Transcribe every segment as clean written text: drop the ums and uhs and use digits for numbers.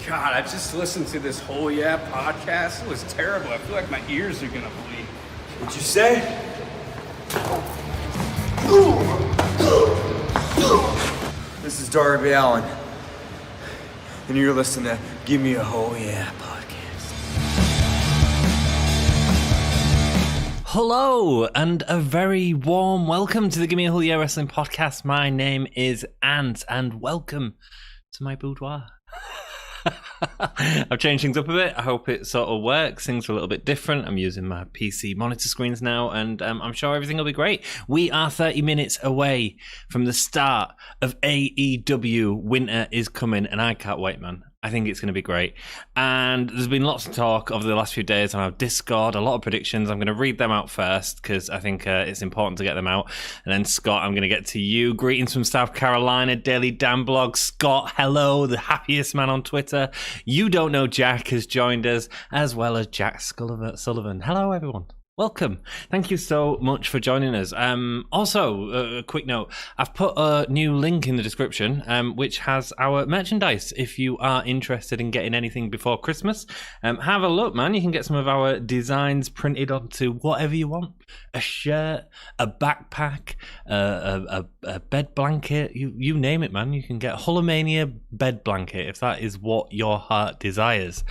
God, I just listened to this whole podcast. It was terrible. I feel like my ears are gonna bleed. What'd you say? This is Darby Allin, and you're listening to Gimme a podcast. Hello, and a very warm welcome to the Gimme a Wrestling podcast. My name is Ant, and welcome to my boudoir. I've changed things up a bit. I hope it sort of works. Things are a little bit different. I'm using my PC monitor screens now, and I'm sure everything will be great. We are 30 minutes away from the start of AEW. Winter is coming, and I can't wait, man. I think it's going to be great. And there's been lots of talk over the last few days on our Discord, a lot of predictions. I'm going to read them out first because I think it's important to get them out. And then, Scott, I'm going to get to you. Greetings from South Carolina, Daily Dan Blog. Scott, hello, the happiest man on Twitter. You Don't Know Jack has joined us, as well as Jack Sullivan. Hello, everyone. Welcome. Thank you so much for joining us. Also, a quick note, I've put a new link in the description, which has our merchandise. If you are interested in getting anything before Christmas, have a look, man. You can get some of our designs printed onto whatever you want. A shirt, a backpack, a bed blanket, you name it, man. You can get a Hulkamania bed blanket if that is what your heart desires.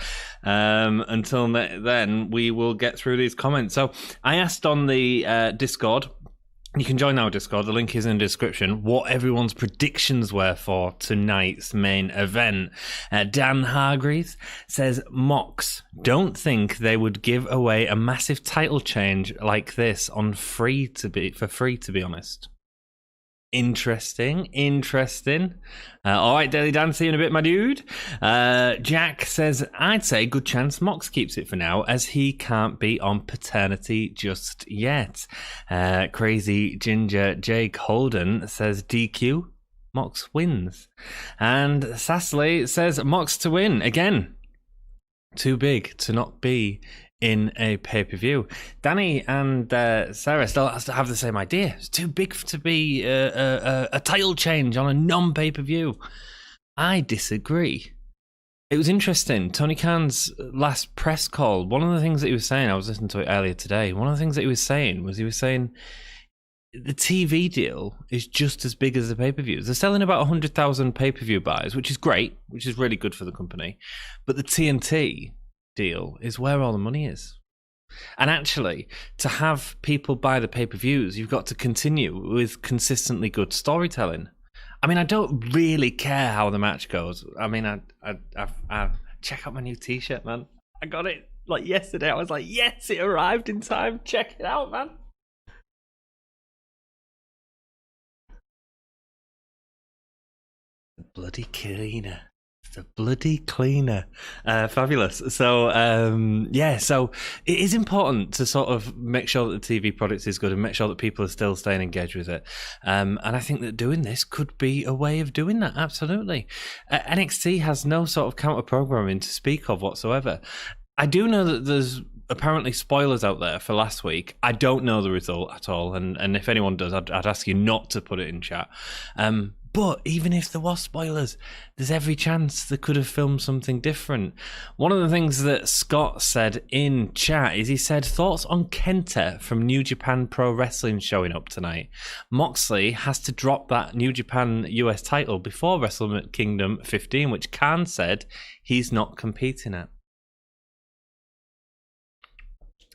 Until then, we will get through these comments. So I asked on the Discord, you can join our Discord, the link is in the description, what everyone's predictions were for tonight's main event. Dan Hargreaves says, Mox, don't think they would give away a massive title change like this for free, to be honest. Interesting. All right, Daily Dan, see you in a bit, my dude. Jack says, I'd say good chance Mox keeps it for now, as he can't be on paternity just yet. Crazy Ginger Jake Holden says DQ, Mox wins. And Sasley says Mox to win again. Too big to not be in a pay-per-view. Danny and Sarah still have the same idea. It's too big to be a title change on a non-pay-per-view. I disagree. It was interesting. Tony Khan's last press call, one of the things that he was saying, I was listening to it earlier today, one of the things that he was saying the TV deal is just as big as the pay-per-views. They're selling about 100,000 pay-per-view buys, which is great, which is really good for the company. But the TNT deal is where all the money is. And actually, to have people buy the pay-per-views, you've got to continue with consistently good storytelling. I mean, I don't really care how the match goes. I mean, I check out my new t-shirt, man. I got it like yesterday. I was like, yes, it arrived in time. Check it out, man. The bloody cleaner. The bloody cleaner. Fabulous. So so it is important to sort of make sure that the TV product is good and make sure that people are still staying engaged with it. And I think that doing this could be a way of doing that. Absolutely. NXT has no sort of counter programming to speak of whatsoever. I do know that there's apparently spoilers out there for last week. I don't know the result at all, and if anyone does, I'd ask you not to put it in chat. But even if there was spoilers, there's every chance they could have filmed something different. One of the things that Scott said in chat is he said, thoughts on Kenta from New Japan Pro Wrestling showing up tonight. Moxley has to drop that New Japan US title before Wrestle Kingdom 15, which Khan said he's not competing at.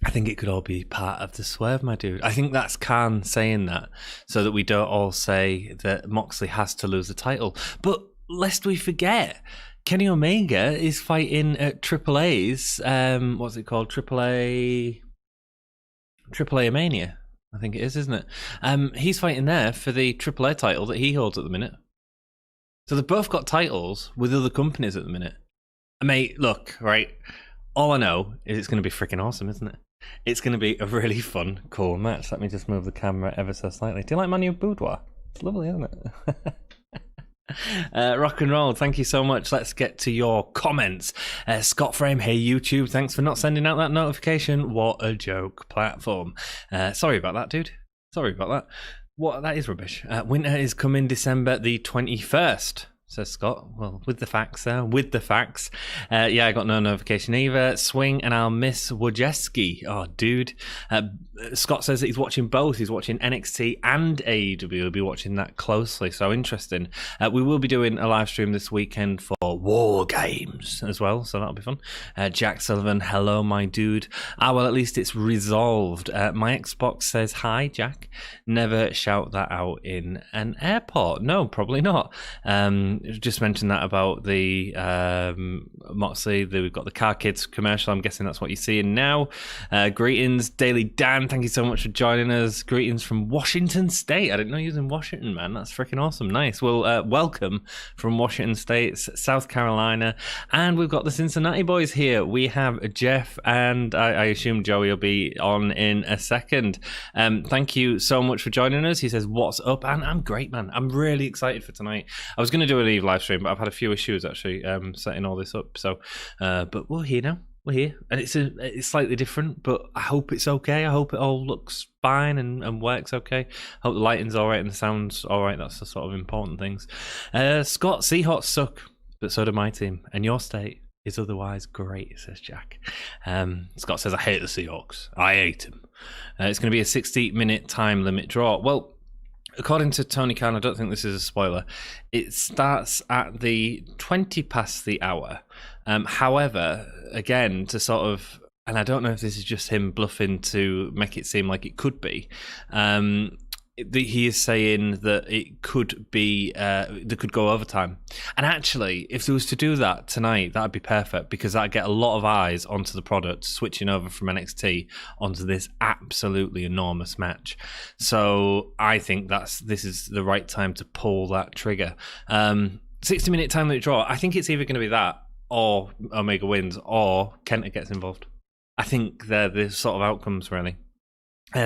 I think it could all be part of the swerve, my dude. I think that's Khan saying that so that we don't all say that Moxley has to lose the title. But lest we forget, Kenny Omega is fighting at AAA's, what's it called? AAA Mania, I think it is, isn't it? He's fighting there for the AAA title that he holds at the minute. So they've both got titles with other companies at the minute. Mate, look, right, all I know is it's going to be freaking awesome, isn't it? It's going to be a really fun, cool match. Let me just move the camera ever so slightly. Do you like my new boudoir? It's lovely, isn't it? Rock and roll, thank you so much. Let's get to your comments. Scott Frame, hey YouTube, thanks for not sending out that notification. What a joke platform. Sorry about that, dude. Sorry about that. That is rubbish. Winter is coming December the 21st. says Scott. Well, with the facts there, with the facts. Yeah, I got no notification either. Swing and I'll miss Wojcicki. Oh, dude. Scott says that he's watching both. He's watching NXT and AEW. He'll be watching that closely. So interesting. We will be doing a live stream this weekend for War Games as well. So that'll be fun. Jack Sullivan, hello, my dude. Well, at least it's resolved. My Xbox says, hi, Jack. Never shout that out in an airport. No, probably not. Just mentioned that about the Moxley. We've got the Car Kids commercial. I'm guessing that's what you're seeing now. Greetings, Daily Dan. Thank you so much for joining us. Greetings from Washington State. I didn't know you was in Washington, man. That's freaking awesome. Nice. Well, welcome from Washington State, South Carolina. And we've got the Cincinnati boys here. We have Jeff and I assume Joey will be on in a second. Thank you so much for joining us. He says, what's up? And I'm great, man. I'm really excited for tonight. I was going to do a live stream, but I've had a few issues actually setting all this up. So, but we're here now. We're here, and it's slightly different, but I hope it's okay. I hope it all looks fine and works okay. I hope the lighting's all right and the sound's all right. That's the sort of important things. Scott, Seahawks suck, but so do my team, and your state is otherwise great, says Jack. Scott says, I hate the Seahawks. I hate him. It's going to be a 60-minute time limit draw. Well, according to Tony Khan, I don't think this is a spoiler, it starts at the 20 past the hour. However, again, to sort of, and I don't know if this is just him bluffing to make it seem like it could be, he is saying that it could be, they could go overtime. And actually, if they was to do that tonight, that'd be perfect because that'd get a lot of eyes onto the product, switching over from NXT onto this absolutely enormous match. So I think this is the right time to pull that trigger. 60-minute time limit draw. I think it's either going to be that or Omega wins or Kenta gets involved. I think they're the sort of outcomes, really.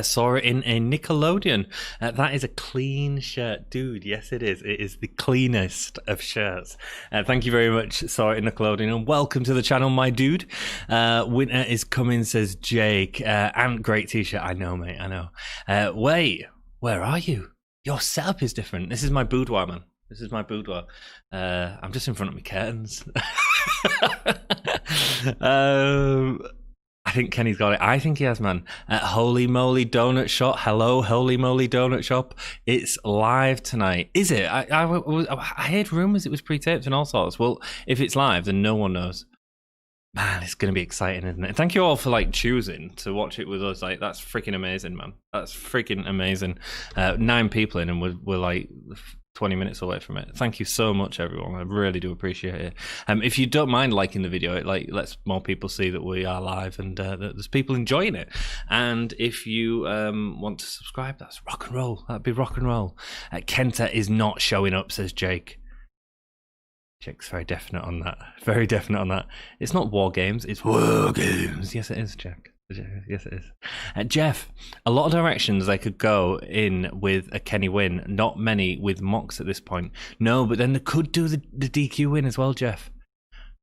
Saw it in a Nickelodeon. That is a clean shirt. Dude, yes it is. It is the cleanest of shirts. Thank you very much, Saw it in Nickelodeon, and welcome to the channel, my dude. Winter is coming, says Jake. And great t-shirt. I know, mate, I know. Wait, where are you? Your setup is different. This is my boudoir, man. This is my boudoir. I'm just in front of my curtains. I think Kenny's got it. I think he has, man. Holy Moly Donut Shop. Hello, Holy Moly Donut Shop. It's live tonight. Is it? I heard rumours it was pre-taped and all sorts. Well, if it's live, then no one knows. Man, it's going to be exciting, isn't it? Thank you all for choosing to watch it with us. That's freaking amazing, man. That's freaking amazing. 9 people in, and we're 20 minutes away from it. Thank you so much, everyone. I really do appreciate it. If you don't mind liking the video, it lets more people see that we are live and that there's people enjoying it. And if you want to subscribe, that's rock and roll. That'd be rock and roll. Kenta is not showing up, says Jake. Jake's very definite on that. Very definite on that. It's not War Games, it's War Games. Yes, it is, Jack. Yes, it is. Jeff, a lot of directions they could go in with a Kenny win. Not many with Mox at this point. No, but then they could do the DQ win as well, Jeff.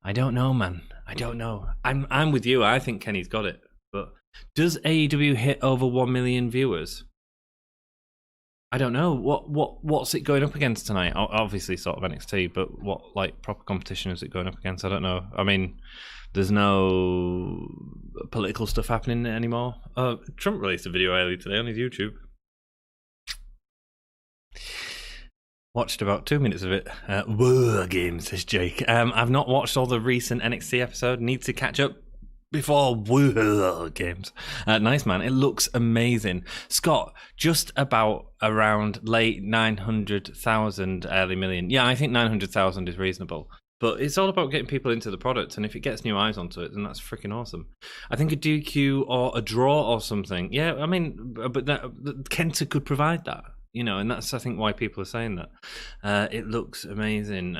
I don't know, man. I don't know. I'm with you. I think Kenny's got it. But does AEW hit over 1 million viewers? I don't know. What's it going up against tonight? Obviously, sort of NXT, but what proper competition is it going up against? I don't know. I mean, there's no political stuff happening anymore. Trump released a video earlier today on his YouTube. Watched about 2 minutes of it. War Games, says Jake. I've not watched all the recent NXT episode. Need to catch up before War Games. Nice, man. It looks amazing. Scott, just about around late 900,000, early million. Yeah, I think 900,000 is reasonable. But it's all about getting people into the product, and if it gets new eyes onto it, then that's freaking awesome. I think a DQ or a draw or something. Yeah, I mean, but Kenta could provide that, and that's, I think, why people are saying that. It looks amazing.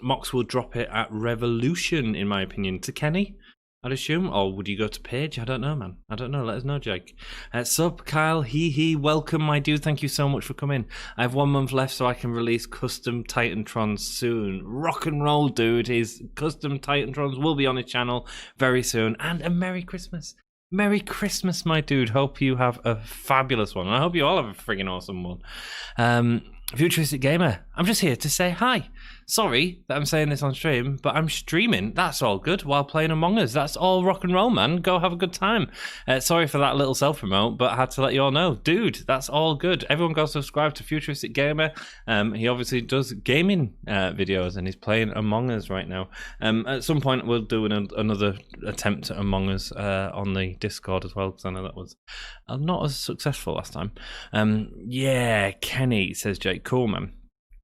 Mox will drop it at Revolution, in my opinion, to Kenny, I'd assume, or would you go to Paige? I don't know, man. I don't know. Let us know, Jake. Sup, Kyle. Welcome, my dude. Thank you so much for coming. I have 1 month left, so I can release custom Titantrons soon. Rock and roll, dude. His custom Titantrons will be on his channel very soon. And a Merry Christmas. Merry Christmas, my dude. Hope you have a fabulous one. And I hope you all have a friggin' awesome one. Futuristic Gamer. I'm just here to say hi. Sorry that I'm saying this on stream, but I'm streaming. That's all good while playing Among Us. That's all rock and roll, man. Go have a good time. Sorry for that little self-promote, but I had to let you all know. Dude, that's all good. Everyone go subscribe to Futuristic Gamer. He obviously does gaming videos, and he's playing Among Us right now. At some point, we'll do another attempt at Among Us on the Discord as well, because I know that was not as successful last time. Yeah, Kenny, says Jake. Cool, man.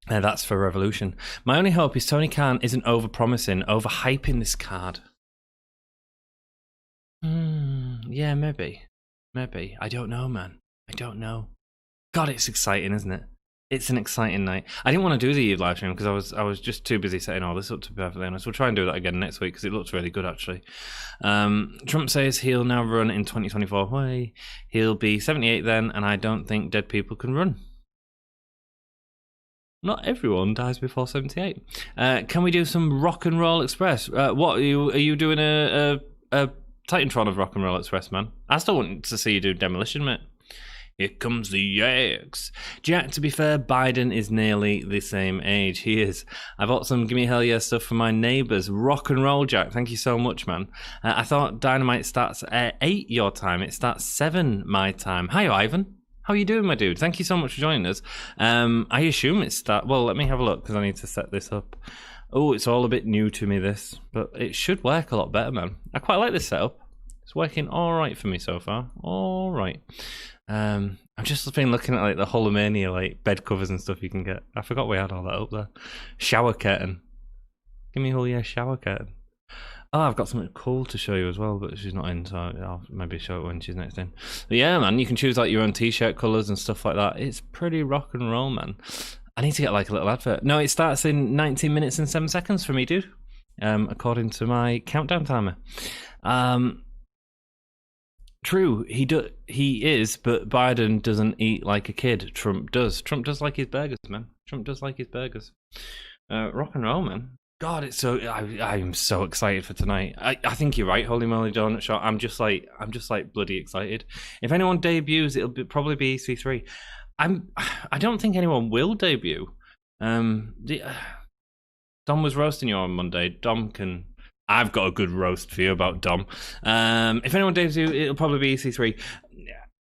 That's for Revolution. My only hope is Tony Khan isn't over-promising, over-hyping this card. Yeah, maybe. Maybe. I don't know, man. I don't know. God, it's exciting, isn't it? It's an exciting night. I didn't want to do the live stream because I was just too busy setting all this up, to be perfectly honest. We'll try and do that again next week because it looks really good, actually. Trump says he'll now run in 2024. Why? He'll be 78 then, and I don't think dead people can run. Not everyone dies before 78. Can we do some Rock and Roll Express? What are you doing a Titantron of Rock and Roll Express, man? I still want to see you do Demolition, mate. Here comes the yaks. Jack, to be fair, Biden is nearly the same age. He is. I bought some Gimme Hell Yeah stuff for my neighbours. Rock and roll, Jack. Thank you so much, man. I thought Dynamite starts at 8 your time. It starts 7 my time. Hi, Ivan. How are you doing, my dude? Thank you so much for joining us. I assume it's well, let me have a look because I need to set this up. Oh, it's all a bit new to me, this. But it should work a lot better, man. I quite like this setup. It's working all right for me so far. All right. I've just been looking at like the Hulkamania like bed covers and stuff you can get. I forgot we had all that up there. Shower curtain. Give me a whole shower curtain. Oh, I've got something cool to show you as well, but she's not in, so I'll maybe show it when she's next in. But yeah, man, you can choose like your own t-shirt colours and stuff like that. It's pretty rock and roll, man. I need to get like a little advert. No, it starts in 19 minutes and 7 seconds for me, dude. According to my countdown timer. True, he is, but Biden doesn't eat like a kid. Trump does. Trump does like his burgers, man. Trump does like his burgers. Rock and roll, man. God, it's so. I'm so excited for tonight. I think you're right, Holy Moly Donut Shop. I'm just like bloody excited. If anyone debuts, probably be EC3. I don't think anyone will debut. Dom was roasting you on Monday. Dom can. I've got a good roast for you about Dom. If anyone debuts, it'll probably be EC3.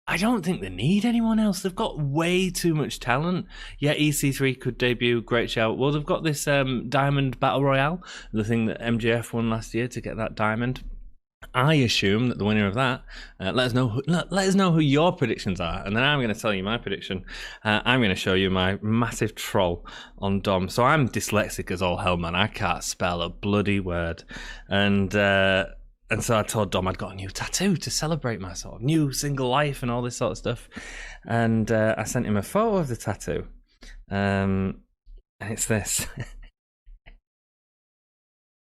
I don't think they need anyone else. They've got way too much talent. Yeah, EC3 could debut. Great shout. Well, they've got this Diamond Battle Royale, the thing that MJF won last year to get that diamond. I assume that the winner of that, let us know who your predictions are, and then I'm going to tell you my prediction. I'm going to show you my massive troll on Dom. So I'm dyslexic as all hell, man. I can't spell a bloody word, and so I told Dom I'd got a new tattoo to celebrate my sort of new single life and all this sort of stuff. And I sent him a photo of the tattoo. And it's this.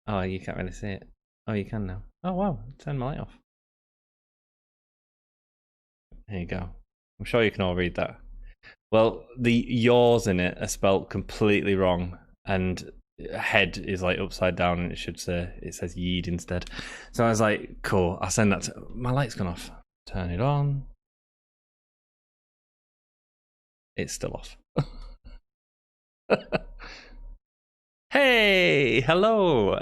Oh, you can't really see it. Oh, you can now. Oh, wow. Turn my light off. There you go. I'm sure you can all read that. Well, the yours in it are spelt completely wrong. And head is like upside down and it says yeed instead. So I was like, cool, I'll send that to my light's gone off. Turn it on. It's still off. Hey, hello.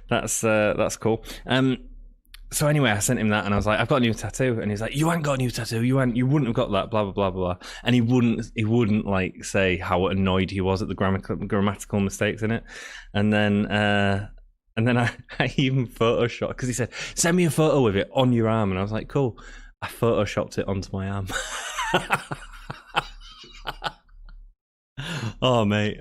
That's cool. So anyway, I sent him that and I was like, I've got a new tattoo. And he's like, you ain't got a new tattoo. You wouldn't have got that, blah, blah, blah, blah. And he wouldn't like say how annoyed he was at the grammatical mistakes in it. And then I even photoshopped, because he said, send me a photo with it on your arm. And I was like, cool. I photoshopped it onto my arm. Oh mate,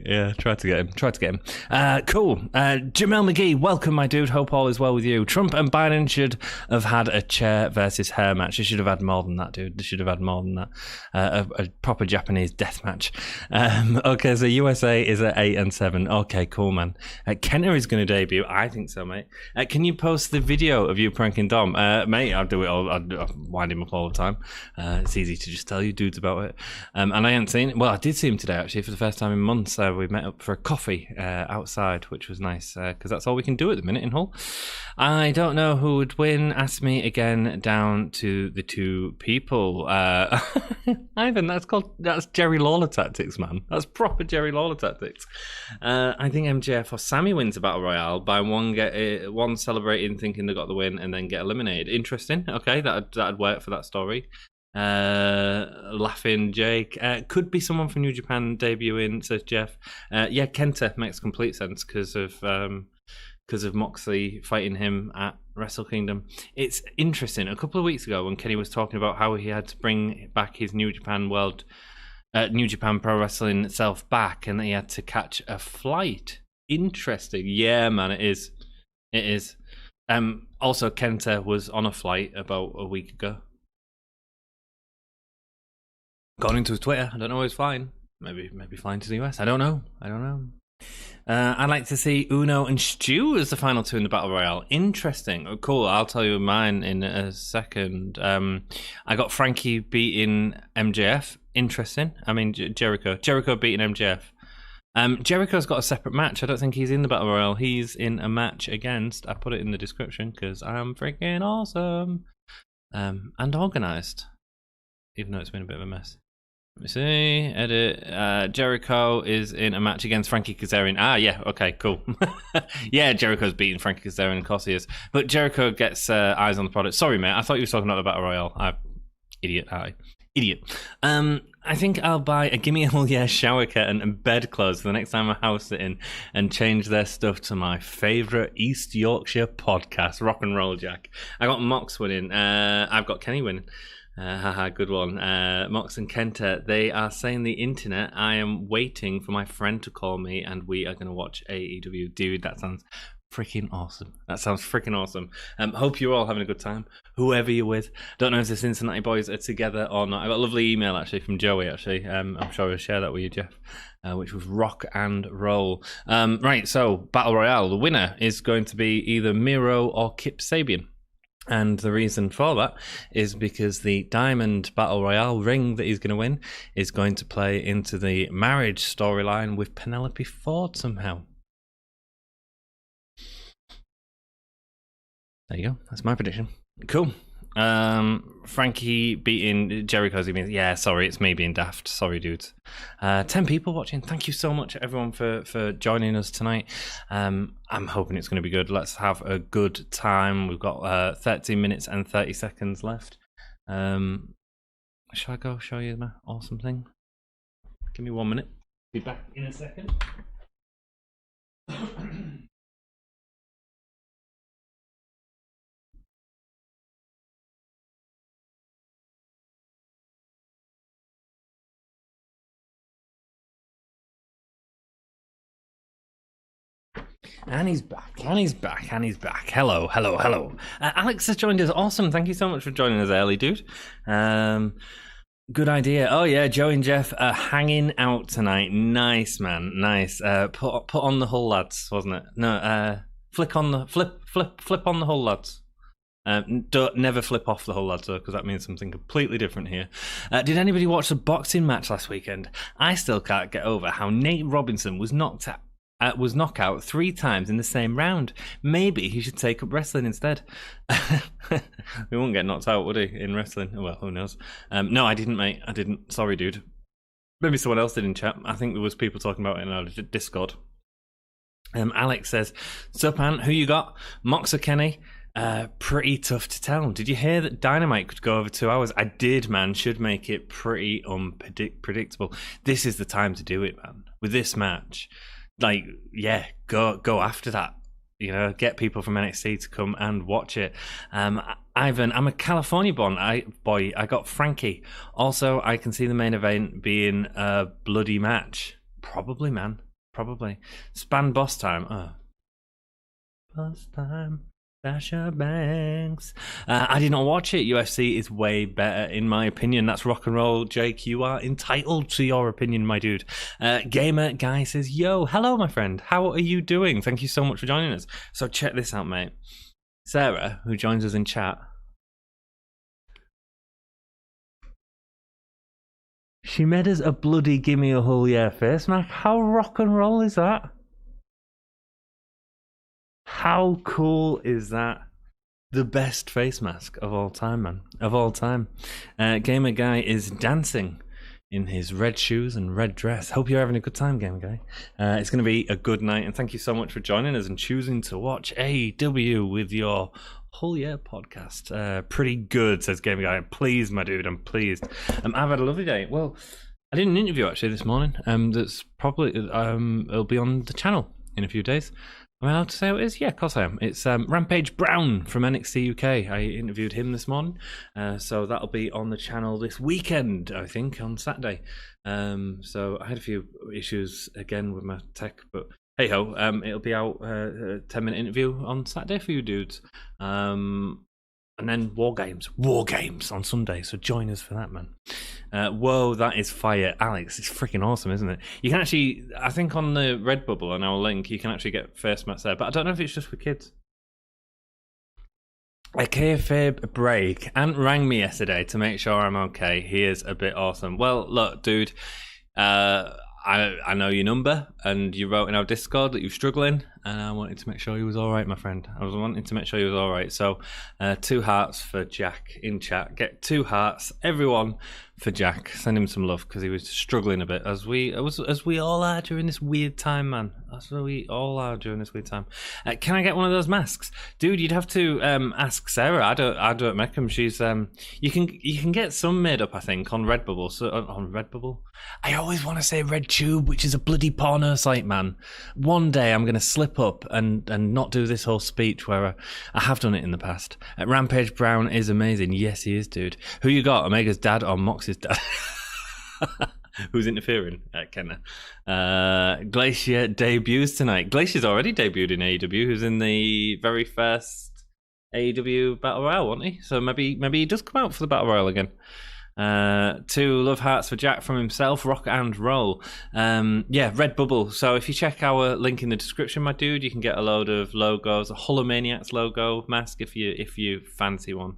yeah, try to get him. Cool. Jamel McGee, welcome, my dude. Hope all is well with you. Trump and Biden should have had a chair versus hair match. They should have had more than that, dude. They should have had more than that. A proper Japanese death match. Okay, so USA is at 8 and 7. Okay, cool, man. Kenta is going to debut. I think so, mate. Can you post the video of you pranking Dom? Mate, I'll do it all. I'll wind him up all the time. It's easy to just tell you dudes about it. And I hadn't seen it. Well, I did see him today, actually. actually, for the first time in months. We met up for a coffee outside, which was nice, because that's all we can do at the minute in Hull. I don't know who would win. Ask me again down to the two people. Ivan, that's Jerry Lawler tactics, man. That's proper Jerry Lawler tactics. I think MJF or Sammy wins a Battle Royale by one celebrating, thinking they got the win, and then get eliminated. Interesting. Okay, that'd work for that story. Laughing Jake, could be someone from New Japan debuting, says Jeff. Yeah, Kenta makes complete sense because of Moxley fighting him at Wrestle Kingdom. It's interesting. A couple of weeks ago, when Kenny was talking about how he had to bring back his New Japan Pro Wrestling itself back, and that he had to catch a flight. Interesting. Yeah, man, it is. It is. Also, Kenta was on a flight about a week ago. Gone into his Twitter. I don't know where he's flying. Maybe flying to the US. I don't know. I'd like to see Uno and Stu as the final two in the Battle Royale. Interesting. Oh, cool. I'll tell you mine in a second. I got Frankie beating MJF. Interesting. I mean, Jericho beating MJF. Jericho's got a separate match. I don't think he's in the Battle Royale. He's in a match against, I put it in the description because I'm freaking awesome. And organised. Even though it's been a bit of a mess. Let me see. Edit. Jericho is in a match against Frankie Kazarian. Yeah. Okay, cool. Yeah, Jericho's beating Frankie Kazarian, of course he is. But Jericho gets eyes on the product. Sorry, mate. I thought you were talking about the Battle Royale. Idiot. I think I'll buy a Gimme All Yeah shower curtain and bedclothes for the next time I'm house sitting and change their stuff to my favourite East Yorkshire podcast, Rock and Roll Jack. I got Mox winning. I've got Kenny winning. Good one. Mox and Kenta, they are saying the internet. I am waiting for my friend to call me and we are going to watch AEW. Dude, that sounds freaking awesome. Hope you're all having a good time, whoever you're with. Don't know if the Cincinnati boys are together or not. I got a lovely email actually from Joey actually. I'm sure I'll share that with you, Jeff, which was rock and roll. Right, so Battle Royale, the winner is going to be either Miro or Kip Sabian. And the reason for that is because the Diamond Battle Royale ring that he's going to win is going to play into the marriage storyline with Penelope Ford somehow. There you go. That's my prediction. Cool. Frankie beating Jericho's. Yeah, sorry, it's me being daft. Sorry, dudes. 10 people watching. Thank you so much, everyone, for joining us tonight. I'm hoping it's going to be good. Let's have a good time. We've got 13 minutes and 30 seconds left. Shall I go show you my awesome thing? Give me 1 minute. Be back in a second. And he's back. Hello. Alex has joined us. Awesome. Thank you so much for joining us early, dude. Good idea. Oh yeah, Joe and Jeff are hanging out tonight. Nice, man. Nice. Put on the Hull lads, wasn't it? No, flip on the Hull lads. Don't never flip off the Hull lads though, because that means something completely different here. Did anybody watch the boxing match last weekend? I still can't get over how Nate Robinson was knocked out 3 times in the same round. Maybe he should take up wrestling instead. He wouldn't get knocked out, would he, in wrestling? Well, who knows? No, I didn't, mate. I didn't. Sorry, dude. Maybe someone else did in chat. I think there was people talking about it in our Discord. Alex says, "Sup, Ant? Who you got? Mox or Kenny?" Pretty tough to tell. Did you hear that Dynamite could go over 2 hours? I did, man. Should make it pretty unpredictable. This is the time to do it, man. With this match. Like, yeah, go after that. You know, get people from NXT to come and watch it. Ivan, I'm a California-born boy. I got Frankie. Also, I can see the main event being a bloody match. Probably, man. Probably. Span boss time. Boss time. Sasha Banks. I did not watch it. UFC is way better, in my opinion. That's rock and roll. Jake, you are entitled to your opinion, my dude. Gamer Guy says, "Yo, hello, my friend. How are you doing? Thank you so much for joining us." So check this out, mate. Sarah, who joins us in chat, She made us a bloody gimme a whole year face mask. How rock and roll is that? How cool is that? The best face mask of all time, man. Of all time. Gamer Guy is dancing in his red shoes and red dress. Hope you're having a good time, Gamer Guy. It's going to be a good night, and thank you so much for joining us and choosing to watch AEW with your whole year podcast. Pretty good, says Gamer Guy. I'm pleased, my dude. I'm pleased. I've had a lovely day. Well, I did an interview actually this morning. That's probably it'll be on the channel in a few days. Am I allowed to say what it is? Yeah, of course I am. It's Rampage Brown from NXT UK. I interviewed him this morning. So that'll be on the channel this weekend, I think, on Saturday. So I had a few issues again with my tech, but hey ho, it'll be out a 10-minute interview on Saturday for you dudes. And then War Games on Sunday. So join us for that, man. Whoa, that is fire, Alex. It's freaking awesome, isn't it? You can actually, I think on the Redbubble on our link, you can actually get face mats there. But I don't know if it's just for kids. A kayfabe break. Ant rang me yesterday to make sure I'm okay. He is a bit awesome. Well, look, dude. I know your number, and you wrote in our Discord that you were struggling, and I wanted to make sure you was all right, my friend. I was wanting to make sure you was all right. So, 2 hearts for Jack in chat. Get 2 hearts, everyone, for Jack. Send him some love because he was struggling a bit, as we all are during this weird time, man. That's what we all are during this weird time. Can I get one of those masks, dude? You'd have to ask Sarah. I don't make them. She's you can get some made up, I think, on Redbubble. So on Redbubble, I always want to say RedTube, which is a bloody porno site, man. One day I'm gonna slip up and not do this whole speech where I have done it in the past. Rampage Brown is amazing. Yes, he is, dude. Who you got? Omega's dad or Mox's dad? Who's interfering? Kenna. Glacier debuts tonight. Glacier's already debuted in AEW. Who's in the very first AEW Battle Royale, wasn't he? So maybe he does come out for the Battle Royale again. 2 love hearts for Jack from himself, rock and roll. Yeah, Redbubble. So if you check our link in the description, my dude, you can get a load of logos, a Hulomaniacs logo mask if you fancy one.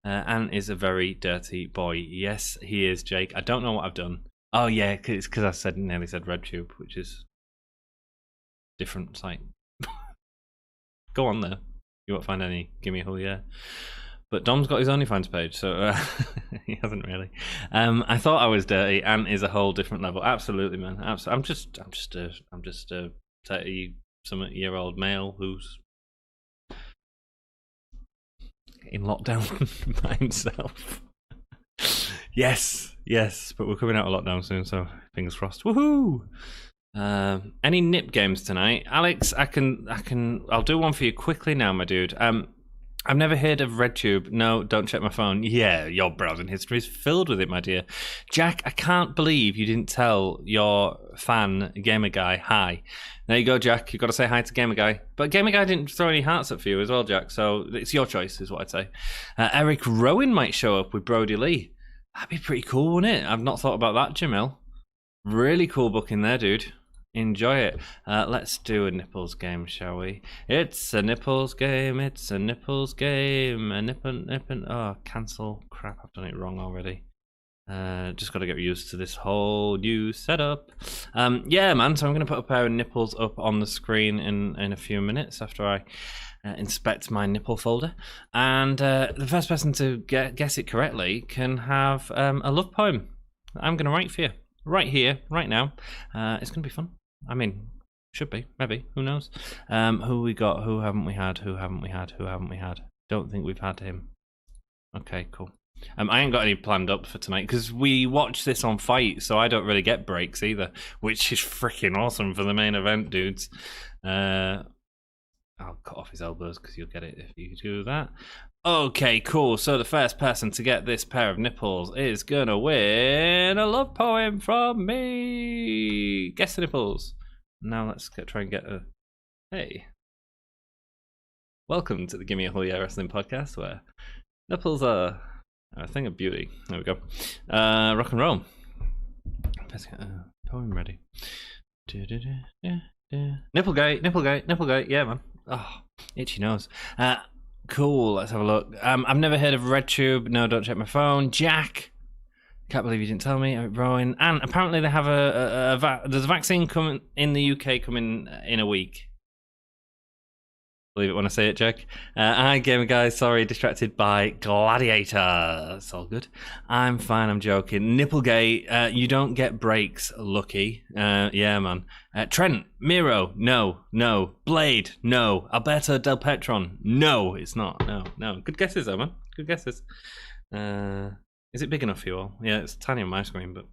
Ant is a very dirty boy. Yes, he is, Jake. I don't know what I've done. Oh yeah, it's because I nearly said RedTube, which is different site. Go on there. You won't find any Gimme a Whole Year. But Dom's got his OnlyFans page, so he hasn't really. I thought I was dirty. Ant is a whole different level. Absolutely, man. I'm just a 30-something-year-old male who's in lockdown by himself. Yes, but we're coming out of lockdown soon, so fingers crossed. Woohoo! Any nip games tonight, Alex? I'll do one for you quickly now, my dude. I've never heard of RedTube. No, don't check my phone. Yeah, your browsing history is filled with it, my dear. Jack, I can't believe you didn't tell your fan, Gamer Guy, hi. There you go, Jack. You've got to say hi to Gamer Guy. But Gamer Guy didn't throw any hearts up for you as well, Jack, so it's your choice, is what I'd say. Eric Rowan might show up with Brody Lee. That'd be pretty cool, wouldn't it? I've not thought about that, Jamil. Really cool booking there, dude. Enjoy it. Let's do a nipples game, shall we? It's a nipples game. It's a nipples game. A nippin'. Oh, cancel. Crap, I've done it wrong already. Just got to get used to this whole new setup. Yeah, man. So I'm going to put a pair of nipples up on the screen in a few minutes after I inspect my nipple folder. And the first person to guess it correctly can have a love poem that I'm going to write for you. Right here, right now. It's going to be fun. I mean, should be, maybe. Who knows? Who we got? Who haven't we had? Who haven't we had? Who haven't we had? Don't think we've had him. Okay, cool. I ain't got any planned up for tonight because we watch this on Fight, so I don't really get breaks either, which is freaking awesome for the main event, dudes. I'll cut off his elbows because you'll get it if you do that. Okay, cool. So the first person to get this pair of nipples is gonna win a love poem from me. Guess the nipples. Now let's try and get a... Hey. Welcome to the Gimme a Whole Year Wrestling Podcast, where nipples are a thing of beauty. There we go. Rock and roll. Let's get a poem ready. Nipplegate. Yeah, man. Oh, itchy nose. Cool, let's have a look. I've never heard of RedTube. No, don't check my phone. Jack, Can't believe you didn't tell me. Rowan. And apparently they have there's a vaccine coming in the UK coming in a week. Believe it when I say it, Jack. Hi, gamer guys. Sorry, distracted by Gladiator. It's all good. I'm fine. I'm joking. Nipplegate. You don't get breaks, Lucky. Yeah, man. Trent. Miro. No. Blade. No. Alberto Del Petron. No, it's not. No. Good guesses, though, man. Good guesses. Is it big enough for you all? Yeah, it's tiny on my screen, but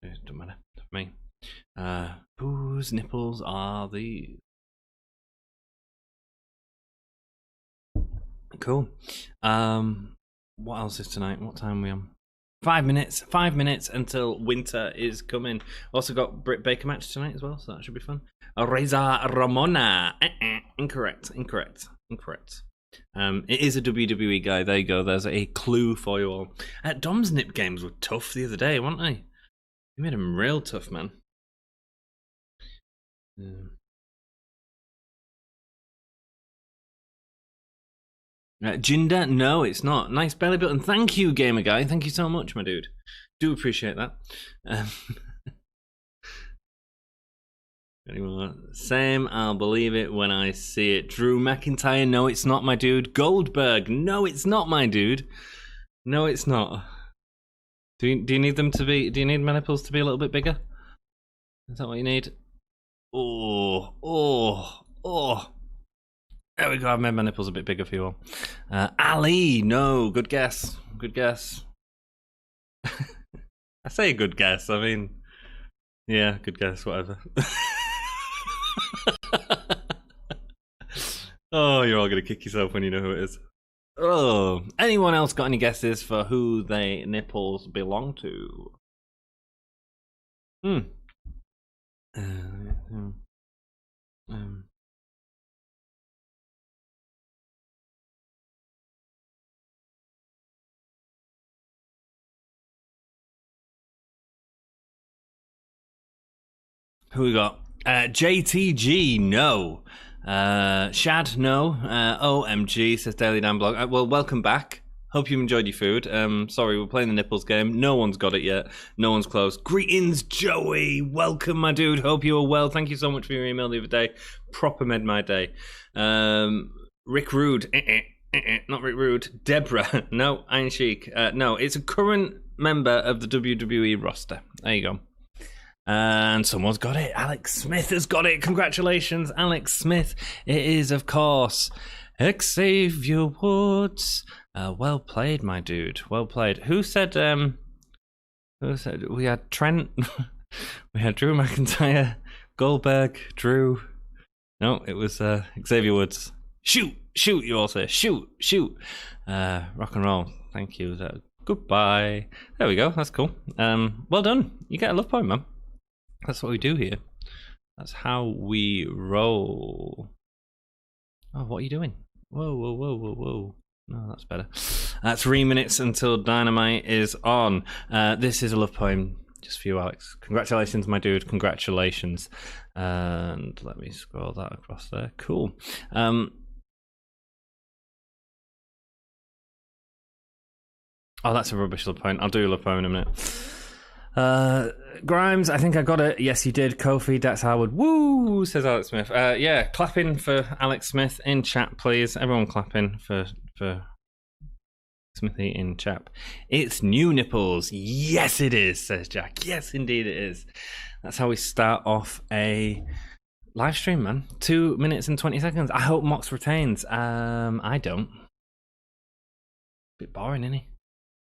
it doesn't matter for me. Whose nipples are these? Cool. What else is tonight? What time are we on? 5 minutes. 5 minutes until winter is coming. Also got Britt Baker match tonight as well, so that should be fun. Reza Ramona. Incorrect. It is a WWE guy. There you go. There's a clue for you all. Dom's nip games were tough the other day, weren't they? He made them real tough, man. Jinder? No, it's not. Nice belly button. Thank you, gamer guy. Thank you so much, my dude. Do appreciate that. Anymore. Same, I'll believe it when I see it. Drew McIntyre? No, it's not, my dude. Goldberg? No, it's not, my dude. No, it's not. Do you need them to be? Do you need maniples to be a little bit bigger? Is that what you need? Oh. There we go. I've made my nipples a bit bigger for you all. Ali, no. Good guess. I say good guess. I mean, yeah, good guess. Whatever. Oh, you're all gonna kick yourself when you know who it is. Oh, anyone else got any guesses for who their nipples belong to? Who we got? JTG, no. Shad, no. OMG, says Daily Dan Blog. Well, welcome back. Hope you enjoyed your food. Sorry, we're playing the nipples game. No one's got it yet. No one's close. Greetings, Joey. Welcome, my dude. Hope you are well. Thank you so much for your email the other day. Proper made my day. Rick Rude. Not Rick Rude. Deborah. No. Iron Sheik. No, it's a current member of the WWE roster. There you go. And someone's got it. Alex Smith has got it. Congratulations, Alex Smith. It is, of course, Xavier Woods. Well played, my dude. Well played. Who said we had Trent? We had Drew McIntyre, Goldberg, Drew. No, it was Xavier Woods. Shoot, you all say. Shoot. Rock and roll. Thank you. Goodbye. There we go. That's cool. Well done. You get a love point, man. That's what we do here. That's how we roll. Oh, what are you doing? Whoa. No, that's better. 3 minutes until Dynamite is on. This is a love poem just for you, Alex. Congratulations, my dude. Congratulations. And let me scroll that across there. Cool. Oh, that's a rubbish love poem. I'll do a love poem in a minute. Grimes, I think I got it. Yes, you did. Kofi, Dax Howard. Woo, says Alex Smith. Yeah, clapping for Alex Smith in chat, please. Everyone clapping for Smithy in chat. It's new nipples. Yes, it is, says Jack. Yes, indeed it is. That's how we start off a live stream, man. 2 minutes and 20 seconds. I hope Mox retains. I don't. Bit boring, isn't he?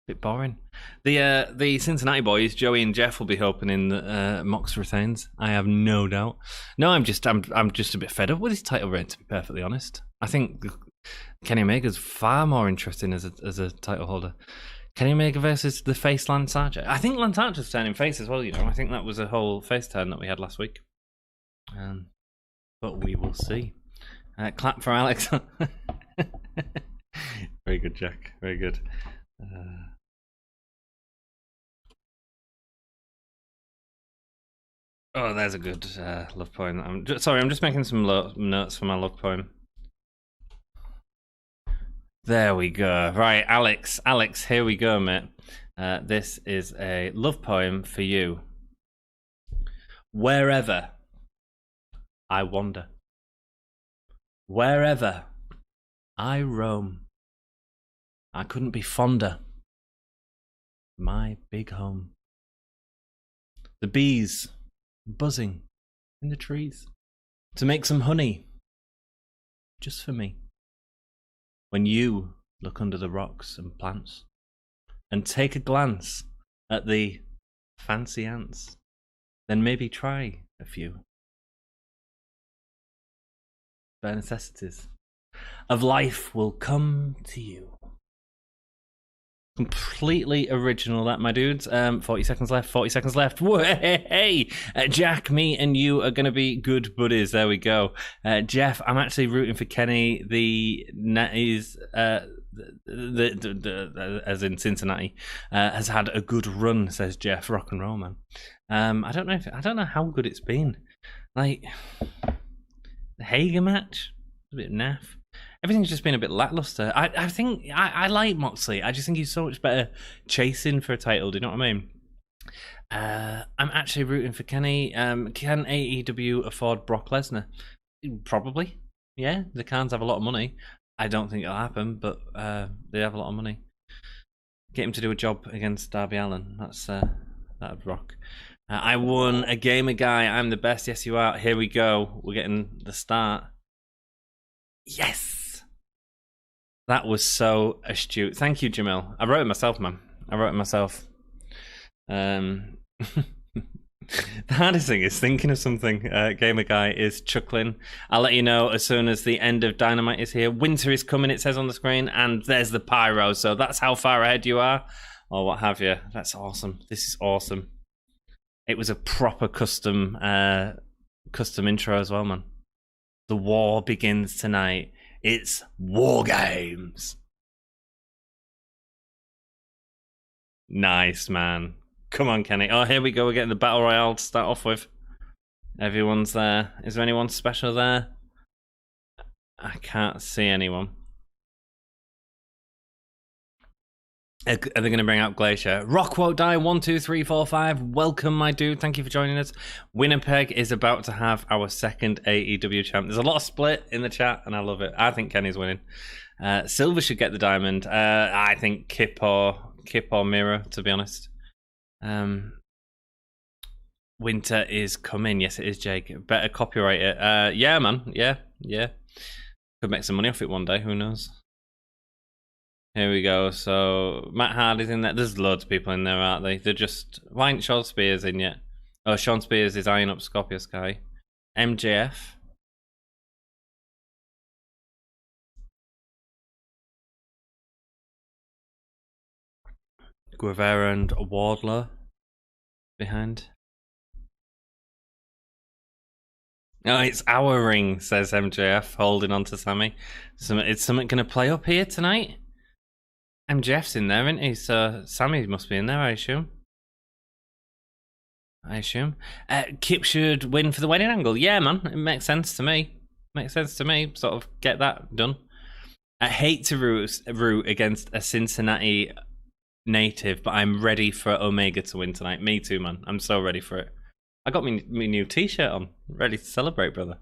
Bit boring. The Cincinnati boys, Joey and Jeff, will be hoping in that Mox retains. I have no doubt. No, I'm just a bit fed up with his title reign, to be perfectly honest. I think Kenny Omega's far more interesting as a title holder. Kenny Omega versus the face Lance Archer. I think Lance Archer's turning face as well. You know, I think that was a whole face turn that we had last week. But we will see. Clap for Alex. Very good, Jack. Very good. Oh, there's a good love poem. I'm just making some notes for my love poem. There we go. Right, Alex, here we go, mate. This is a love poem for you. Wherever I wander, wherever I roam, I couldn't be fonder. My big home. The bees buzzing in the trees to make some honey just for me. When you look under the rocks and plants and take a glance at the fancy ants, then maybe try a few. Bare necessities of life will come to you. Completely original, that, my dudes. 40 seconds left. 40 seconds left. Whoa, hey, Jack, me and you are going to be good buddies. There we go. Jeff, I'm actually rooting for Kenny. The Natties, as in Cincinnati, has had a good run, says Jeff. Rock and roll, man. I don't know how good it's been. Like the Hager match, a bit naff. Everything's just been a bit lackluster. I think I like Moxley. I just think he's so much better chasing for a title. Do you know what I mean? I'm actually rooting for Kenny. Can AEW afford Brock Lesnar? Probably. Yeah, the Khans have a lot of money. I don't think it'll happen, but they have a lot of money. Get him to do a job against Darby Allin. That'd rock. I won a gamer guy. I'm the best. Yes, you are. Here we go. We're getting the start. Yes. That was so astute. Thank you, Jamil. I wrote it myself, man. I wrote it myself. The hardest thing is thinking of something. Gamer Guy is chuckling. I'll let you know as soon as the end of Dynamite is here. Winter is coming, it says on the screen, and there's the pyro. So that's how far ahead you are, or what have you. That's awesome. This is awesome. It was a proper custom intro as well, man. The war begins tonight. It's War Games. Nice, man. Come on, Kenny. Oh, here we go. We're getting the Battle Royale to start off with. Everyone's there. Is there anyone special there? I can't see anyone. Are they going to bring out Glacier? Rock won't die. 1, 2, 3, 4, 5. Welcome, my dude. Thank you for joining us. Winnipeg is about to have our second AEW champ. There's a lot of split in the chat, and I love it. I think Kenny's winning. Silver should get the diamond. I think Kip or Miro, to be honest. Winter is coming. Yes, it is, Jake. Better copyright it. Yeah, man. Yeah. Could make some money off it one day. Who knows? Here we go. So Matt Hardy's in there. There's loads of people in there, aren't they? They're just... Why ain't Sean Spears in yet? Oh, Sean Spears is eyeing up Scorpio Sky. MJF. Guevara and Wardlow behind. Oh, it's our ring, says MJF, holding on to Sammy. Is something going to play up here tonight? MJF's in there, isn't he? So Sammy must be in there, I assume. Kip should win for the wedding angle. Yeah, man. It makes sense to me. Sort of get that done. I hate to root against a Cincinnati native, but I'm ready for Omega to win tonight. Me too, man. I'm so ready for it. I got me new t-shirt on. Ready to celebrate, brother.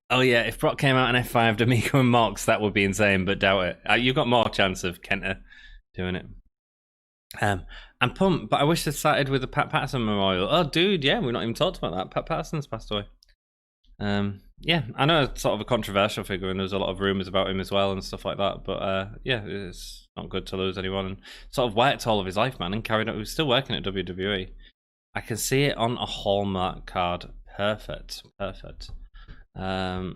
Oh yeah, if Brock came out in F5'd Amico and Mox, that would be insane, but doubt it. You've got more chance of Kenta doing it. I'm pumped, but I wish they started with the Pat Patterson memorial. Oh, dude, yeah, we've not even talked about that. Pat Patterson's passed away. Yeah, I know it's sort of a controversial figure, and there's a lot of rumours about him as well and stuff like that, but yeah, it's not good to lose anyone. And sort of worked all of his life, man, and carried on. He was still working at WWE. I can see it on a Hallmark card. Perfect. I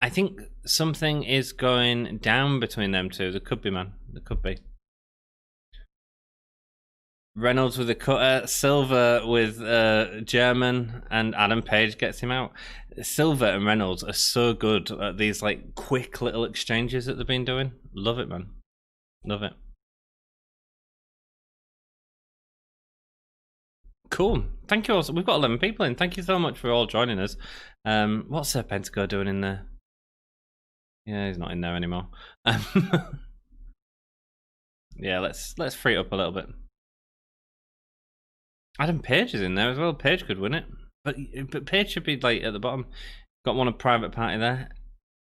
think something is going down between them two. There could be, man. There could be. Reynolds with a cutter, Silver with German, and Adam Page gets him out. Silver and Reynolds are so good at these like quick little exchanges that they've been doing. Love it, man. Love it. Cool. Thank you all. We've got 11 people in. Thank you so much for all joining us. What's Serpentico doing in there? Yeah, he's not in there anymore. Yeah, let's free it up a little bit. Adam Page is in there as well. Page could win it, but Page should be like at the bottom. Got one of Private Party there.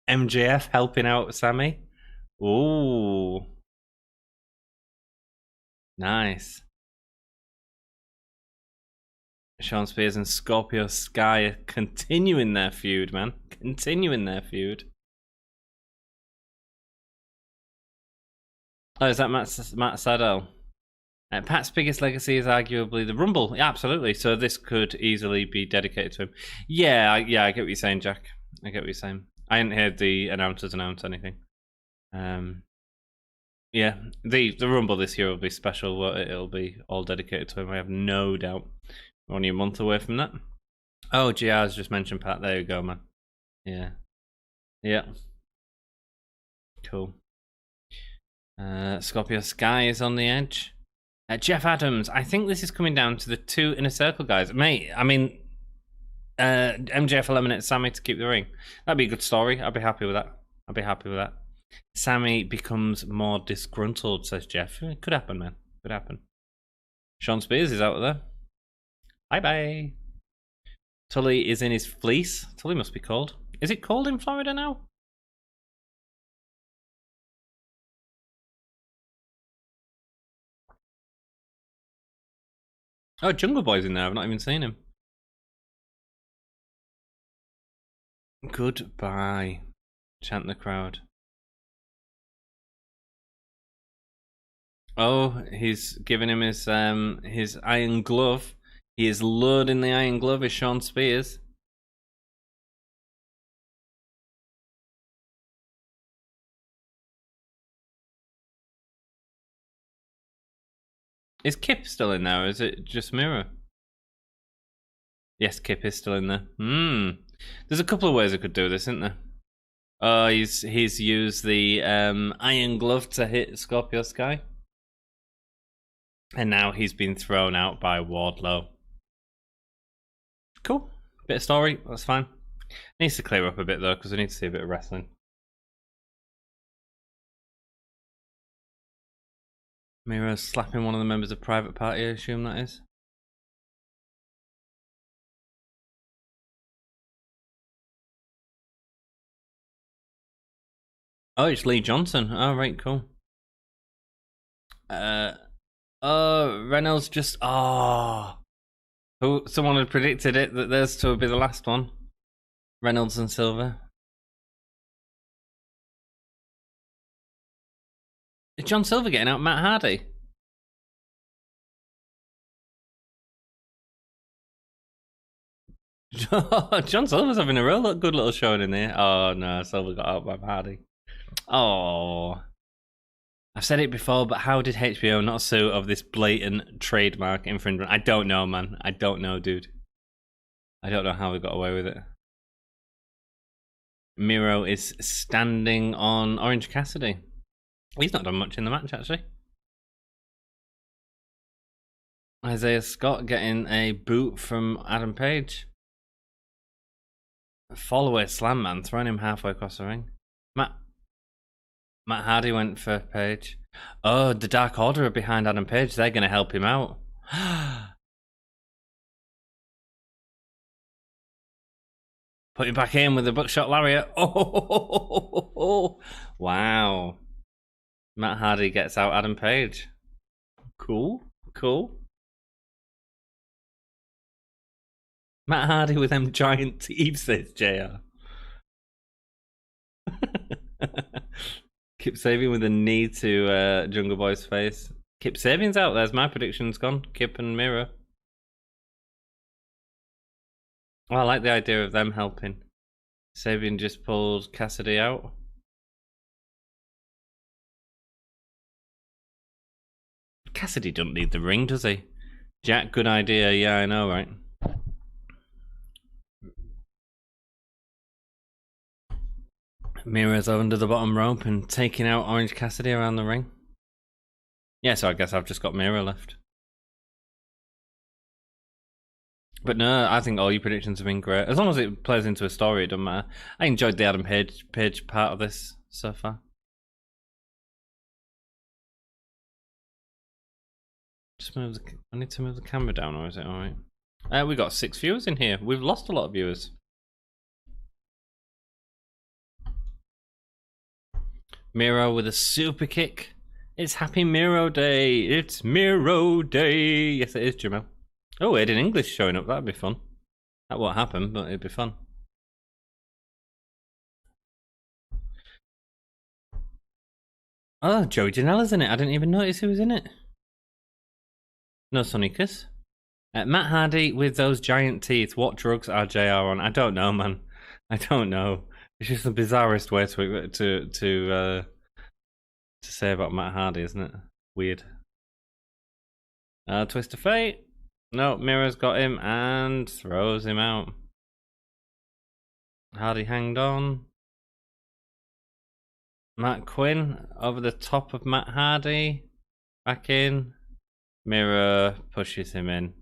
MJF helping out Sammy. Ooh, nice. Shawn Spears and Scorpio Sky are continuing their feud, man. Continuing their feud. Oh, is that Matt Sydal? Pat's biggest legacy is arguably the Rumble. Yeah, absolutely. So this could easily be dedicated to him. Yeah, I get what you're saying, Jack. I get what you're saying. I hadn't heard the announcers announce anything. Yeah, the Rumble this year will be special. It'll be all dedicated to him. I have no doubt. We're only a month away from that. Oh, GR's just mentioned Pat. There you go, man. Yeah. Yeah. Cool. Scorpio Sky is on the edge. Jeff Adams. I think this is coming down to the two Inner Circle guys. Mate, I mean, MJF eliminates Sammy to keep the ring. That'd be a good story. I'd be happy with that. Sammy becomes more disgruntled, says Jeff. It could happen, man. Could happen. Shawn Spears is out there. Bye-bye. Tully is in his fleece. Tully must be cold. Is it cold in Florida now? Oh, Jungle Boy's in there. I've not even seen him. Goodbye. Chant the crowd. Oh, he's giving him his iron glove. He is loading the iron glove as Shawn Spears. Is Kip still in there, or is it just Miro? Yes, Kip is still in there. There's a couple of ways I could do this, isn't there? Oh, he's used the iron glove to hit Scorpio Sky. And now he's been thrown out by Wardlow. Cool. Bit of story, that's fine. Needs to clear up a bit though, because we need to see a bit of wrestling. Miro's slapping one of the members of Private Party, I assume that is. Oh, it's Lee Johnson. Oh, right, cool. Reynolds just... someone had predicted it, that theirs to be the last one. Reynolds and Silver. Is John Silver getting out Matt Hardy? John Silver's having a real good little showing in there. Oh no, Silver got out by Hardy. Oh, I've said it before, but how did HBO not sue of this blatant trademark infringement? I don't know, man. I don't know, dude. I don't know how we got away with it. Miro is standing on Orange Cassidy. He's not done much in the match, actually. Isiah Scott getting a boot from Adam Page. Follow-away slam, man, throwing him halfway across the ring. Matt Hardy went for Page. Oh, the Dark Order are behind Adam Page. They're going to help him out. Put him back in with the buckshot lariat. Oh, wow. Matt Hardy gets out Adam Page. Cool. Matt Hardy with them giant teeth, says JR. Kip Sabian with a knee to Jungle Boy's face. Kip Sabian's out. There's my prediction's gone. Kip and Miro. Well, I like the idea of them helping. Sabian just pulled Kassidy out. Kassidy doesn't need the ring, does he? Jack, good idea. Yeah, I know, right? Miro's under the bottom rope and taking out Orange Cassidy around the ring. Yeah, so I guess I've just got Miro left. But no, I think all your predictions have been great. As long as it plays into a story, it doesn't matter. I enjoyed the Adam Page part of this so far. Just move the. I need to move the camera down, or is it all right? We got 6 viewers in here. We've lost a lot of viewers. Miro with a super kick. It's Happy Miro Day. It's Miro Day. Yes, it is, Jamel. Oh, Aiden English showing up. That'd be fun. That won't happen, but it'd be fun. Oh, Joey Janela's in it. I didn't even notice who was in it. No Sonicas. Matt Hardy with those giant teeth. What drugs are JR on? I don't know, man. I don't know. It's just the bizarrest way to say about Matt Hardy, isn't it? Weird. Twist of Fate. No, Miro's got him and throws him out. Hardy hanged on. Matt Quen over the top of Matt Hardy. Back in. Miro pushes him in.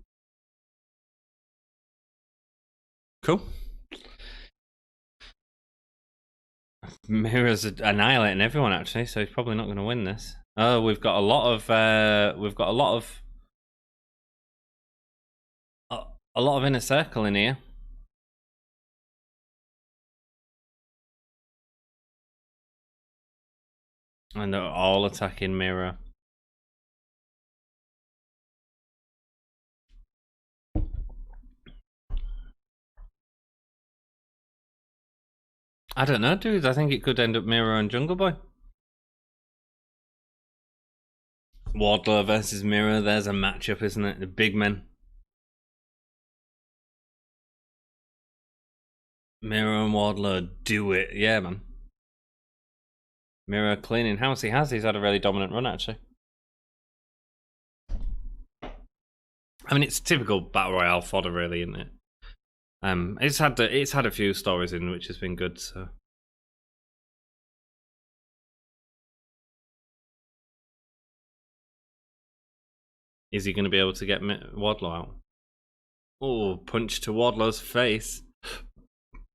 Cool. Miro's annihilating everyone actually, so he's probably not going to win this. Oh, we've got a lot of inner circle in here. And they're all attacking Miro. I don't know, dudes. I think it could end up Miro and Jungle Boy. Wardlow versus Miro. There's a matchup, isn't it? The big men. Miro and Wardlow do it. Yeah, man. Miro cleaning house. He's had a really dominant run, actually. I mean, it's typical Battle Royale fodder, really, isn't it? It's had a few stories in, which has been good. So, is he going to be able to get Wardlow out? Oh, punch to Wardlow's face.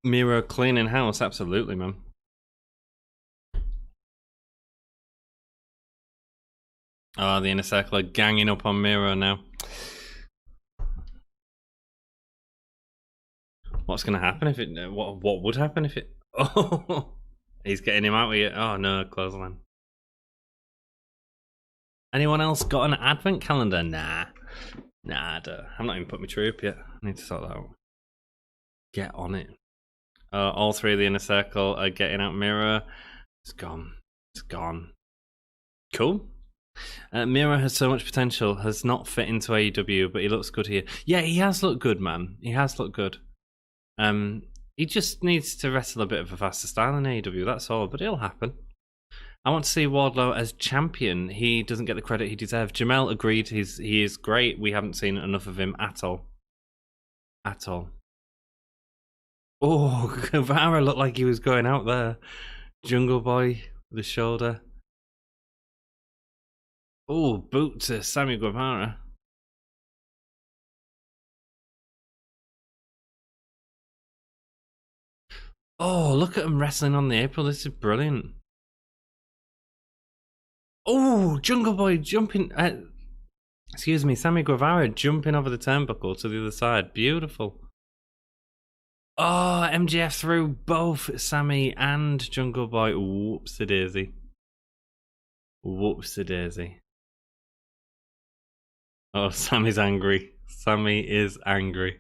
Miro cleaning house, absolutely, man. Oh, the inner circle are ganging up on Miro now. What's going to happen if it? What would happen if it? Oh, he's getting him out with it. Oh no, clothesline. Anyone else got an advent calendar? Nah, I don't. I'm not even put my tree up yet. I need to sort that out. Get on it. All three of the inner circle are getting out Miro. It's gone. It's gone. Cool. Miro has so much potential. Has not fit into AEW, but he looks good here. Yeah, he has looked good, man. He has looked good. He just needs to wrestle a bit of a faster style in AEW, that's all, but it'll happen. I want to see Wardlow as champion. He doesn't get the credit he deserves. Jamel agreed, he is great. We haven't seen enough of him at all. At all. Oh, Guevara looked like he was going out there. Jungle Boy with the shoulder. Oh, boot to Sammy Guevara. Oh, look at him wrestling on the apron. This is brilliant. Oh, Jungle Boy jumping. Excuse me, Sammy Guevara jumping over the turnbuckle to the other side. Beautiful. Oh, MJF threw both Sammy and Jungle Boy. Whoopsie-daisy. Whoopsie-daisy. Oh, Sammy's angry. Sammy is angry.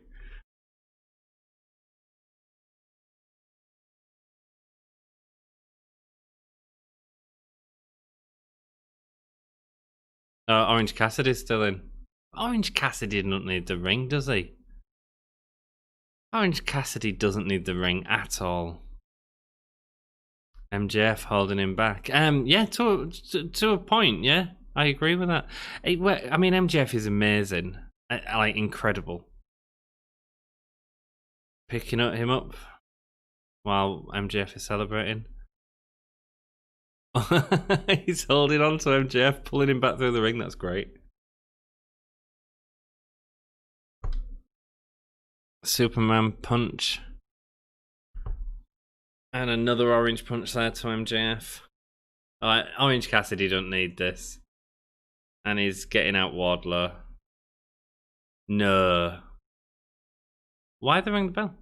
Orange Cassidy's still in. Orange Cassidy doesn't need the ring, does he? Orange Cassidy doesn't need the ring at all. MJF holding him back. Yeah, to a point, yeah. I agree with that. I mean, MJF is amazing. Like, incredible. Picking him up while MJF is celebrating. He's holding on to MJF, pulling him back through the ring. That's great. Superman punch. And another orange punch there to MJF. Orange Cassidy don't need this. And he's getting out Wardlow. No. Why they ring the bell?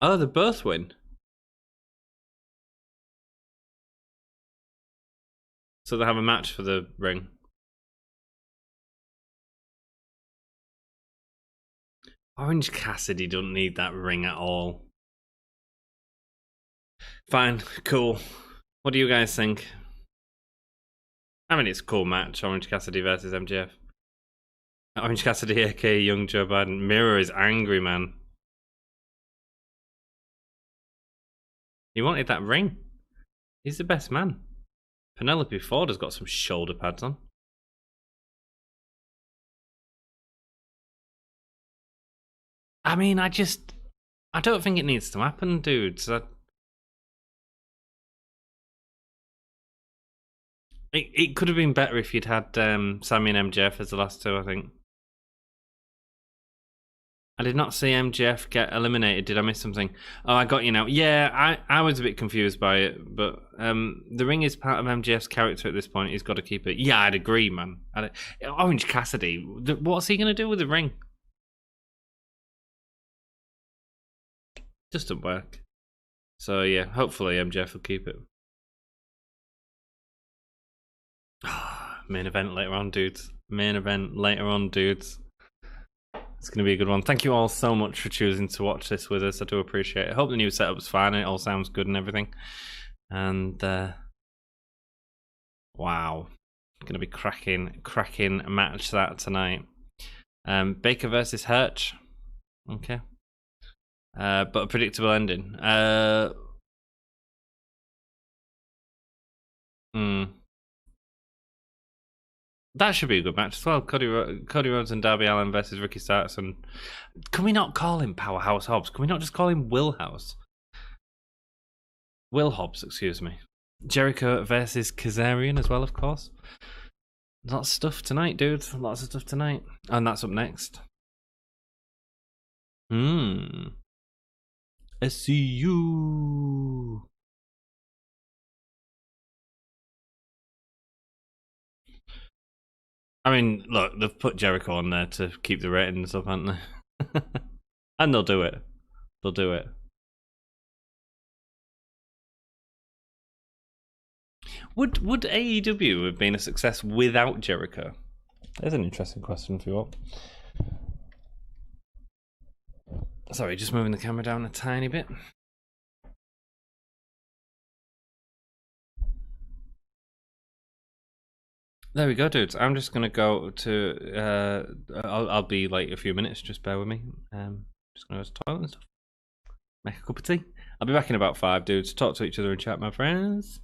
Oh, they both win. So they have a match for the ring. Orange Cassidy don't need that ring at all. Fine, cool. What do you guys think? I mean, it's a cool match. Orange Cassidy versus MJF. Orange Cassidy, aka Young Joe Biden. Miro is angry, man. He wanted that ring. He's the best man. Penelope Ford has got some shoulder pads on. I mean, I don't think it needs to happen, dudes. It could have been better if you'd had Sammy and MJF as the last two, I think. I did not see MJF get eliminated. Did I miss something? Oh, I got you now. Yeah, I was a bit confused by it, but the ring is part of MJF's character at this point. He's got to keep it. Yeah, I'd agree, man. Orange Cassidy, what's he going to do with the ring? Just doesn't work. So, yeah, hopefully MJF will keep it. Main event later on, dudes. Main event later on, dudes. It's going to be a good one. Thank you all so much for choosing to watch this with us. I do appreciate it. I hope the new setup's fine and it all sounds good and everything. And, wow. Going to be cracking match that tonight. Baker versus Hirsch. Okay. But a predictable ending. That should be a good match as well. Cody Rhodes and Darby Allin versus Ricky Starks. And can we not call him Powerhouse Hobbs? Can we not just call him Will House? Will Hobbs, excuse me. Jericho versus Kazarian as well, of course. Lots of stuff tonight, dude. Lots of stuff tonight. And that's up next. SCU. I mean, look, they've put Jericho on there to keep the ratings up, haven't they? And they'll do it. They'll do it. Would AEW have been a success without Jericho? There's an interesting question for you all. Sorry, just moving the camera down a tiny bit. There we go, dudes. I'm just gonna go to. I'll be like a few minutes. Just bear with me. Just gonna go to the toilet and stuff. Make a cup of tea. I'll be back in about 5, dudes. Talk to each other and chat, my friends.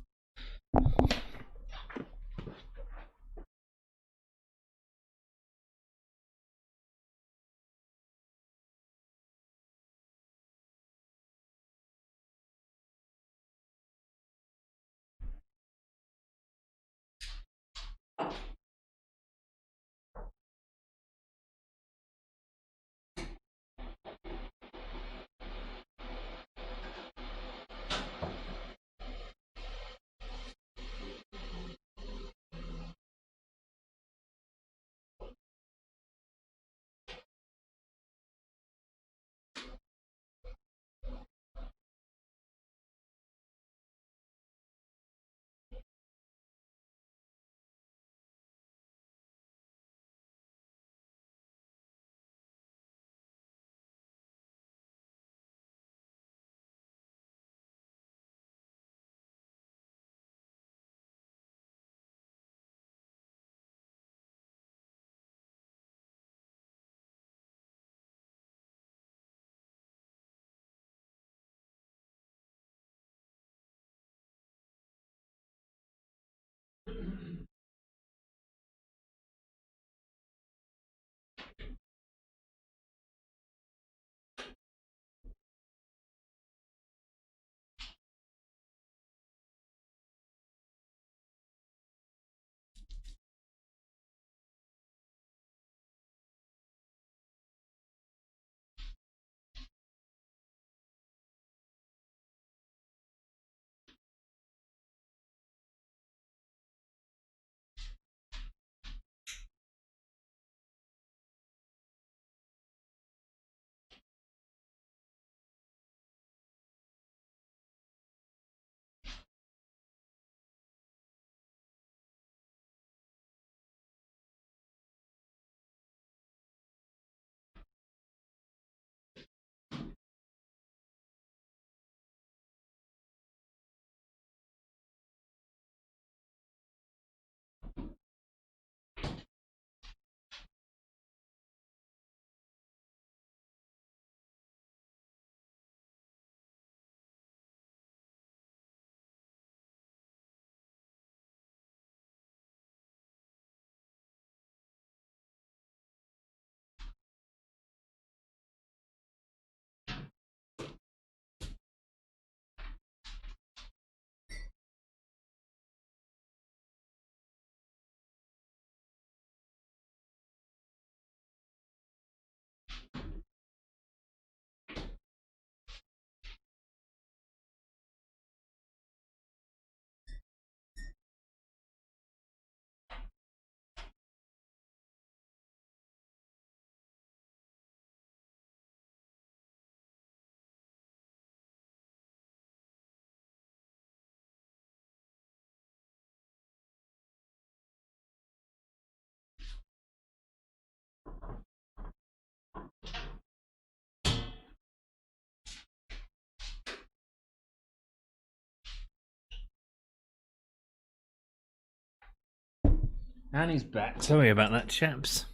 And he's back. Sorry about that, chaps.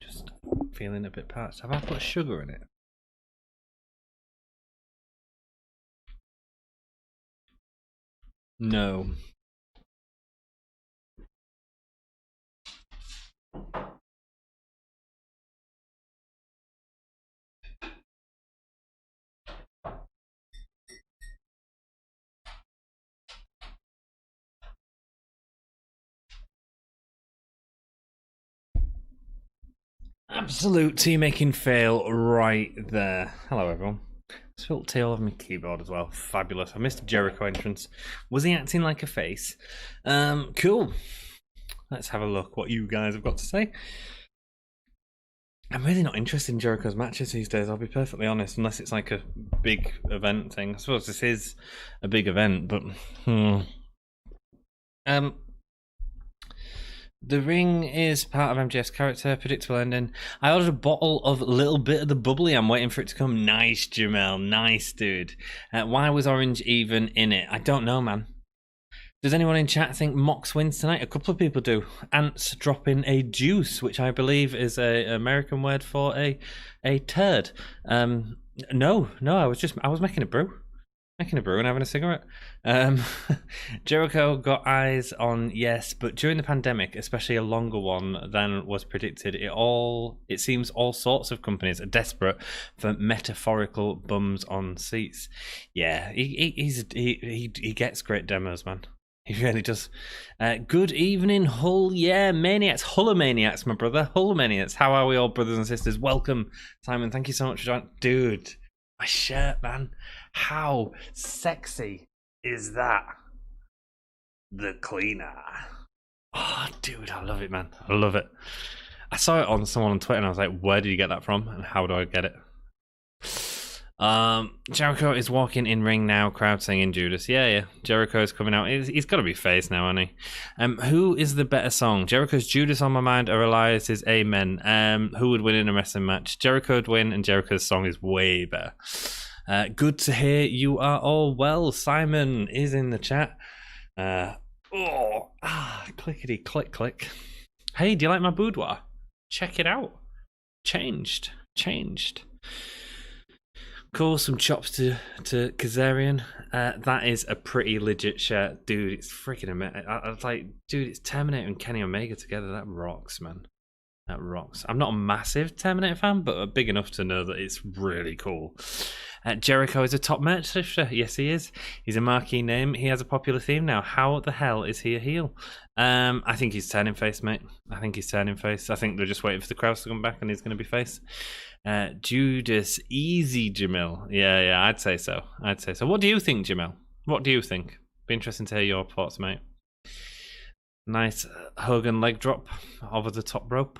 Just feeling a bit parched. Have I put sugar in it? No. Absolute tea making fail right there. Hello, everyone. Spilled tea all over my keyboard as well. Fabulous. I missed Jericho entrance. Was he acting like a face? Cool. Let's have a look what you guys have got to say. I'm really not interested in Jericho's matches these days, I'll be perfectly honest, unless it's like a big event thing. I suppose this is a big event, but the ring is part of MJF's character, predictable ending. I ordered a bottle of a little bit of the bubbly. I'm waiting for it to come. Nice, Jamel. Nice, dude. Why was Orange even in it? I don't know, man. Does anyone in chat think Mox wins tonight? A couple of people do. Ants dropping a juice, which I believe is an American word for a turd. No, I was making a brew. Making a brew and having a cigarette. Jericho got eyes on, yes, but during the pandemic, especially a longer one than was predicted, it seems all sorts of companies are desperate for metaphorical bums on seats. Yeah, he gets great demos, man. He really does. Good evening, Hull. Yeah, Maniacs. Hullamaniacs, my brother. Hullamaniacs. How are we all, brothers and sisters? Welcome, Simon. Thank you so much for joining. Dude, my shirt, man. How sexy is that? The cleaner. Oh, dude, I love it, man. I love it. I saw it on someone on Twitter and I was like, where did you get that from? And how do I get it? Jericho is walking in ring now, crowd singing Judas. Yeah. Jericho is coming out. He's got to be face now, hasn't he? Who is the better song? Jericho's Judas on my mind or Elias's Amen? Who would win in a wrestling match? Jericho would win, and Jericho's song is way better. Good to hear you are all well. Simon is in the chat. Clickety click. Hey, do you like my boudoir? Check it out. Changed. Cool, some chops to Kazarian. That is a pretty legit shirt. Dude, it's freaking amazing. I was like, dude, it's Terminator and Kenny Omega together. That rocks, man. That rocks. I'm not a massive Terminator fan, but big enough to know that it's really cool. Jericho is a top merch lifter. Yes, he is. He's a marquee name. He has a popular theme now. How the hell is he a heel? I think he's turning face, mate. I think they're just waiting for the crowds to come back and he's going to be face. Judas, easy, Jamil. Yeah, I'd say so. What do you think, Jamil? What do you think? Be interesting to hear your thoughts, mate. Nice Hogan leg drop over the top rope.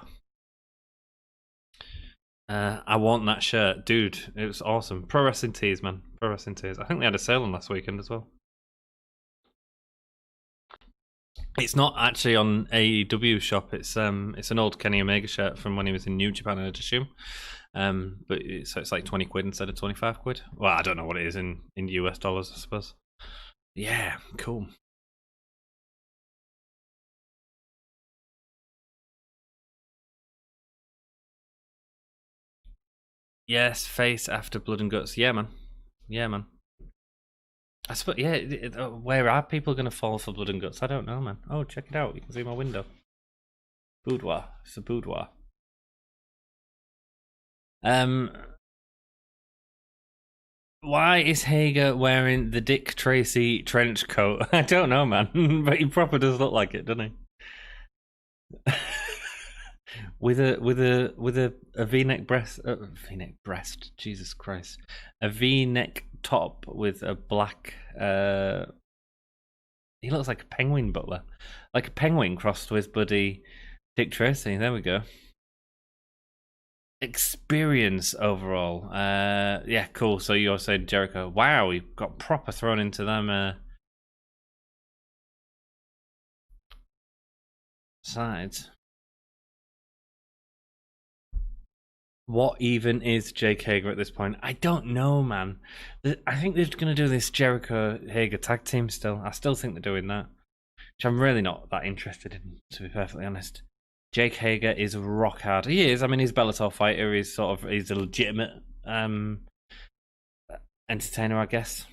I want that shirt, dude. It was awesome. Pro Wrestling Tees, man. Pro Wrestling Tees. I think they had a sale on last weekend as well. It's not actually on AEW shop. It's an old Kenny Omega shirt from when he was in New Japan, I'd assume. So it's like 20 quid instead of 25 quid. Well, I don't know what it is in US dollars, I suppose. Yeah, cool. Yes, face after Blood and Guts. Yeah, man. I suppose, where are people going to fall for Blood and Guts? I don't know, man. Oh, check it out. You can see my window. Boudoir. It's a boudoir. Why is Hager wearing the Dick Tracy trench coat? I don't know, man. But he proper does look like it, doesn't he? with a V-neck breast, Jesus Christ, a V-neck top with a black. He looks like a penguin butler, like a penguin crossed with buddy Dick Tracy. There we go. Experience overall. Yeah, cool. So you're saying Jericho? Wow, he got proper thrown into them sides. What even is Jake Hager at this point? I don't know, man. I think they're going to do this Jericho Hager tag team still. I still think they're doing that. which I'm really not that interested in, to be perfectly honest. Jake Hager is rock hard. He is. I mean, he's a Bellator fighter. He's a legitimate entertainer, I guess.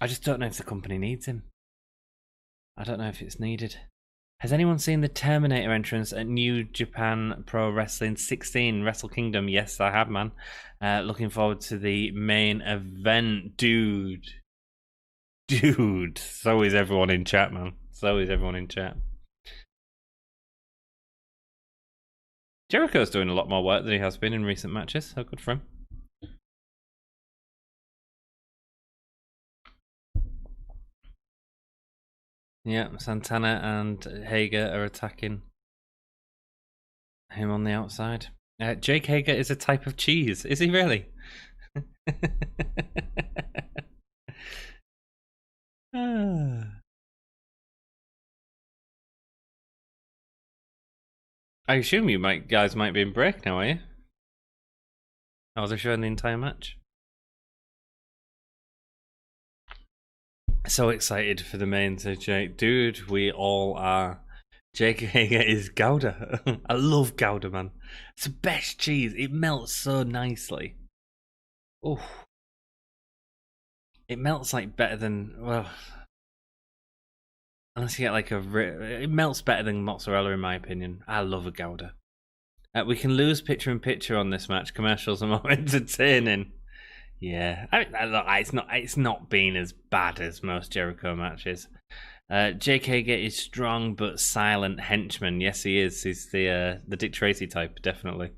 I just don't know if the company needs him. I don't know if it's needed. Has anyone seen the Terminator entrance at New Japan Pro Wrestling 16 Wrestle Kingdom? Yes, I have, man. Looking forward to the main event. Dude. So is everyone in chat, man. So is everyone in chat. Jericho's doing a lot more work than he has been in recent matches, so good for him. Yeah, Santana and Hager are attacking him on the outside. Jake Hager is a type of cheese. Is he really? I assume you guys might be in break now, are you? I was showing the entire match. So excited for the main to Jake. Dude, we all are. Jake Hager is Gouda. I love Gouda, man. It's the best cheese. It melts so nicely. Oh, it melts like better than, well, unless you get like it melts better than mozzarella in my opinion. I love a Gouda. We can lose picture in picture on this match. Commercials are more entertaining. Yeah, it's not been as bad as most Jericho matches. Jake Hager is strong but silent henchman. Yes, he is. He's the Dick Tracy type, definitely.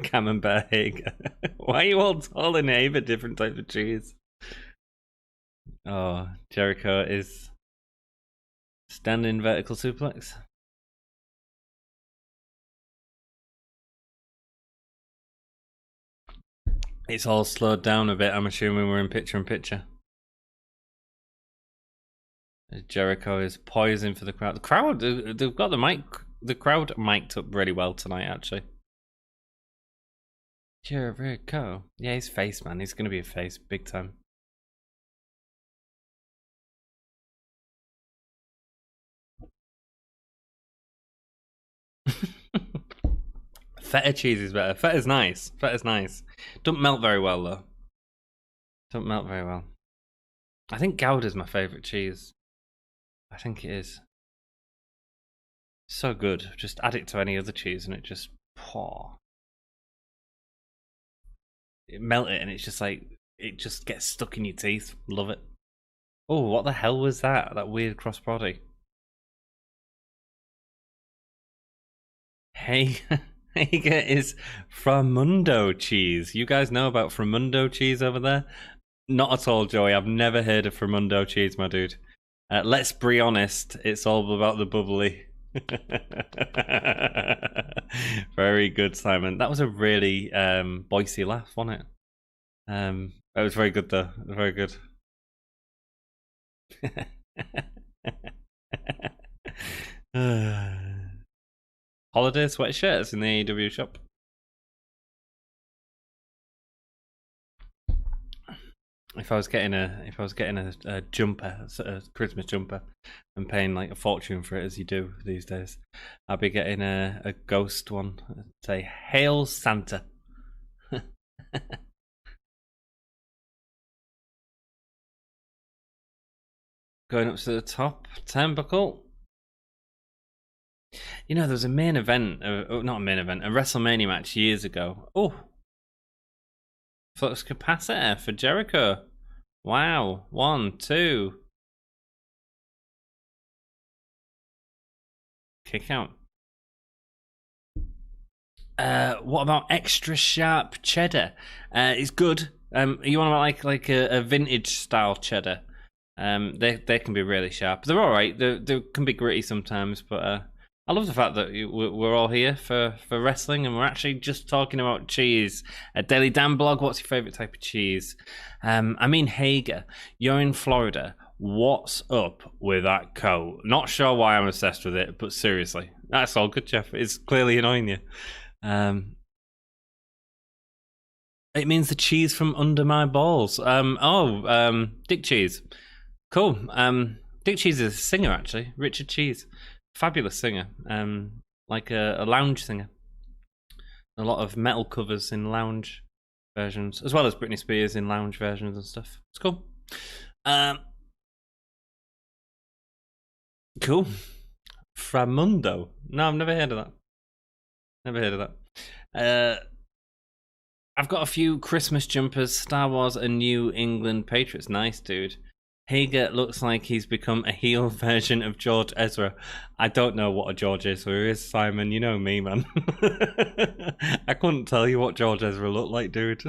Camembert Hager. Why are you all calling Hager different type of cheese? Oh, Jericho is standing vertical suplex. It's all slowed down a bit. I'm assuming we're in picture in picture. Jericho is poising for the crowd. The crowd, they've got the mic. The crowd mic'd up really well tonight, actually. Jericho. Yeah, he's face, man. He's going to be a face big time. Feta cheese is better. Feta's nice. Feta's nice. Don't melt very well, though. Don't melt very well. I think Gouda's my favourite cheese. I think it is. So good. Just add it to any other cheese and it just... It melt it and it's just like... It just gets stuck in your teeth. Love it. Oh, what the hell was that? That weird crossbody. Hey... Hager is Framundo cheese. You guys know about Framundo cheese over there? Not at all, Joey. I've never heard of Framundo cheese, my dude. Let's be honest. It's all about the bubbly. Very good, Simon. That was a really Boise laugh, wasn't it? It was very good, though. Very good. Holiday sweatshirts in the AEW shop. If I was getting a jumper, a Christmas jumper, and paying like a fortune for it as you do these days, I'd be getting a ghost one. Say, "Hail Santa." Going up to the top turnbuckle. You know, there was a main event, not a main event, a WrestleMania match years ago. Oh, flux capacitor for Jericho. Wow, 1, 2. Kick out. What about extra sharp cheddar? It's good. You want like a vintage style cheddar? They can be really sharp. They're all right. They can be gritty sometimes, but I love the fact that we're all here for wrestling and we're actually just talking about cheese. Daily Dan blog, what's your favourite type of cheese? I mean, Hager, you're in Florida. What's up with that coat? Not sure why I'm obsessed with it, but seriously, that's all good, Jeff. It's clearly annoying you. It means the cheese from under my balls. Dick cheese. Cool. Dick Cheese is a singer, actually. Richard Cheese. Fabulous singer. Like a lounge singer. A lot of metal covers in lounge versions, as well as Britney Spears in lounge versions and stuff. It's cool. Cool. Framundo. No, I've never heard of that. Never heard of that. I've got a few Christmas jumpers. Star Wars and New England Patriots. Nice, dude. Hager looks like he's become a heel version of George Ezra. I don't know what a George Ezra is, Simon. You know me, man. I couldn't tell you what George Ezra looked like, dude.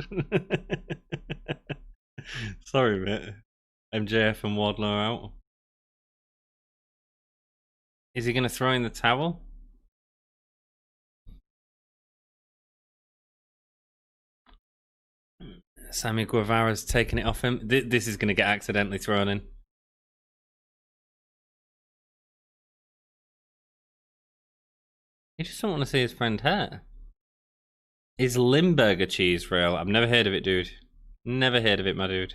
Sorry, mate. MJF and Wardlow are out. Is he going to throw in the towel? Sammy Guevara's taking it off him. This is going to get accidentally thrown in. You just don't want to see his friend hurt. Is Limburger cheese real? I've never heard of it, dude. Never heard of it, my dude.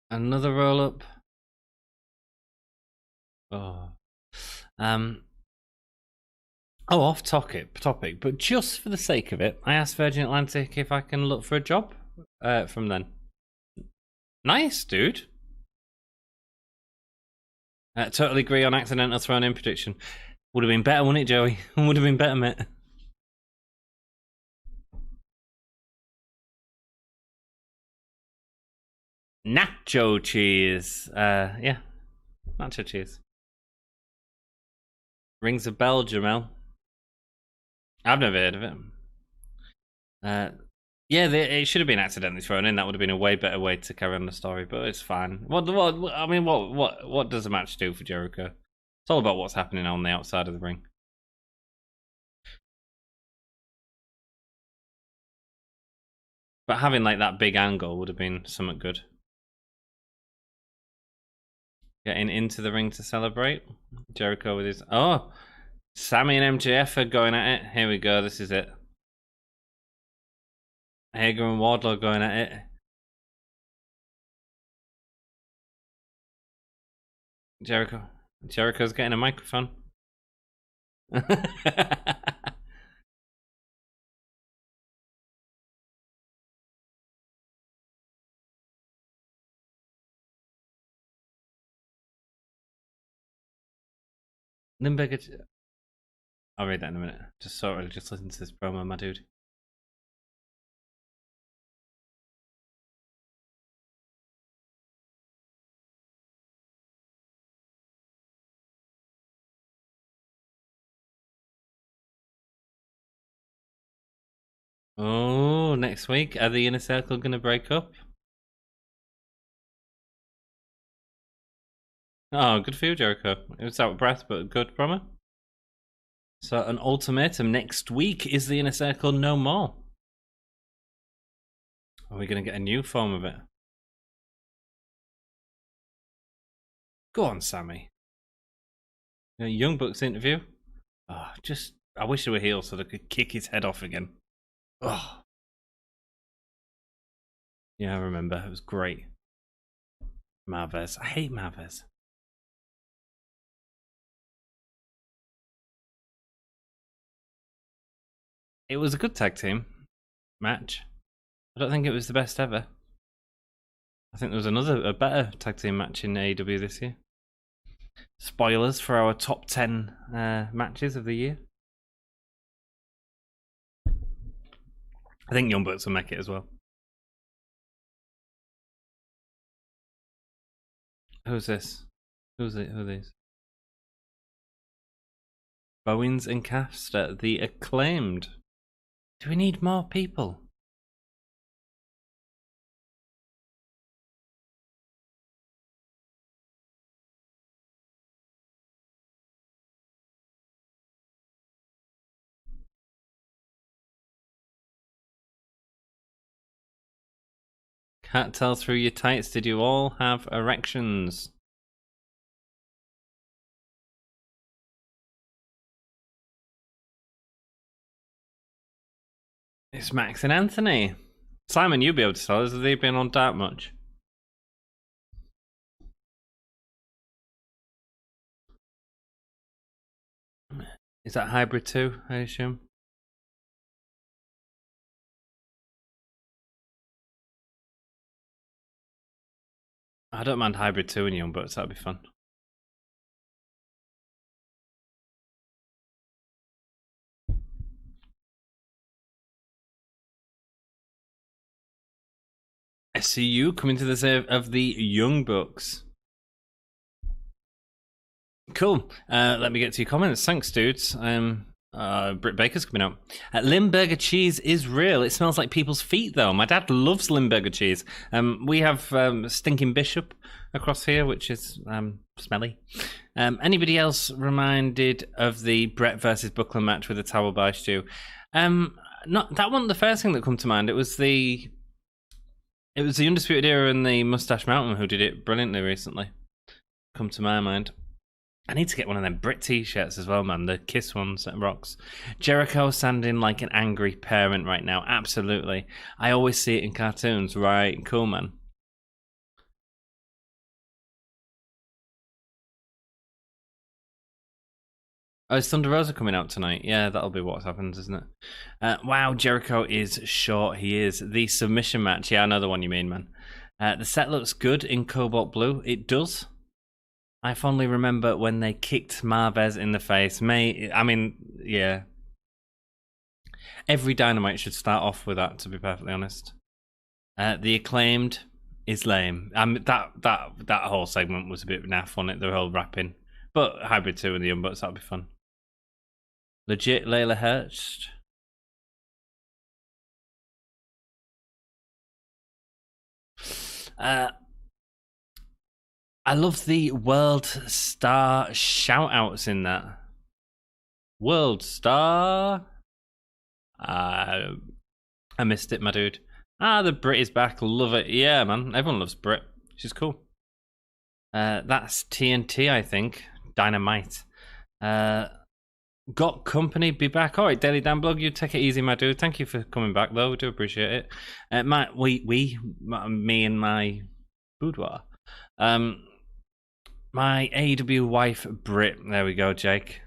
Another roll up. Oh. Off topic, but just for the sake of it, I asked Virgin Atlantic if I can look for a job from then. Nice, dude. Totally agree on accidental thrown in prediction. Would have been better, wouldn't it, Joey? Would have been better, mate. Nacho cheese. Yeah. Nacho cheese. Rings a bell, Jamel. I've never heard of it. Yeah, it should have been accidentally thrown in. That would have been a way better way to carry on the story, but it's fine. What does a match do for Jericho? It's all about what's happening on the outside of the ring. But having like that big angle would have been something good. Getting into the ring to celebrate. Jericho with his... Oh! Sammy and MJF are going at it. Here we go, this is it. Hager and Wardlow going at it. Jericho's getting a microphone. Limburger. I'll read that in a minute. Just listen to this promo, my dude. Oh, next week, are the Inner Circle gonna break up? Oh, good for you, Jericho. It was out of breath, but good promo. So, an ultimatum next week. Is the Inner Circle no more? Are we going to get a new form of it? Go on, Sammy. Young Bucks interview. Oh, I wish they were heels so they could kick his head off again. Oh. Yeah, I remember. It was great. Marvez. I hate Marvez. It was a good tag team match. I don't think it was the best ever. I think there was a better tag team match in AEW this year. Spoilers for our top 10 matches of the year. I think Young Bucks will make it as well. Who's this? Who are these? Bowens and Caster, the Acclaimed. Do we need more people? Can't tell through your tights. Did you all have erections? It's Max and Anthony. Simon, you'll be able to tell us. Have they been on Dark much? Is that Hybrid 2, I assume? I don't mind Hybrid 2 and Young Bucks, that'd be fun. SCU coming to the save of the Young Bucks. Cool. Let me get to your comments. Thanks, dudes. Britt Baker's coming out. Limburger cheese is real. It smells like people's feet, though. My dad loves Limburger cheese. We have Stinking Bishop across here, which is smelly. Anybody else reminded of the Brett versus Buckland match with the towel by Stu? Not that wasn't the first thing that come to mind. It was the Undisputed Era and the Mustache Mountain who did it brilliantly recently. Come to my mind. I need to get one of them Brit t-shirts as well, man. The Kiss ones that rocks. Jericho sounding like an angry parent right now. Absolutely. I always see it in cartoons. Right, cool, man. Oh, is Thunder Rosa coming out tonight? Yeah, that'll be what happens, isn't it? Wow, Jericho is short. He is. The submission match. Yeah, I know the one you mean, man. The set looks good in Cobalt Blue. It does. I fondly remember when they kicked Marvez in the face. Yeah. Every Dynamite should start off with that, to be perfectly honest. The Acclaimed is lame. That whole segment was a bit naff on it, the whole rapping. But Hybrid 2 and the Young Bucks, that'll be fun. Legit Leyla Hirsch. I love the World Star shout-outs in that. World Star. I missed it, my dude. The Brit is back. Love it. Yeah, man. Everyone loves Brit. She's cool. That's TNT, I think. Dynamite. Got company. Be back. All right, Daily Dan Blog. You take it easy, my dude. Thank you for coming back, though. We do appreciate it. Me and my boudoir. My AEW wife, Britt. There we go, Jake.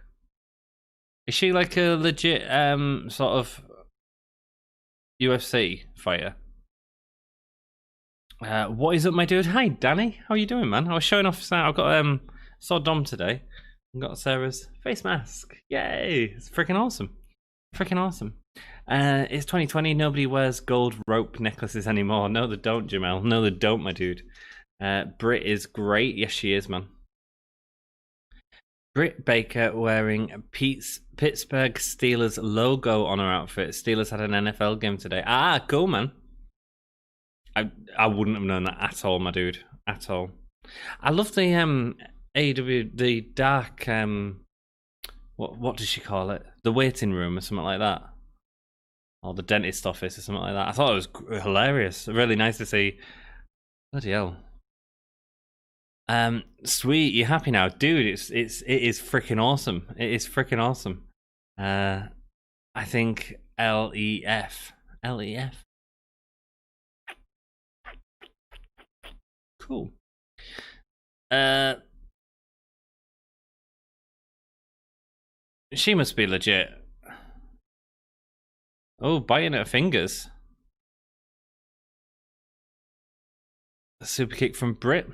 Is she like a legit sort of UFC fighter? What is up, my dude? Hi, Danny. How are you doing, man? I was showing off. I've got saw Dom today. And got Sarah's face mask. Yay! It's freaking awesome. Freaking awesome. It's 2020. Nobody wears gold rope necklaces anymore. No, they don't, Jamel. No, they don't, my dude. Britt is great. Yes, she is, man. Britt Baker wearing Pittsburgh Steelers logo on her outfit. Steelers had an NFL game today. Cool, man. I wouldn't have known that at all, my dude. At all. I love the AEW, the dark what does she call it? The waiting room or something like that. Or the dentist office or something like that. I thought it was hilarious. Really nice to see. Bloody hell. Sweet, you happy now, dude? It is freaking awesome. It is freaking awesome. I think LEF. Cool. She must be legit. Oh, biting her fingers. A super kick from Britt.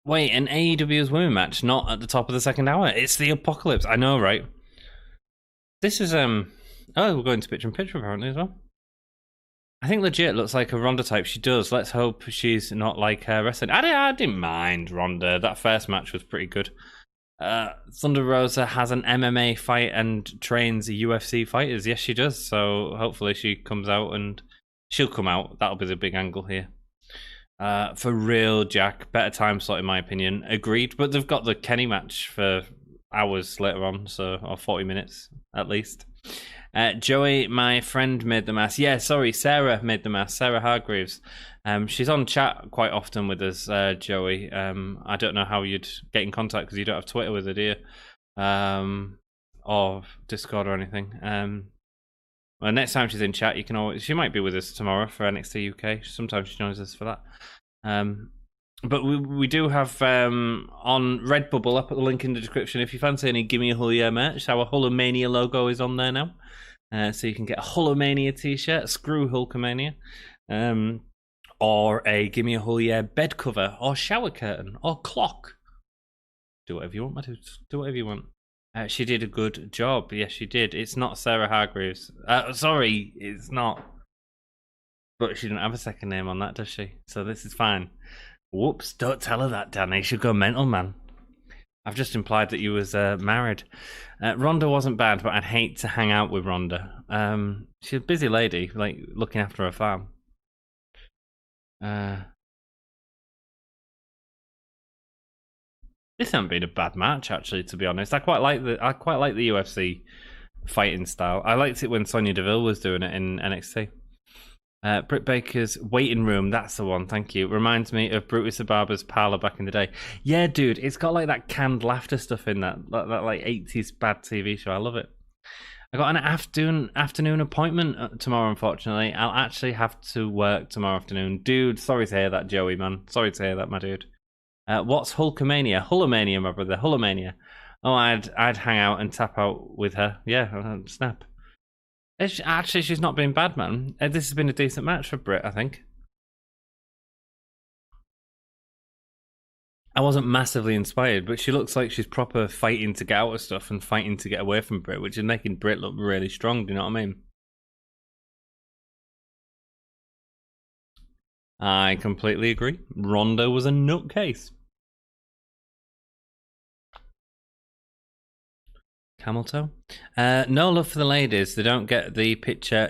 Wait, an AEW's women match, not at the top of the second hour. It's the apocalypse. I know, right? This is Oh, we're going to picture in picture apparently as well. I think legit looks like a Ronda type. She does. Let's hope she's not like her wrestling. I didn't mind Ronda. That first match was pretty good. Thunder Rosa has an MMA fight and trains UFC fighters. Yes, she does. So hopefully she comes out and she'll come out. That'll be the big angle here. For real, Jack. Better time slot in my opinion. Agreed. But they've got the Kenny match for hours later on, or 40 minutes at least. Joey, my friend, made the mask. Yeah, sorry, Sarah made the mask. Sarah Hargreaves. She's on chat quite often with us, Joey. I don't know how you'd get in contact because you don't have Twitter with her, do you? Or Discord or anything. Well, next time she's in chat, you can always. She might be with us tomorrow for NXT UK. Sometimes she joins us for that. But we do have on Redbubble, I'll put the link in the description. If you fancy any Gimme a Hullia merch, our Hulkamania logo is on there now. So you can get a Hulkamania t-shirt, screw Hulkamania, or a Gimme a Hullia bed cover, or shower curtain, or clock. Do whatever you want, Matthew. Do whatever you want. She did a good job. Yes, she did. It's not Sarah Hargreaves. Sorry, it's not. But she didn't have a second name on that, does she? So this is fine. Whoops, don't tell her that, Danny. She'll go mental, man. I've just implied that you was married. Rhonda wasn't bad, but I'd hate to hang out with Rhonda. She's a busy lady, like looking after her farm. This hasn't been a bad match, actually. To be honest, I quite like the UFC fighting style. I liked it when Sonya Deville was doing it in NXT. Britt Baker's waiting room, that's the one, thank you. Reminds me of Brutus the Barber's parlor back in the day. Yeah, dude, it's got like that canned laughter stuff in that like 80s bad TV show. I love it. I got an afternoon appointment tomorrow, unfortunately. I'll actually have to work tomorrow afternoon. Dude, sorry to hear that, Joey, man. Sorry to hear that, my dude. What's Hulkamania? Hulkamania, my brother. Hulkamania. Oh, I'd hang out and tap out with her. Yeah, snap. Actually, she's not been bad, man. This has been a decent match for Britt, I think. I wasn't massively inspired, but she looks like she's proper fighting to get out of stuff and fighting to get away from Britt, which is making Britt look really strong, do you know what I mean? I completely agree. Ronda was a nutcase. Camel toe? No love for the ladies. They don't get the picture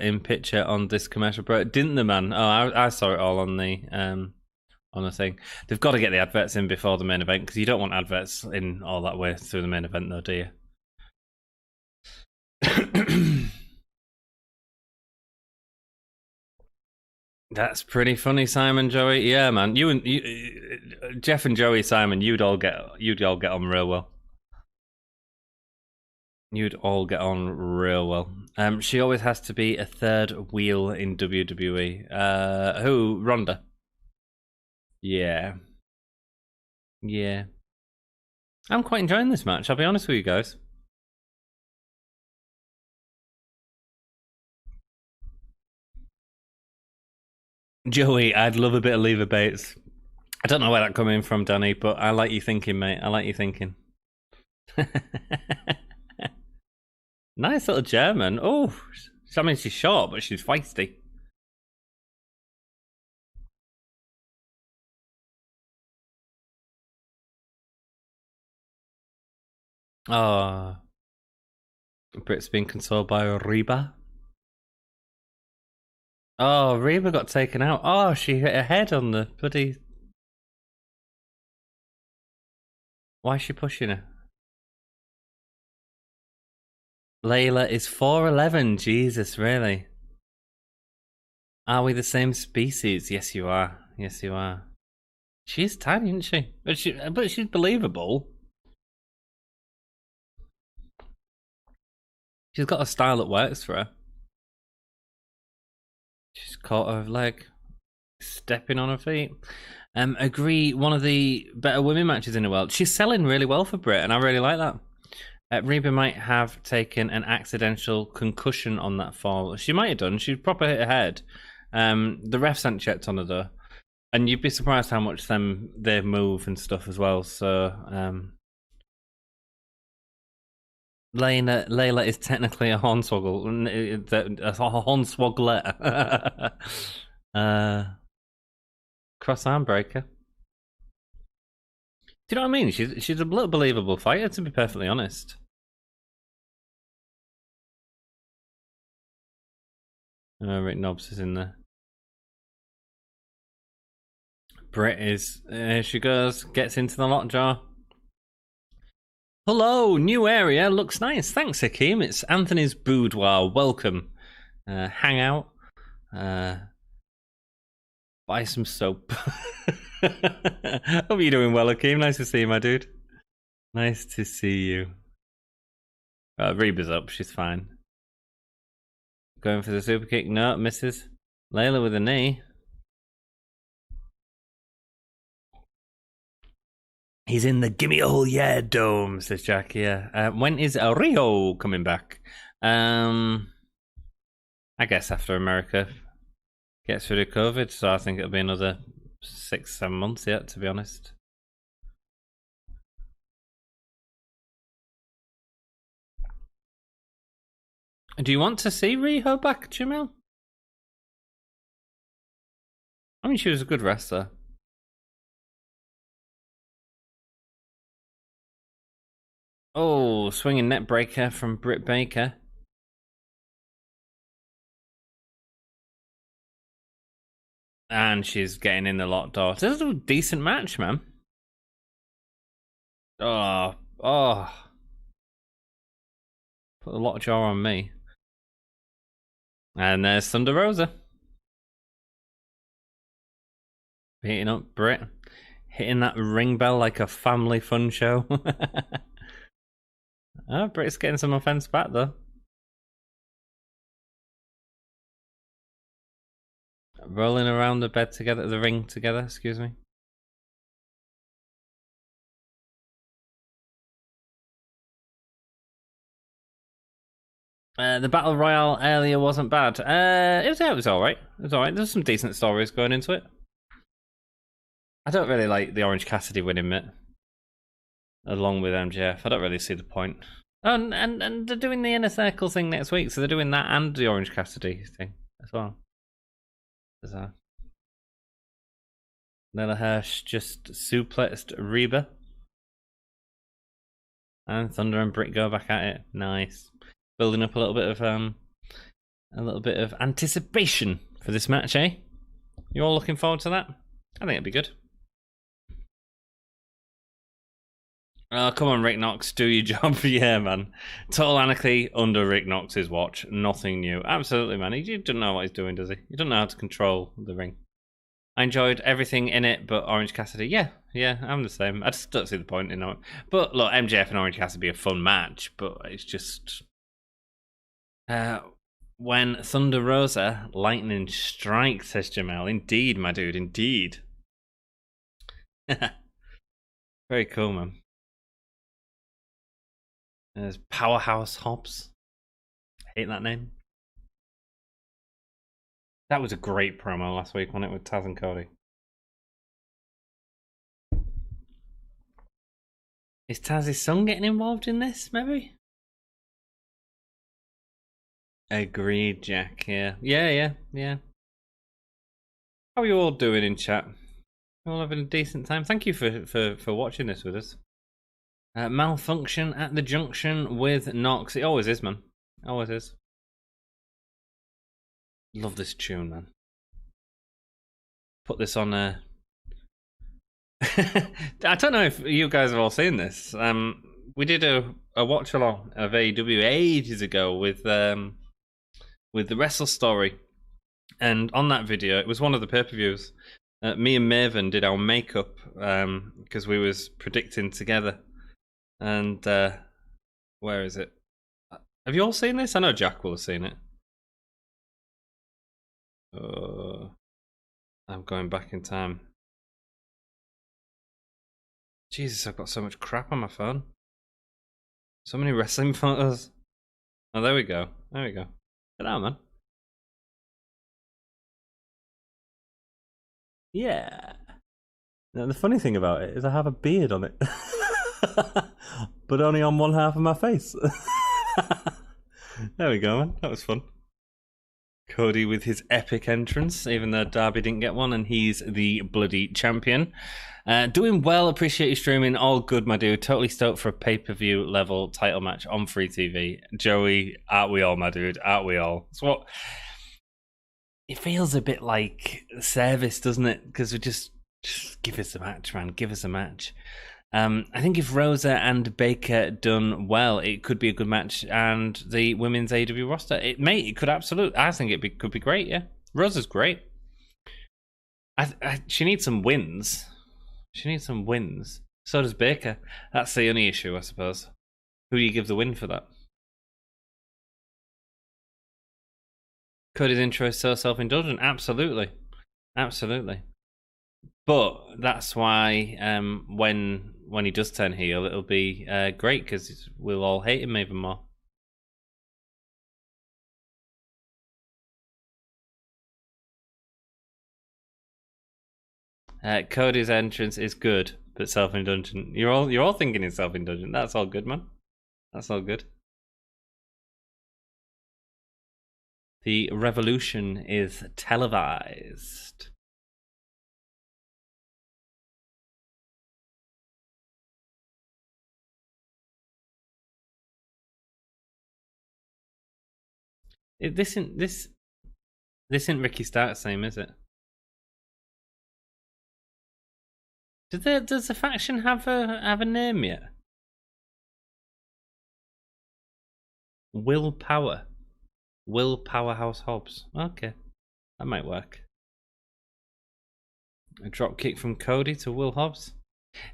on this commercial break. Didn't the man? Oh, I saw it all on the thing. They've got to get the adverts in before the main event because you don't want adverts in all that way through the main event, though, do you? That's pretty funny, Simon, Joey. Yeah, man. Jeff and Joey, Simon, you'd all get on real well. You'd all get on real well. She always has to be a third wheel in WWE. Who? Ronda. Yeah. Yeah. I'm quite enjoying this match, I'll be honest with you guys. Joey, I'd love a bit of Leva Bates. I don't know where that coming from, Danny, but I like you thinking, mate. I like you thinking. Nice little German. Oh, I mean, she's short, but she's feisty. Oh. Britt's being consoled by Reba. Oh, Reba got taken out. Oh, she hit her head on the bloody... Why is she pushing her? Leyla is 4'11". Jesus, really? Are we the same species? Yes, you are. Yes, you are. She's tiny, isn't she? But she's believable. She's got a style that works for her. She's caught her leg, stepping on her feet. Agree, one of the better women matches in the world. She's selling really well for Britt, and I really like that. Reba might have taken an accidental concussion on that fall. She might have done. She proper hit her head. The refs hadn't checked on her though, and you'd be surprised how much they move and stuff as well. So Leyla is technically a hornswoggle, a hornswoggler. Cross arm breaker. Do you know what I mean? She's a little believable fighter, to be perfectly honest. Rick Knobs is in there. Britt is... Here she goes. Gets into the lockjaw. Hello, new area. Looks nice. Thanks, Hakeem. It's Anthony's boudoir. Welcome. Hang out. Buy some soap. Hope you're doing well, Hakeem. Nice to see you, my dude. Nice to see you. Reba's up. She's fine. Going for the super kick. No, misses. Leyla with a knee. He's in the Gimme a Hole Yeah dome, says Jack. Yeah. When is Rio coming back? I guess after America gets rid of COVID, so I think it'll be another 6-7 months yet, to be honest. Do you want to see Riho back, Jamil? I mean, she was a good wrestler. Oh, swinging net breaker from Britt Baker. And she's getting in the locked door. This is a decent match, man. Oh. Put a lot of jaw on me. And there's Thunder Rosa. Beating up Britt. Hitting that ring bell like a family fun show. Oh, Britt's getting some offense back, though. Rolling around the bed together, the ring together, excuse me. The Battle Royale earlier wasn't bad. It was alright. It was alright. There's some decent stories going into it. I don't really like the Orange Cassidy winning it. Along with MJF. I don't really see the point. Oh, and they're doing the Inner Circle thing next week, so they're doing that and the Orange Cassidy thing as well. Bizarre. Leyla Hirsch just suplexed Reba. And Thunder and Britt go back at it. Nice. Building up a little bit of anticipation for this match, eh? You all looking forward to that? I think it'd be good. Oh, come on, Rick Knox, do your job. Yeah, man. Total anarchy under Rick Knox's watch. Nothing new. Absolutely, man. He doesn't know what he's doing, does he? He doesn't know how to control the ring. I enjoyed everything in it, but Orange Cassidy, yeah, I'm the same. I just don't see the point in it. But look, MJF and Orange Cassidy be a fun match, but it's just when Thunder Rosa lightning strikes, says Jamel. Indeed, my dude, indeed. Very cool, man. There's Powerhouse Hobbs. Hate that name. That was a great promo last week, wasn't it, with Taz and Cody? Is Taz's son getting involved in this, maybe? Agreed, Jack, yeah. Yeah. How are you all doing in chat? You all having a decent time? Thank you for watching this with us. Malfunction at the junction with Knox. It always is, man. Always is. Love this tune, man. Put this on I don't know if you guys have all seen this. We did a watch along of AEW ages ago with the Wrestle Story, and on that video, it was one of the pay-per-views. Me and Maven did our makeup because we was predicting together. And where is it? Have you all seen this? I know Jack will have seen it. I'm going back in time. Jesus, I've got so much crap on my phone. So many wrestling photos. Oh, there we go. There we go. Get out, man. Yeah. Now, the funny thing about it is I have a beard on it. But only on one half of my face. There we go, man. That was fun. Cody with his epic entrance, even though Darby didn't get one, and he's the bloody champion. Doing well, appreciate you streaming. All good, my dude. Totally stoked for a pay-per-view level title match on free TV. Joey, aren't we all, my dude? Aren't we all? It's what it feels a bit like service, doesn't it? Because we just give us a match, man. Give us a match. I think if Rosa and Baker done well, it could be a good match. And the women's AEW roster, it could absolutely. I think could be great. Yeah, Rosa's great. She needs some wins. So does Baker. That's the only issue, I suppose. Who do you give the win for that? Cody's intro is so self-indulgent. Absolutely. But that's why when he does turn heel, it'll be great because we'll all hate him even more. Cody's entrance is good, but self-indulgent. You're all thinking he's self-indulgent. That's all good, man. That's all good. The revolution is televised. This isn't Ricky Stark's name, is it? Does the faction have a name yet? Will Powerhouse Hobbs. Okay, that might work. A drop kick from Cody to Will Hobbs.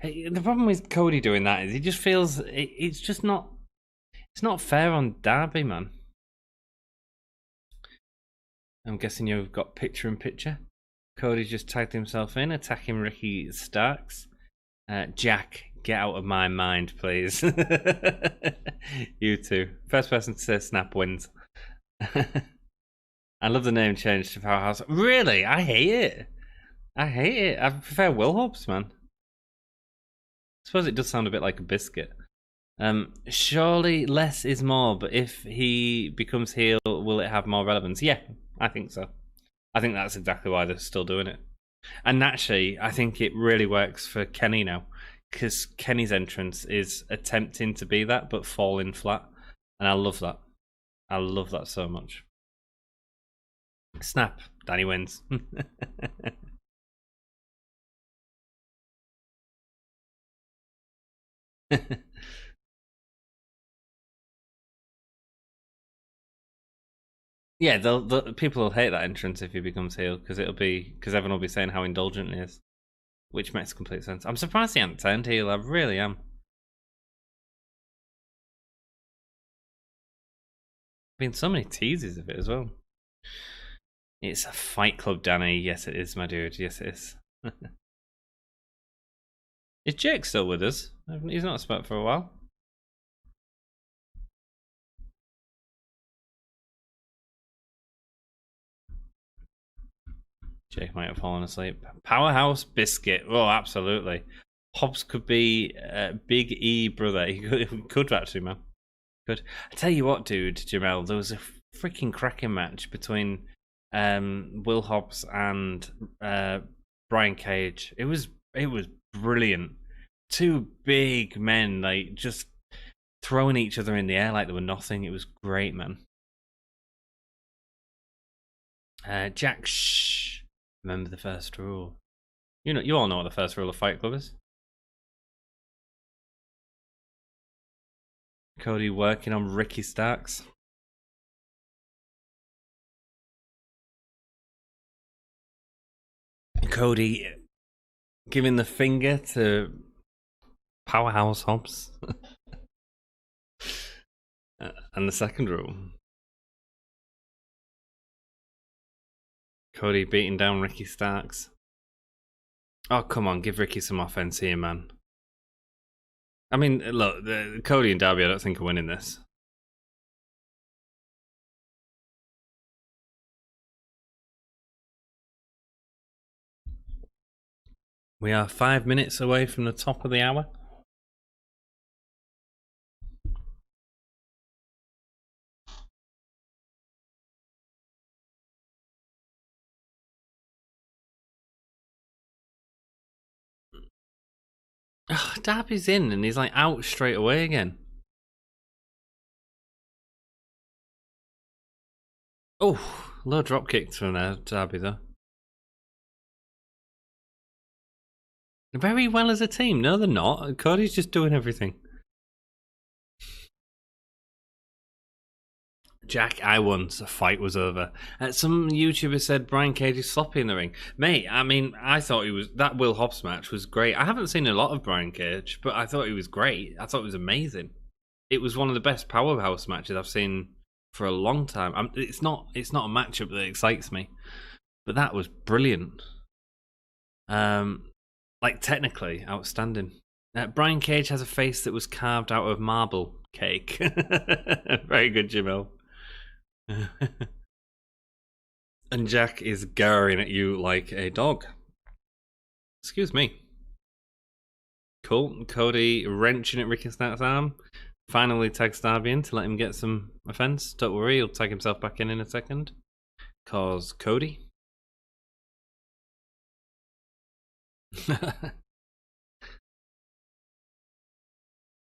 Hey, the problem with Cody doing that is he just feels it's just not. It's not fair on Darby, man. I'm guessing you've got picture in picture. Cody just tagged himself in, attacking Ricky Starks. Jack, get out of my mind, please. You two. First person to say snap wins. I love the name change to Powerhouse. Really? I hate it. I prefer Will Hobbs, man. I suppose it does sound a bit like a biscuit. Surely less is more, but if he becomes heel, will it have more relevance? Yeah, I think so. I think that's exactly why they're still doing it. And actually, I think it really works for Kenny now, because Kenny's entrance is attempting to be that, but falling flat. And I love that. I love that so much. Snap. Danny wins. Yeah, people will hate that entrance if he becomes heel because everyone will be saying how indulgent he is, which makes complete sense. I'm surprised he hasn't turned heel. I really am. Been so many teases of it as well. It's a Fight Club, Danny. Yes, it is, my dude. Yes, it is. Is Jake still with us? He's not spoke for a while. Jake might have fallen asleep. Powerhouse Biscuit. Oh, absolutely. Hobbs could be Big E, brother. He could actually, man. Good. I tell you what, dude, Jamel, there was a freaking cracking match between Will Hobbs and Brian Cage. It was brilliant. Two big men, like just throwing each other in the air like they were nothing. It was great, man. Jack, shh. Remember the first rule. You all know what the first rule of Fight Club is. Cody working on Ricky Starks. Cody giving the finger to Powerhouse Hobbs. And the second rule. Cody beating down Ricky Starks. Oh, come on, give Ricky some offense here, man. I mean, look, Cody and Darby, I don't think are winning this. We are 5 minutes away from the top of the hour. Oh, Darby's in and he's like out straight away again. Oh, low drop kick from there, Darby though. very well as a team. No, they're not. Cody's just doing everything. Jack, I once a fight was over. Some YouTuber said Brian Cage is sloppy in the ring. Mate, I mean, I thought he was. That Will Hobbs match was great. I haven't seen a lot of Brian Cage, but I thought he was great. I thought it was amazing. It was one of the best Powerhouse matches I've seen for a long time. It's not a matchup that excites me, but that was brilliant. Like technically outstanding. Brian Cage has a face that was carved out of marble cake. Very good, Jamil. And Jack is glaring at you like a dog. Excuse me. Cool. Cody wrenching at Ricky Stark's arm. Finally tags Darby in to let him get some offense. Don't worry, he'll tag himself back in a second. Cause Cody.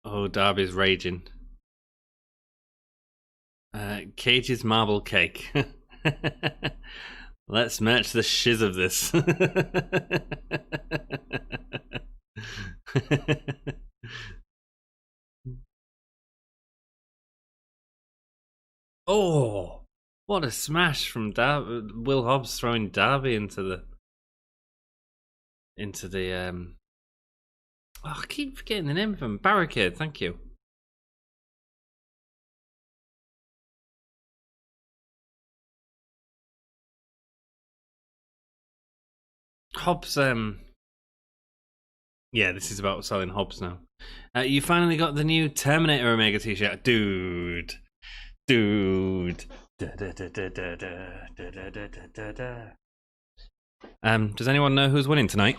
Oh, Darby's raging. Cage's marble cake. Let's match the shiz of this. Oh, what a smash from Will Hobbs throwing Darby into the oh, I keep forgetting the name of him. Barricade, thank you. Hobbs, yeah, this is about selling Hobbs now. You finally got the new Terminator Omega t-shirt. Dude. Does anyone know who's winning tonight?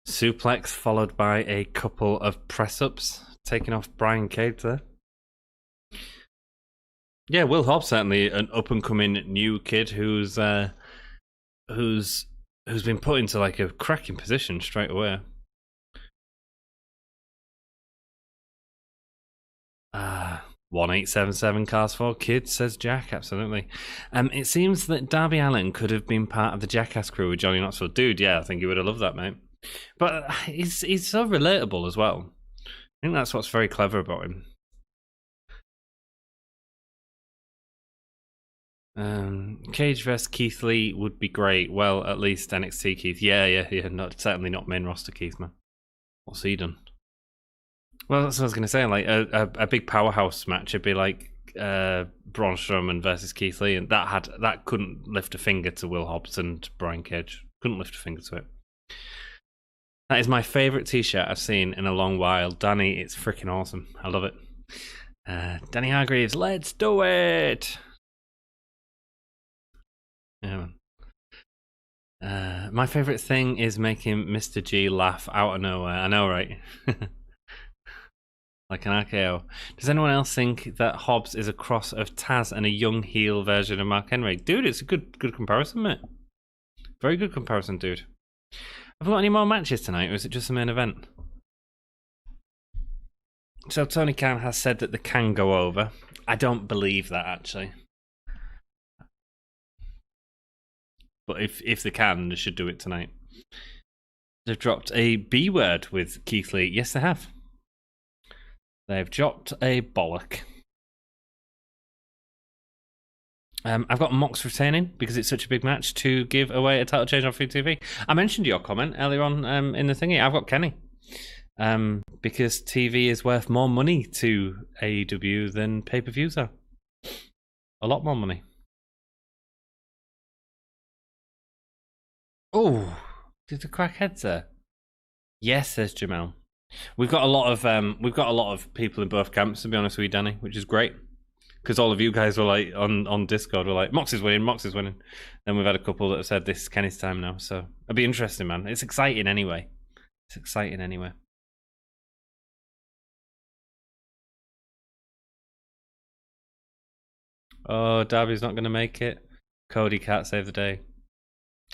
Suplex followed by a couple of press-ups, taking off Brian Cage there. Yeah, Will Hobbs certainly an up-and-coming new kid who's been put into like a cracking position straight away. 1877 cars for kids, says Jack. Absolutely. It seems that Darby Allin could have been part of the Jackass crew with Johnny Knoxville. Dude, yeah, I think you would have loved that, mate. But he's so relatable as well. I think that's what's very clever about him. Cage vs Keith Lee would be great. Well, at least NXT Keith. Yeah. Certainly not main roster Keith, man. What's he done? Well, that's what I was going to say. Like a big Powerhouse match would be like Braun Strowman versus Keith Lee, and that couldn't lift a finger to Will Hobbs and Brian Cage. Couldn't lift a finger to it. That is my favourite t-shirt I've seen in a long while. Danny, it's freaking awesome. I love it. Danny Hargreaves, let's do it! Yeah. My favourite thing is making Mr. G laugh out of nowhere. I know, right? Like an RKO. Does anyone else think that Hobbs is a cross of Taz and a young heel version of Mark Henry? Dude, it's a good comparison, mate. Very good comparison, dude. Have we got any more matches tonight, or is it just the main event? So Tony Khan has said that they can go over. I don't believe that, actually. But if they can, they should do it tonight. They've dropped a B word with Keith Lee. Yes, they have. They've dropped a bollock. I've got Mox retaining because it's such a big match to give away a title change on Food TV. I mentioned your comment earlier on in the thingy. I've got Kenny. Because TV is worth more money to AEW than pay-per-views are. A lot more money. Oh, did the crackheads there? Yes, says Jamel. We've got a lot of people in both camps, to be honest with you, Danny, which is great. Because all of you guys were like on Discord were like, Mox is winning. Then we've had a couple that have said this is Kenny's time now. So it'll be interesting, man. It's exciting anyway. Oh, Darby's not going to make it. Cody can't save the day.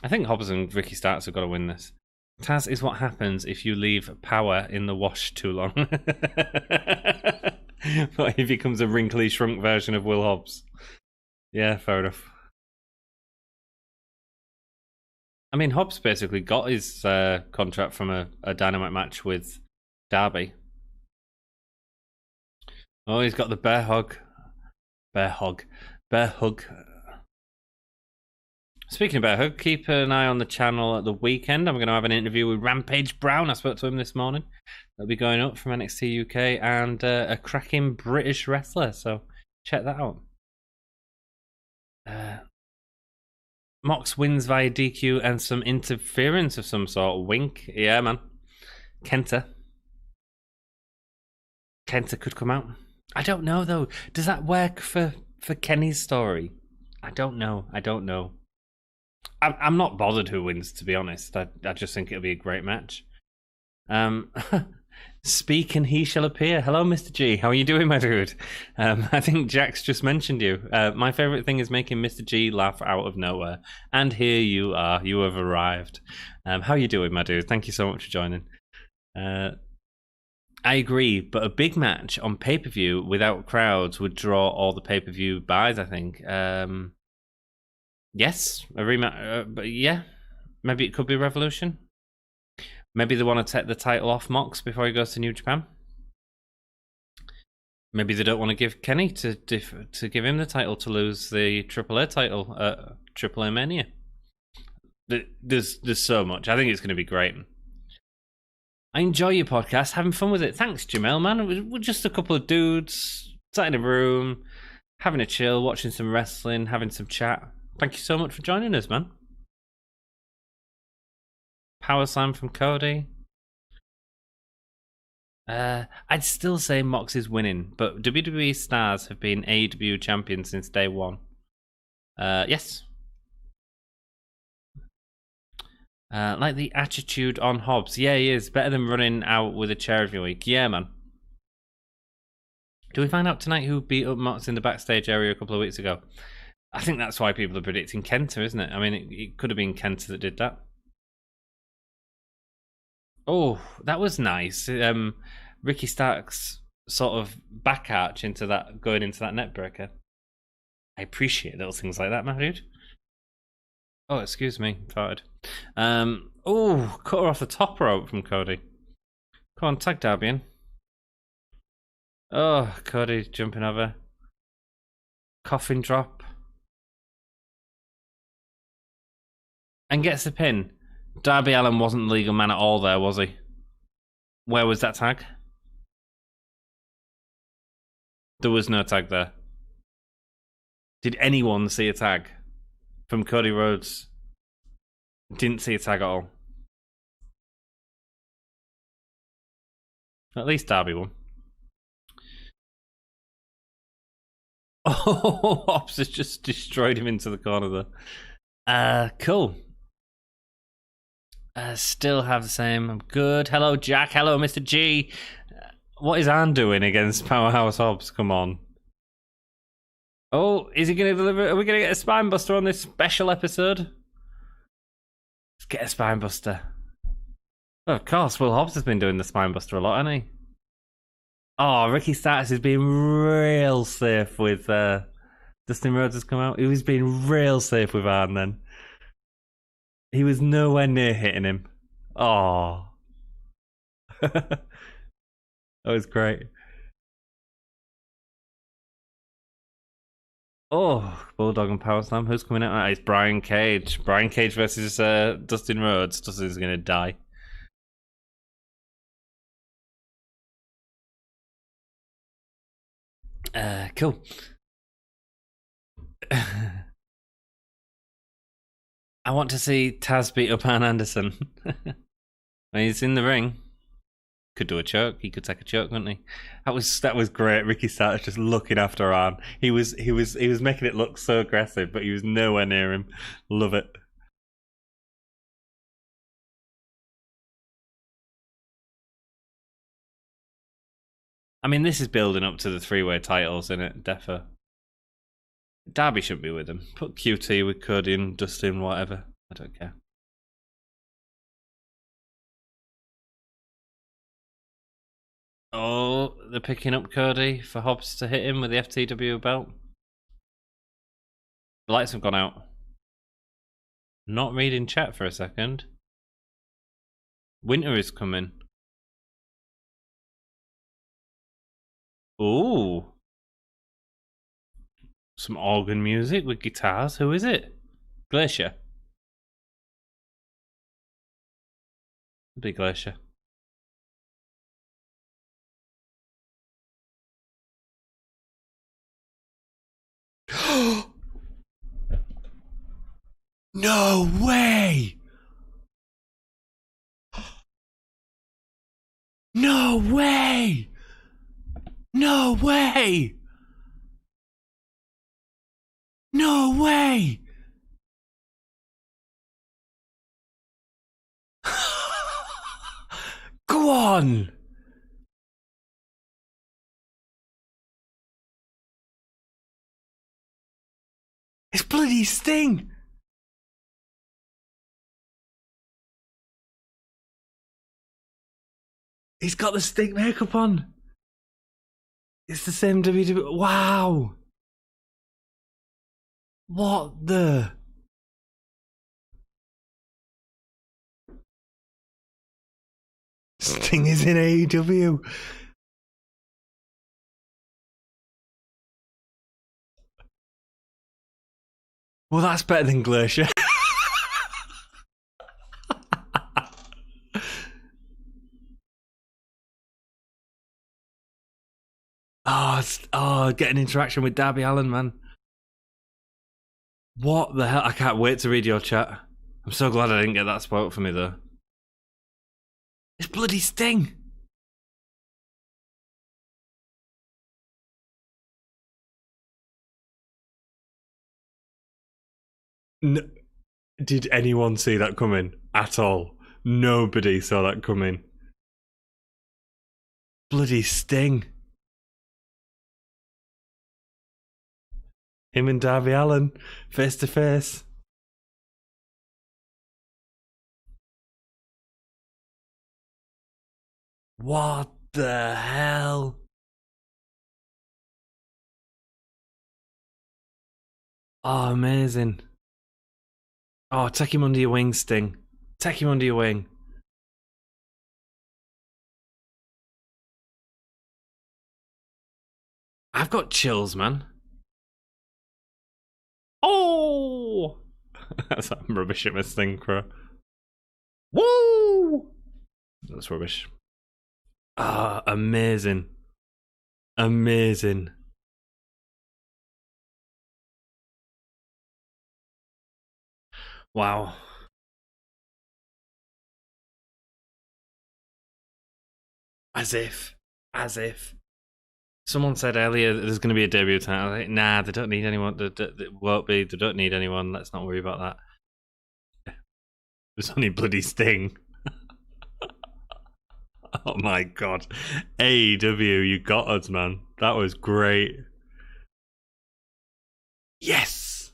I think Hobbs and Ricky Starks have got to win this. Taz is what happens if you leave power in the wash too long. But he becomes a wrinkly, shrunk version of Will Hobbs. Yeah, fair enough. I mean, Hobbs basically got his contract from a Dynamite match with Darby. Oh, he's got the bear hug. Bear hug. Speaking of bear hug, keep an eye on the channel at the weekend. I'm going to have an interview with Rampage Brown. I spoke to him this morning. That'll be going up from NXT UK, and a cracking British wrestler. So check that out. Mox wins via DQ and some interference of some sort. Wink. Yeah, man. Kenta could come out. I don't know, though. Does that work for Kenny's story? I don't know. I'm not bothered who wins, to be honest. I just think it'll be a great match. Speak and he shall appear. Hello, Mr. G. How are you doing, my dude? I think Jack's just mentioned you. My favourite thing is making Mr. G laugh out of nowhere. And here you are. You have arrived. How are you doing, my dude? Thank you so much for joining. I agree, but a big match on pay-per-view without crowds would draw all the pay-per-view buys, I think. Yes, a rematch. But yeah, maybe it could be Revolution. Maybe they want to take the title off Mox before he goes to New Japan. Maybe they don't want to give Kenny to give him the title to lose the AAA title at AAA Mania. There's so much. I think it's going to be great. I enjoy your podcast, having fun with it. Thanks, Jamel, man. We're just a couple of dudes sat in a room, having a chill, watching some wrestling, having some chat. Thank you so much for joining us, man. Power slam from Cody. I'd still say Mox is winning, but WWE stars have been AEW champions since day one. Yes. Like the attitude on Hobbs. Yeah, he is. Better than running out with a chair every week. Yeah, man. Do we find out tonight who beat up Mox in the backstage area a couple of weeks ago? I think that's why people are predicting Kenta, isn't it? I mean, it could have been Kenta that did that. Oh, that was nice. Ricky Stark's sort of back arch into that, going into that net breaker. I appreciate little things like that, my dude. Oh, excuse me, farted. Oh, cut her off the top rope from Cody. Come on, tag Darby in. Oh, Cody jumping over. Coffin drop. And gets the pin. Darby Allin wasn't the legal man at all there, was he? Where was that tag? There was no tag there. Did anyone see a tag from Cody Rhodes? Didn't see a tag at all. At least Darby won. Oh, Hobbs has just destroyed him into the corner there. Cool. Still have the same. I'm good. Hello, Jack. Hello, Mr. G. What is Arn doing against Powerhouse Hobbs? Come on. Oh, is he going to deliver? Are we going to get a spine buster on this special episode? Let's get a spine buster. Oh, of course, Will Hobbs has been doing the spine buster a lot, hasn't he? Oh, Ricky Starks is being real safe with Dustin Rhodes has come out. He was being real safe with Arn then. He was nowhere near hitting him. Oh. That was great. Oh, Bulldog and Power Slam. Who's coming out? It's Brian Cage. Brian Cage versus Dustin Rhodes. Dustin's going to die. Cool. I want to see Taz beat up Arn Anderson. When he's in the ring. Could do a choke. He could take a choke, couldn't he? That was great. Ricky Starks just looking after Arn. He was making it look so aggressive, but he was nowhere near him. Love it. I mean, this is building up to the three-way titles, isn't it? Defo. Darby shouldn't be with him. Put QT with Cody and Dustin, whatever. I don't care. Oh, they're picking up Cody for Hobbs to hit him with the FTW belt. The lights have gone out. not reading chat for a second. Winter is coming. Ooh. Some organ music with guitars. Who is it? Glacier. Big Glacier. No way! No way! No way! No way! Go on! It's bloody Sting! He's got the Sting makeup on. It's the same WWE. Wow! What the? Sting is in AEW. Well, that's better than Glacier. Get an interaction with Darby Allin, man. What the hell? I can't wait to read your chat. I'm so glad I didn't get that spoiled for me, though. It's bloody Sting. No, did anyone see that coming at all? Nobody saw that coming. Bloody Sting. Him and Darby Allin, face to face. What the hell? Oh, amazing. Oh, take him under your wing, Sting. Take him under your wing. I've got chills, man. Oh! That's rubbish at my Sting crow. Woo! That's rubbish. Ah, amazing. Amazing. Wow. As if. Someone said earlier that there's going to be a debut tonight. I was like, nah, they don't need anyone. They won't be. They don't need anyone. Let's not worry about that. There's only bloody Sting. Oh my god. AEW, you got us, man. That was great. Yes!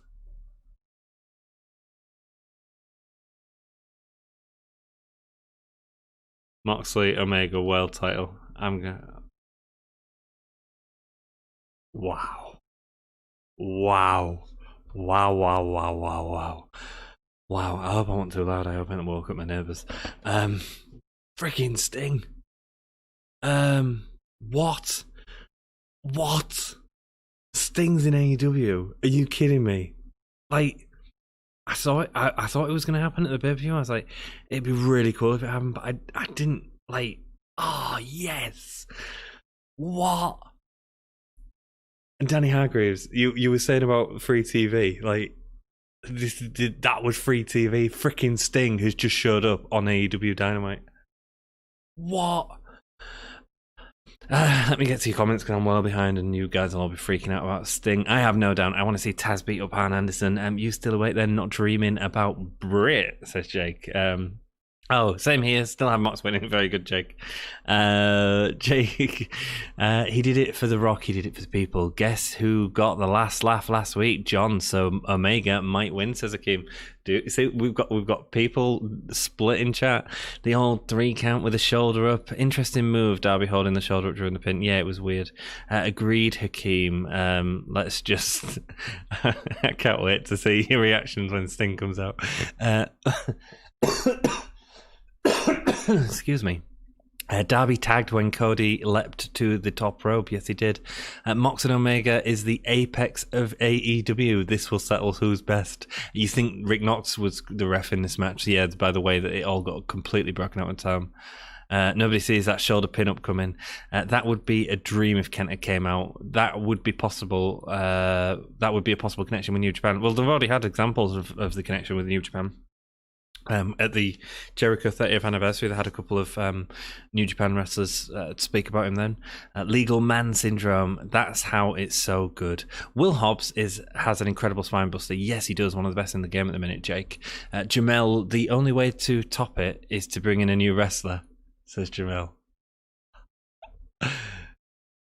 Moxley, Omega, world title. I'm gonna... Wow. Wow. Wow. I hope I wasn't too loud. I hope I didn't woke up my neighbours. Freaking Sting. What? Sting's in AEW? Are you kidding me? Like, I saw it. I thought it was going to happen at the pay-per-view. I was like, it'd be really cool if it happened, but I didn't, like, oh, yes. What? And Danny Hargreaves, you were saying about free TV, like, that was free TV. Freaking Sting has just showed up on AEW Dynamite. What? Let me get to your comments because I'm well behind and you guys will all be freaking out about Sting. I have no doubt. I want to see Taz beat up Arn Anderson. You still awake then, not dreaming about Britt, says Jake. Oh, same here. Still have Mox winning. Very good, Jake. Jake, he did it for The Rock. He did it for the people. Guess who got the last laugh last week? John. So Omega might win, says Akeem. See, we've got people split in chat. The old 3 count with the shoulder up. Interesting move. Darby holding the shoulder up during the pin. Yeah, it was weird. Agreed, Hakeem. Let's just. I can't wait to see your reactions when Sting comes out. Excuse me. Darby tagged when Cody leapt to the top rope. Yes, he did. Mox and Omega is the apex of AEW. This will settle who's best. You think Rick Knox was the ref in this match? Yeah, by the way that it all got completely broken out in time. Nobody sees that shoulder pin up coming. That would be a dream if Kenta came out. That would be possible. That would be a possible connection with New Japan. Well, they've already had examples of the connection with New Japan. At the Jericho 30th anniversary, they had a couple of New Japan wrestlers speak about him then. Legal man syndrome, that's how it's so good. Will Hobbs has an incredible spine buster. Yes, he does, one of the best in the game at the minute, Jake. Jamel, the only way to top it is to bring in a new wrestler, says Jamel.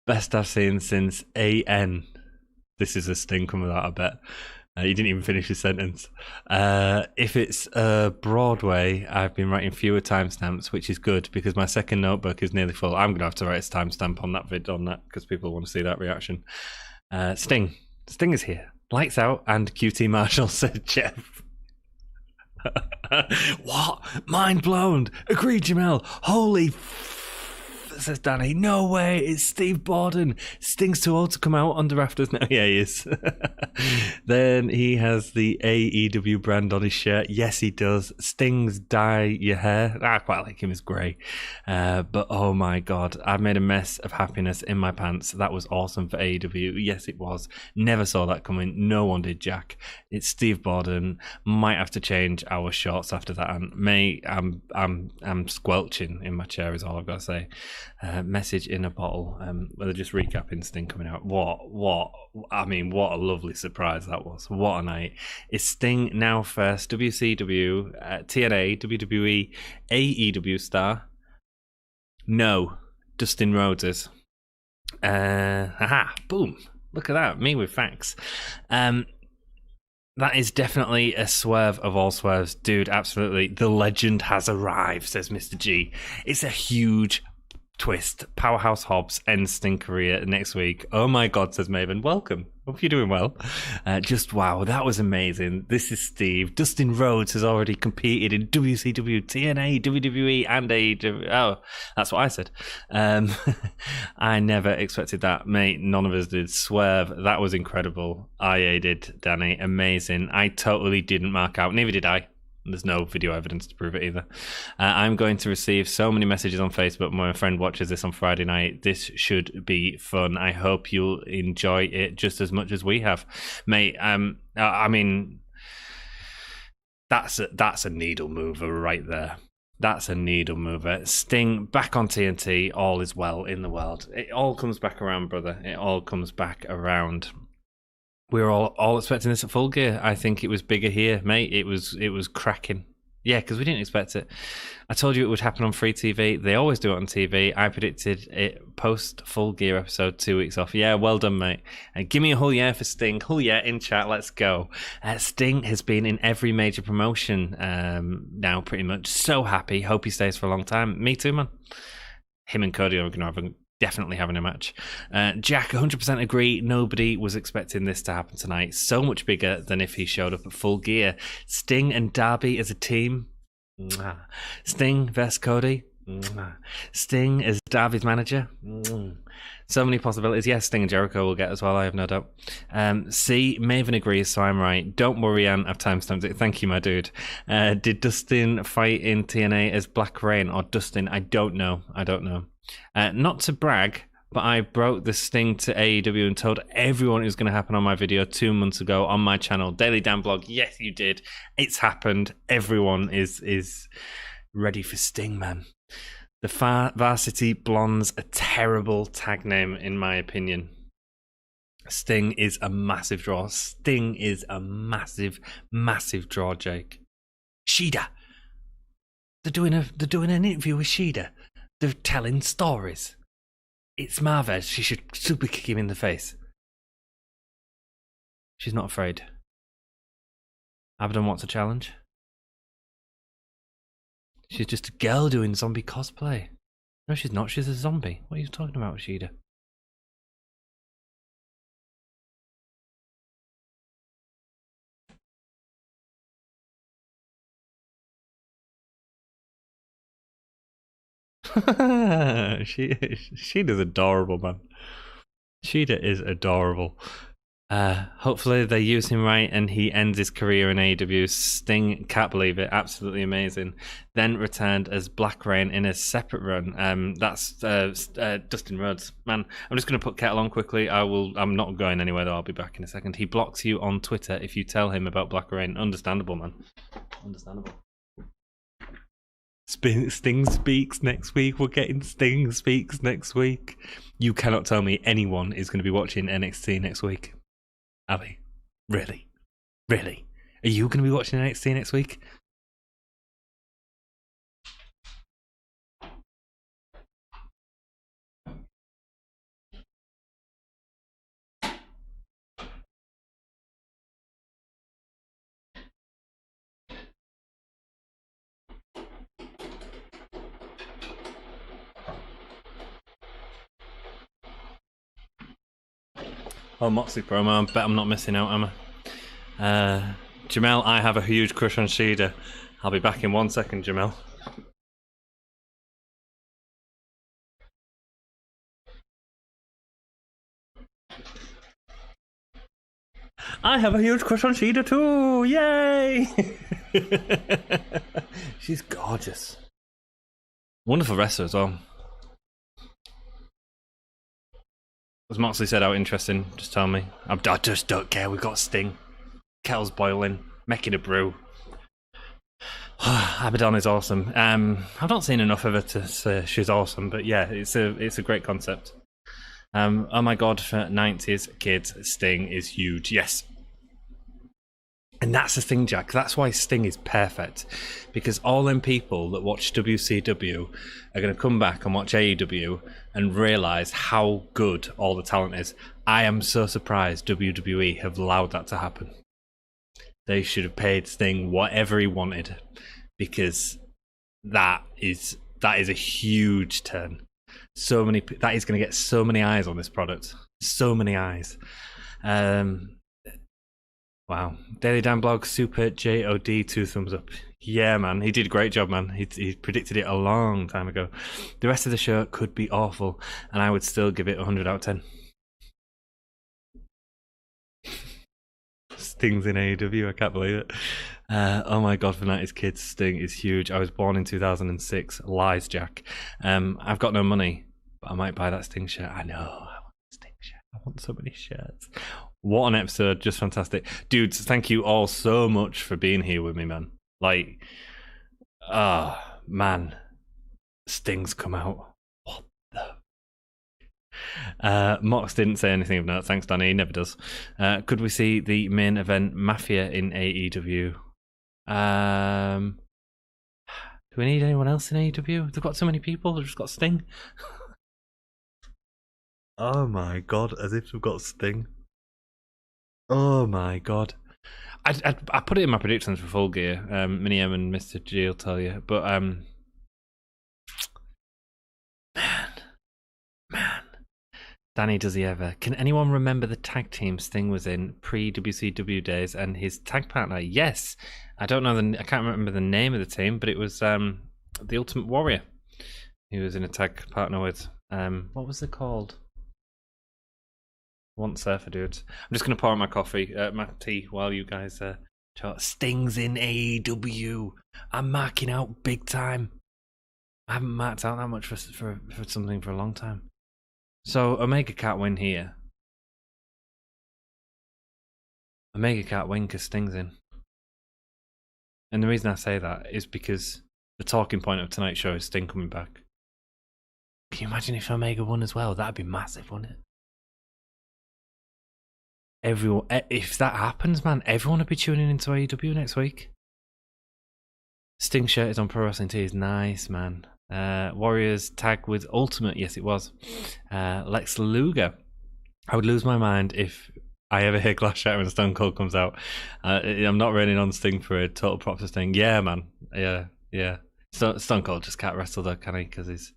Best I've seen since AN. This is a Sting coming out, I bet. He didn't even finish his sentence. If it's Broadway, I've been writing fewer timestamps, which is good because my second notebook is nearly full. I'm going to have to write a timestamp on that because people want to see that reaction. Sting is here. Lights out and QT Marshall, said Jeff. What? Mind blown. Agreed, Jamel. Holy says Danny. No way, it's Steve Borden. Sting's too old to come out under rafters now. Yeah, he is. Then he has the AEW brand on his shirt. Yes, he does. Sting's dye your hair. I quite like him as grey. But oh my god, I've made a mess of happiness in my pants. That was awesome for AEW. Yes, it was. Never saw that coming. No one did, Jack. It's Steve Borden. Might have to change our shorts after that. And mate, I'm squelching in my chair is all I've got to say. Message in a bottle. They're just recapping Sting coming out. What a lovely surprise that was. What a night. Is Sting now first WCW, TNA, WWE, AEW star? No, Dustin Rhodes is. Boom. Look at that, me with facts. That is definitely a swerve of all swerves. Dude, absolutely. The legend has arrived, says Mr. G. It's a huge twist. Powerhouse Hobbs ends Sting career next week. Oh my god, says Maven. Welcome. Hope you're doing well. Just wow, that was amazing. This is Steve. Dustin Rhodes has already competed in WCW, TNA, WWE, and AEW. Oh, that's what I said. I never expected that, mate. None of us did. Swerve, that was incredible. IA did, Danny. Amazing. I totally didn't mark out. Neither did I. There's no video evidence to prove it either. I'm going to receive so many messages on Facebook when my friend watches this on Friday night. This should be fun. I hope you'll enjoy it just as much as we have, mate. I mean, that's a needle mover right there. That's a needle mover. Sting back on TNT. All is well in the world. It all comes back around, brother. It all comes back around. We were all expecting this at Full Gear. I think it was bigger here, mate. It was cracking. Yeah, because we didn't expect it. I told you it would happen on free TV. They always do it on TV. I predicted it post Full Gear episode, 2 weeks off. Yeah, well done, mate. Give me a whole yeah for Sting. Whole yeah in chat. Let's go. Sting has been in every major promotion now, pretty much. So happy. Hope he stays for a long time. Me too, man. Him and Cody are going to have definitely having a match. Jack, 100% agree. Nobody was expecting this to happen tonight. So much bigger than if he showed up at Full Gear. Sting and Darby as a team. Mwah. Sting versus Cody. Mwah. Sting as Darby's manager. Mwah. So many possibilities. Yes, Sting and Jericho will get as well, I have no doubt. See, Maven agrees, so I'm right. Don't worry, Ant, I've timestamped it. Thank you, my dude. Did Dustin fight in TNA as Black Rain or Dustin? I don't know. Not to brag, but I broke the Sting to AEW and told everyone it was going to happen on my video 2 months ago on my channel, Daily Dan Blog. Yes, you did. It's happened. Everyone is ready for Sting, man. The Varsity Blondes, a terrible tag name, in my opinion. Sting is a massive draw. Sting is a massive, massive draw, Jake. Shida. They're doing an interview with Shida. They're telling stories. It's Marvez. She should super kick him in the face. She's not afraid. Abaddon wants a challenge. She's just a girl doing zombie cosplay. No, she's not. She's a zombie. What are you talking about, Shida? Sheeta's adorable, man. Sheeta is adorable. Hopefully they use him right and he ends his career in AEW. Sting, can't believe it, absolutely amazing. Then returned as Black Rain in a separate run. That's Dustin Rhodes. Man, I'm just going to put Kettle on quickly. I'm not going anywhere though, I'll be back in a second. He blocks you on Twitter if you tell him about Black Rain. Understandable, man. Understandable. Sting speaks next week. We're getting Sting speaks next week. You cannot tell me anyone is going to be watching NXT next week. Ali, really? Really? Are you going to be watching NXT next week? Oh, Moxley promo. I bet I'm not missing out, am I? Jamel, I have a huge crush on Shida. I'll be back in 1 second, Jamel. I have a huge crush on Shida too! Yay! She's gorgeous. Wonderful wrestler as well. As Moxley said, how interesting, just tell me. I just don't care, we've got Sting. Kettle's boiling, making a brew. Abaddon is awesome. I've not seen enough of her to say she's awesome, but yeah, it's a great concept. Oh my god, for 90s kids, Sting is huge, yes. And that's the thing, Jack. That's why Sting is perfect. Because all them people that watch WCW are going to come back and watch AEW and realise how good all the talent is. I am so surprised WWE have allowed that to happen. They should have paid Sting whatever he wanted. Because that is a huge turn. That is going to get so many eyes on this product. So many eyes. Wow. Daily Dan Blog, Super JOD, 2 thumbs up. Yeah, man. He did a great job, man. He predicted it a long time ago. The rest of the show could be awful, and I would still give it 100 out of 10. Sting's in AEW, I can't believe it. Oh my god, for 90s kids, Sting is huge. I was born in 2006. Lies, Jack. I've got no money, but I might buy that Sting shirt. I know. I want a Sting shirt. I want so many shirts. What an episode, just fantastic. Dudes, thank you all so much for being here with me, man. Like, man. Sting's come out. What the... Mox didn't say anything of note. Thanks, Danny. He never does. Could we see the main event Mafia in AEW? Do we need anyone else in AEW? They've got so many people. They've just got Sting. Oh my god, as if we've got Sting. Oh my god. I put it in my predictions for Full Gear. Mini M and Mr. G will tell you. But, man. Danny, does he ever? Can anyone remember the tag team Sting was in pre-WCW days and his tag partner? Yes. I can't remember the name of the team, but it was the Ultimate Warrior. He was in a tag partner with. What was it called? Want Surfer Dudes. I'm just going to pour out my coffee, my tea, while you guys talk. Sting's in AEW. I'm marking out big time. I haven't marked out that much for something for a long time. So Omega can't win here. Omega can't win because Sting's in. And the reason I say that is because the talking point of tonight's show is Sting coming back. Can you imagine if Omega won as well? That'd be massive, wouldn't it? Everyone, if that happens, man, everyone will be tuning into AEW next week. Sting shirt is on Pro Wrestling Tees. Nice, man. Warriors tag with Ultimate. Yes, it was. Lex Luger. I would lose my mind if I ever hear Glass Shatter when Stone Cold comes out. I'm not raining on Sting for a total prop to Sting. Yeah, man. Yeah. Stone Cold just can't wrestle though, can he? Because he's...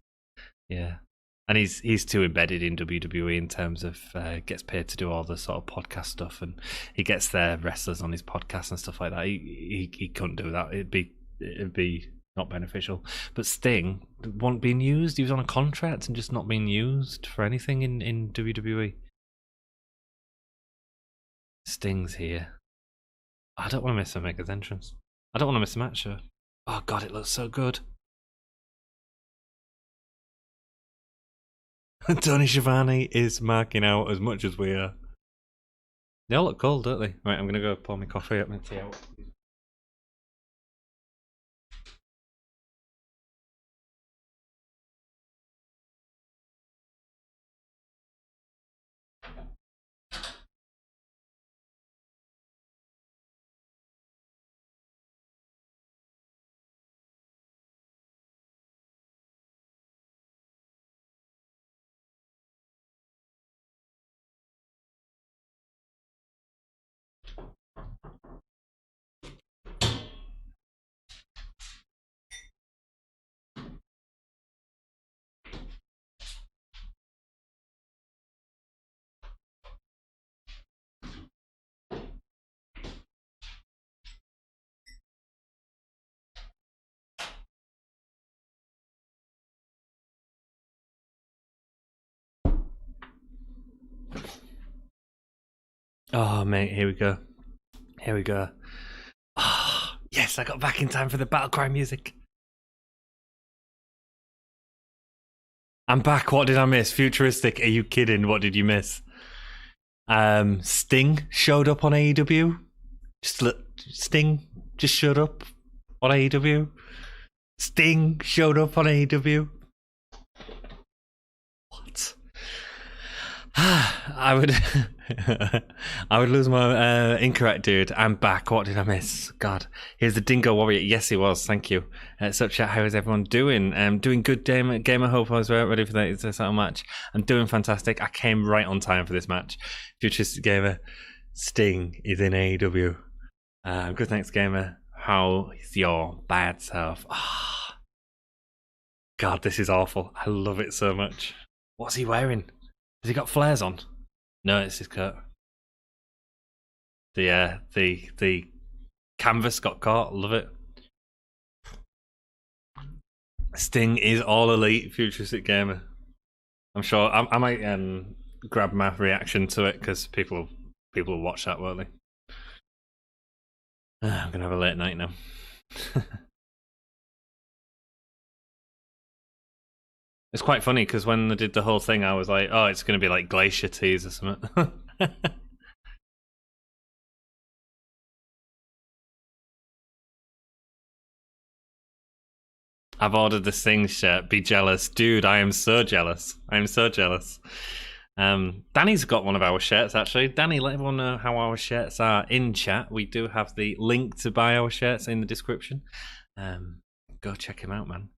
Yeah. And he's too embedded in WWE in terms of gets paid to do all the sort of podcast stuff, and he gets their wrestlers on his podcast and stuff like that. He couldn't do that. It'd be not beneficial. But Sting wasn't being used. He was on a contract and just not being used for anything in WWE. Sting's here. I don't want to miss Omega's entrance. I don't want to miss a match show. Oh god, it looks so good. Tony Schiavone is marking out as much as we are. They all look cool, don't they? Right, I'm gonna go pour my coffee up my tea out. Oh, mate, here we go. Here we go. Oh, yes, I got back in time for the battle cry music. I'm back. What did I miss? Futuristic. Are you kidding? What did you miss? Sting showed up on AEW. Sting just showed up on AEW. Sting showed up on AEW. What? I would lose my incorrect, dude. I'm back. What did I miss? God, here's the Dingo Warrior. Yes, he was. Thank you. So chat, how is everyone doing? Doing good. Gamer Hope I was ready for this match. I'm doing fantastic. I came right on time for this match. Futuristic Gamer, Sting is in AEW. Good, thanks, Gamer. How is your bad self? God, this is awful. I love it so much. What's he wearing? Has he got flares on? No, it's his coat. The canvas got caught. Love it. Sting is all elite. Futuristic Gamer. I'm sure I might grab my reaction to it because people will watch that, won't they? I'm gonna have a late night now. It's quite funny because when they did the whole thing, I was like, "Oh, it's going to be like Glacier Teas or something." I've ordered the Sting shirt. Be jealous, dude. I am so jealous. I am so jealous. Danny's got one of our shirts actually. Danny, let everyone know how our shirts are in chat. We do have the link to buy our shirts in the description. Go check him out, man.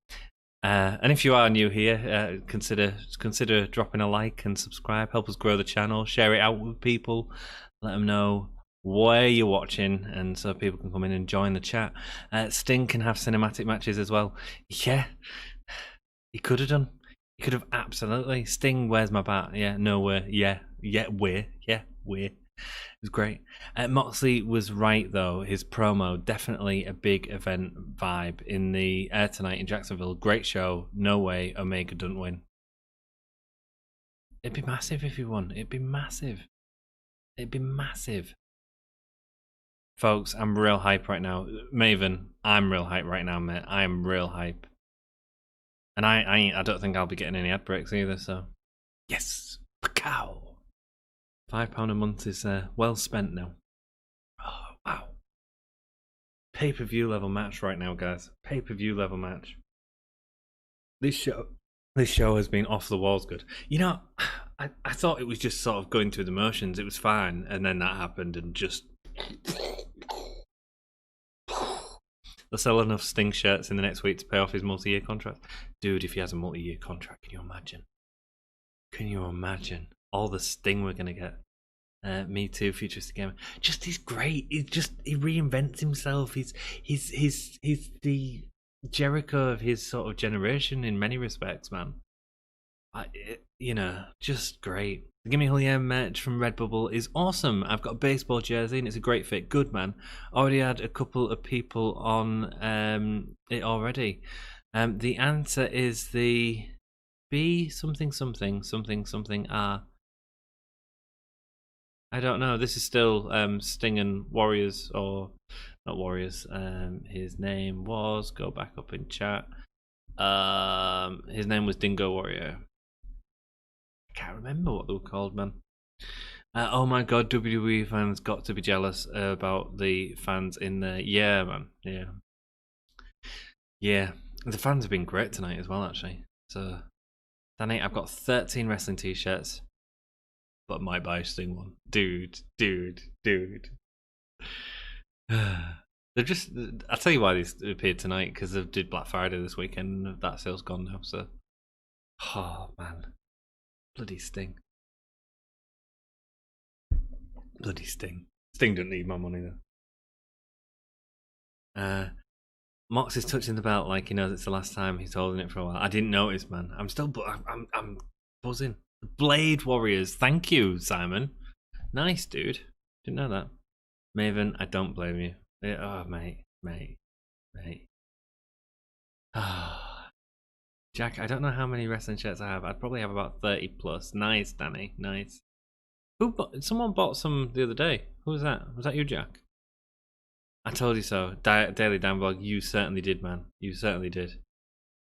And if you are new here, consider dropping a like and subscribe. Help us grow the channel. Share it out with people. Let them know where you're watching, and so people can come in and join the chat. Sting can have cinematic matches as well. Yeah, he could have done. He could have absolutely. Sting, where's my bat? Yeah, nowhere. Yeah, we're. It was great. Moxley was right though. His promo, definitely a big event vibe in the air tonight in Jacksonville. Great show. No way Omega doesn't win. It'd be massive if he won. It'd be massive. Folks, I'm real hype right now. Maven, I'm real hype right now, mate. I am real hype. And I don't think I'll be getting any ad breaks either, so yes. Cow. £5 a month is well spent now. Oh, wow. Pay-per-view level match right now, guys. Pay-per-view level match. This show has been off the walls good. You know, I thought it was just sort of going through the motions. It was fine, and then that happened, and just They'll sell enough Sting shirts in the next week to pay off his multi-year contract. Dude, if he has a multi-year contract, can you imagine? Can you imagine all the Sting we're gonna get? Me too, futuristic gamer. Just he's great. He reinvents himself. He's the Jericho of his sort of generation in many respects, man. Just great. The Gimme Julian merch from Redbubble is awesome. I've got a baseball jersey and it's a great fit. Good, man. Already had a couple of people on it already. The answer is the B something something something something R. I don't know. This is still Sting and Warriors, or not Warriors. His name was, go back up in chat. His name was Dingo Warrior. I can't remember what they were called, man. Oh my god, WWE fans got to be jealous about the fans in there. Yeah, man. Yeah. The fans have been great tonight as well, actually. So, Danny, I've got 13 wrestling t-shirts, but might buy a Sting one. Dude. They're just, I'll tell you why these appeared tonight, because they did Black Friday this weekend and that sale's gone now, so. Oh, man. Bloody Sting. Bloody Sting. Sting doesn't need my money, though. Mox is touching the belt like he knows it's the last time he's holding it for a while. I didn't notice, man. I'm still, I'm buzzing. Blade Warriors. Thank you, Simon. Nice, dude. Didn't know that. Maven, I don't blame you. Oh, mate. Jack, I don't know how many wrestling shirts I have. I'd probably have about 30 plus. Nice, Danny. Nice. Someone bought some the other day. Who was that? Was that you, Jack? I told you so. Daily Danvlog, you certainly did, man. You certainly did.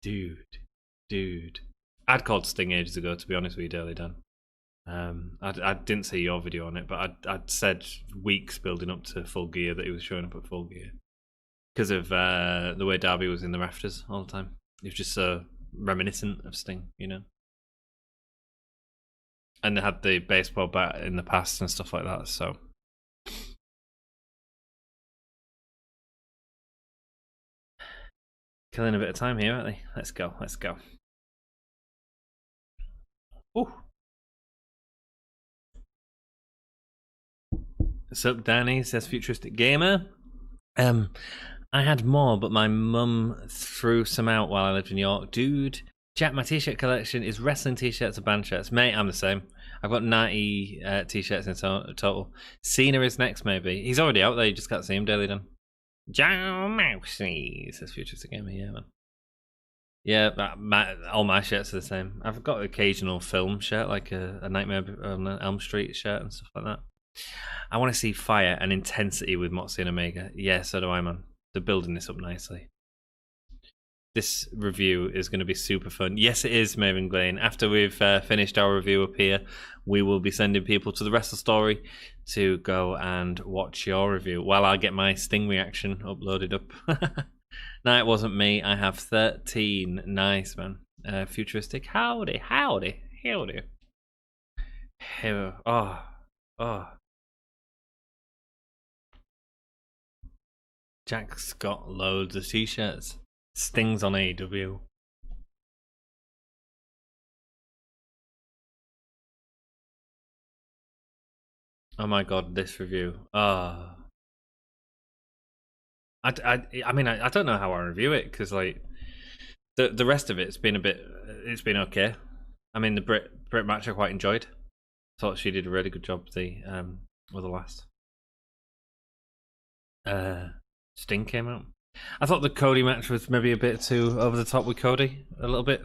Dude. I'd called Sting ages ago, to be honest with you, Daily Dan. I didn't see your video on it, but I'd said weeks building up to Full Gear that he was showing up at Full Gear. Because of the way Darby was in the rafters all the time. It was just so reminiscent of Sting, you know? And they had the baseball bat in the past and stuff like that, so... Killing a bit of time here, aren't they? Let's go. Ooh. What's up, Danny? Says Futuristic Gamer. I had more, but my mum threw some out while I lived in York. Dude, Jack, my t-shirt collection is wrestling t-shirts and band shirts. Mate, I'm the same. I've got 90 t-shirts in total. Cena is next, maybe. He's already out there, you just can't see him, Daily done. John Moxley, says Futuristic Gamer, yeah, man. Yeah, all my shirts are the same. I've got an occasional film shirt, like a Nightmare on Elm Street shirt and stuff like that. I want to see fire and intensity with Moxley and Omega. Yeah, so do I, man. They're building this up nicely. This review is going to be super fun. Yes, it is, Maven Glane. After we've finished our review up here, we will be sending people to the Wrestle Story to go and watch your review while I get my Sting reaction uploaded up. No, it wasn't me. I have 13. Nice, man. Futuristic. Howdy. Oh. Jack's got loads of t-shirts. Sting's on AEW. Oh my god, this review. I mean, I don't know how I review it, because like the rest of it's been okay. I mean, the Britt match I quite enjoyed. Thought she did a really good job with the last. Sting came out. I thought the Cody match was maybe a bit too over the top with Cody, a little bit.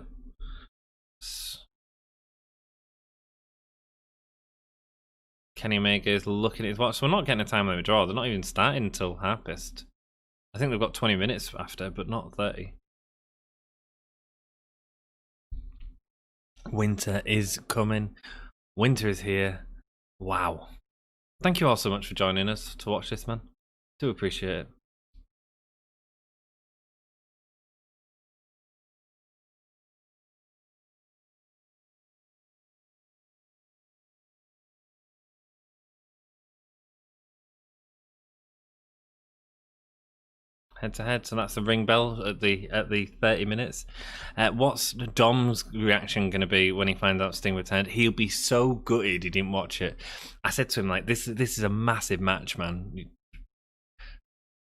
Kenny Omega is looking at his watch, so we're not getting a time limit draw. They're not even starting until Harpist. I think they've got 20 minutes after, but not 30. Winter is coming. Winter is here. Wow. Thank you all so much for joining us to watch this, man. Do appreciate it. head to head. So that's the ring bell at the 30 minutes. What's Dom's reaction going to be when he finds out Sting returned? He'll be so gutted he didn't watch it. I said to him, like, this is a massive match, man.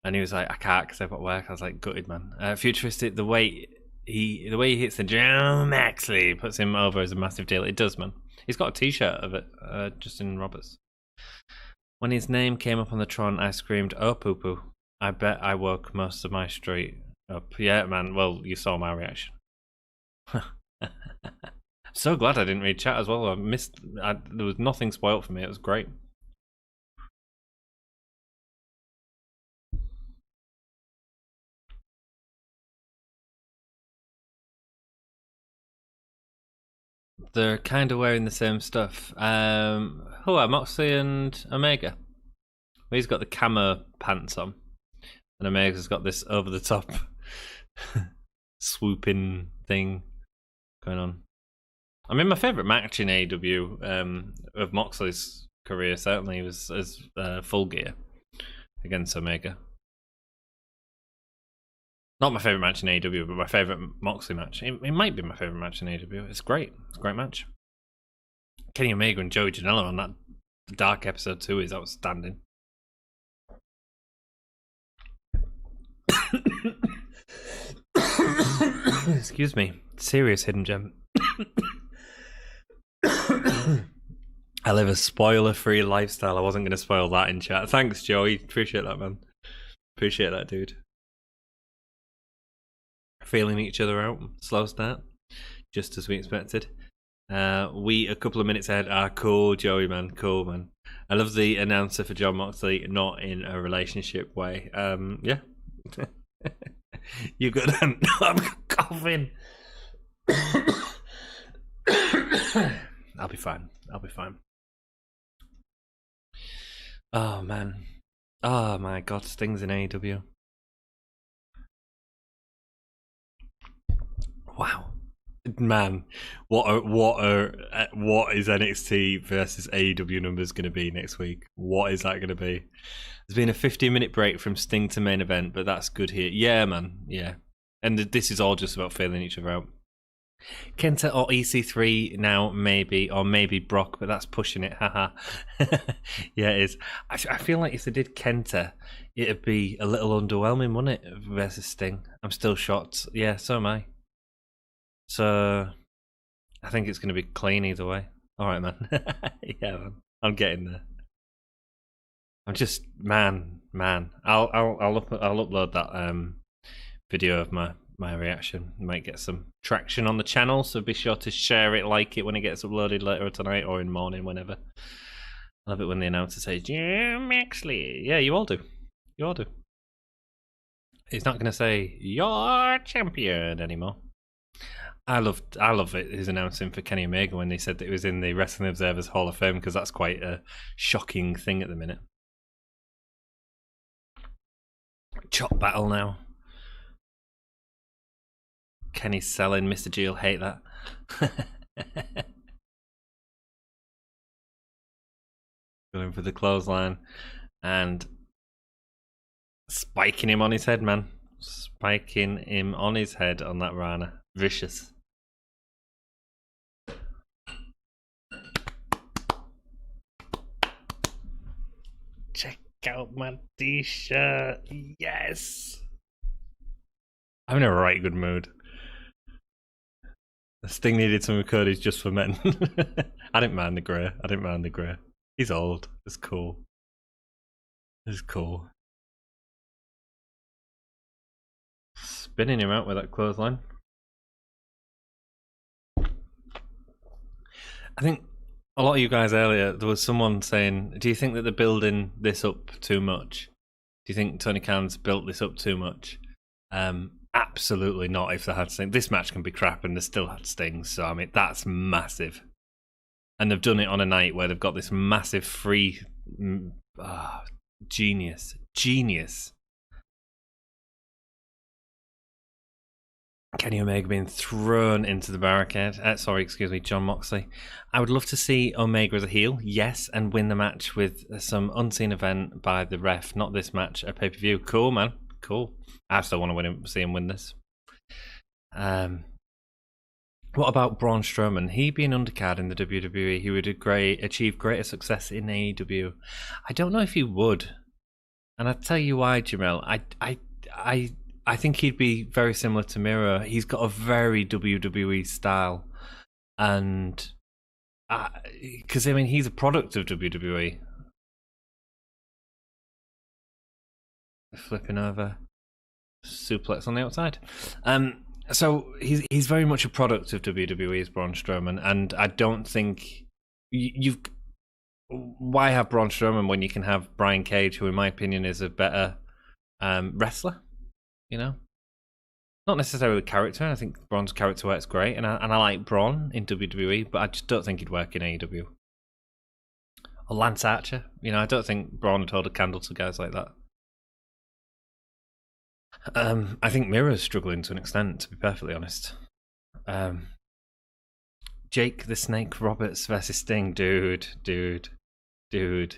And he was like, I can't because I've got work. I was like, gutted, man. Futuristic, the way he hits the drum, Moxley puts him over as a massive deal. It does, man. He's got a T-shirt of it, Justin Roberts. When his name came up on the Tron, I screamed, "Oh, poo poo!" I bet I woke most of my street up. Yeah, man. Well, you saw my reaction. So glad I didn't read chat as well. There was nothing spoiled for me. It was great. They're kind of wearing the same stuff. Who are Moxley and Omega? Well, he's got the camo pants on, and Omega's got this over-the-top swooping thing going on. I mean, my favourite match in AEW of Moxley's career certainly was as Full Gear against Omega. Not my favourite match in AEW, but my favourite Moxley match. It might be my favourite match in AEW. It's great. It's a great match. Kenny Omega and Joey Janela on that Dark episode 2 is outstanding. Excuse me. Serious hidden gem. I live a spoiler-free lifestyle. I wasn't going to spoil that in chat. Thanks, Joey. Appreciate that, man. Appreciate that, dude. Feeling each other out. Slow start. Just as we expected. We, a couple of minutes ahead, are cool, Joey, man. Cool, man. I love the announcer for Jon Moxley, not in a relationship way. Yeah. You good? I'm coughing. I'll be fine. I'll be fine. Oh, man. Oh, my God. Sting's in AEW. Wow, man, what is NXT versus AEW numbers going to be next week? What is that going to be? There's been a 15-minute break from Sting to main event, but that's good here. Yeah, man, yeah. And this is all just about feeling each other out. Kenta or EC3 now, maybe, or maybe Brock, but that's pushing it. Haha. Yeah, it is. I feel like if they did Kenta, it'd be a little underwhelming, wouldn't it, versus Sting? I'm still shocked. Yeah, so am I. So, I think it's going to be clean either way. All right, man. Yeah, man. I'm getting there. I'm just, man. I'll upload that video of my reaction. Might get some traction on the channel, so be sure to share it, like it when it gets uploaded later tonight or in the morning, whenever. I love it when the announcer says, "Yeah, Moxley." Yeah, you all do. You all do. He's not going to say, "You're champion" anymore. I love it, his announcing for Kenny Omega when they said that it was in the Wrestling Observer's Hall of Fame, because that's quite a shocking thing at the minute. Chop battle now. Kenny's selling. Mr. G will hate that. Going for the clothesline and spiking him on his head, man. Spiking him on his head on that Rana. Vicious. Check out my t-shirt. Yes. I'm in a right good mood. This thing needed some of Cody's just for men. I didn't mind the grey. He's old. It's cool. It's cool. Spinning him out with that clothesline. I think a lot of you guys earlier, there was someone saying, do you think that they're building this up too much? Do you think Tony Khan's built this up too much? Absolutely not. If they had Sting, this match can be crap and they still had Sting, so I mean that's massive. And they've done it on a night where they've got this massive free genius. Kenny Omega being thrown into the barricade. Jon Moxley. I would love to see Omega as a heel, yes, and win the match with some unseen event by the ref. Not this match, a pay-per-view. Cool, man. cool. I still want to see him win this. What about Braun Strowman? He being undercard in the WWE, he would achieve greater success in AEW. I don't know if he would, and I'll tell you why, Jamel. I think he'd be very similar to Miro. He's got a very WWE style, and because he's a product of WWE. Flipping over, suplex on the outside. So he's very much a product of WWE's Braun Strowman, and I don't think why have Braun Strowman when you can have Brian Cage, who in my opinion is a better wrestler, Not necessarily the character. I think Braun's character works great, and I like Braun in WWE, but I just don't think he'd work in AEW. Or Lance Archer, I don't think Braun would hold a candle to guys like that. I think Miro's struggling to an extent, to be perfectly honest. Jake the Snake Roberts versus Sting, dude. Did you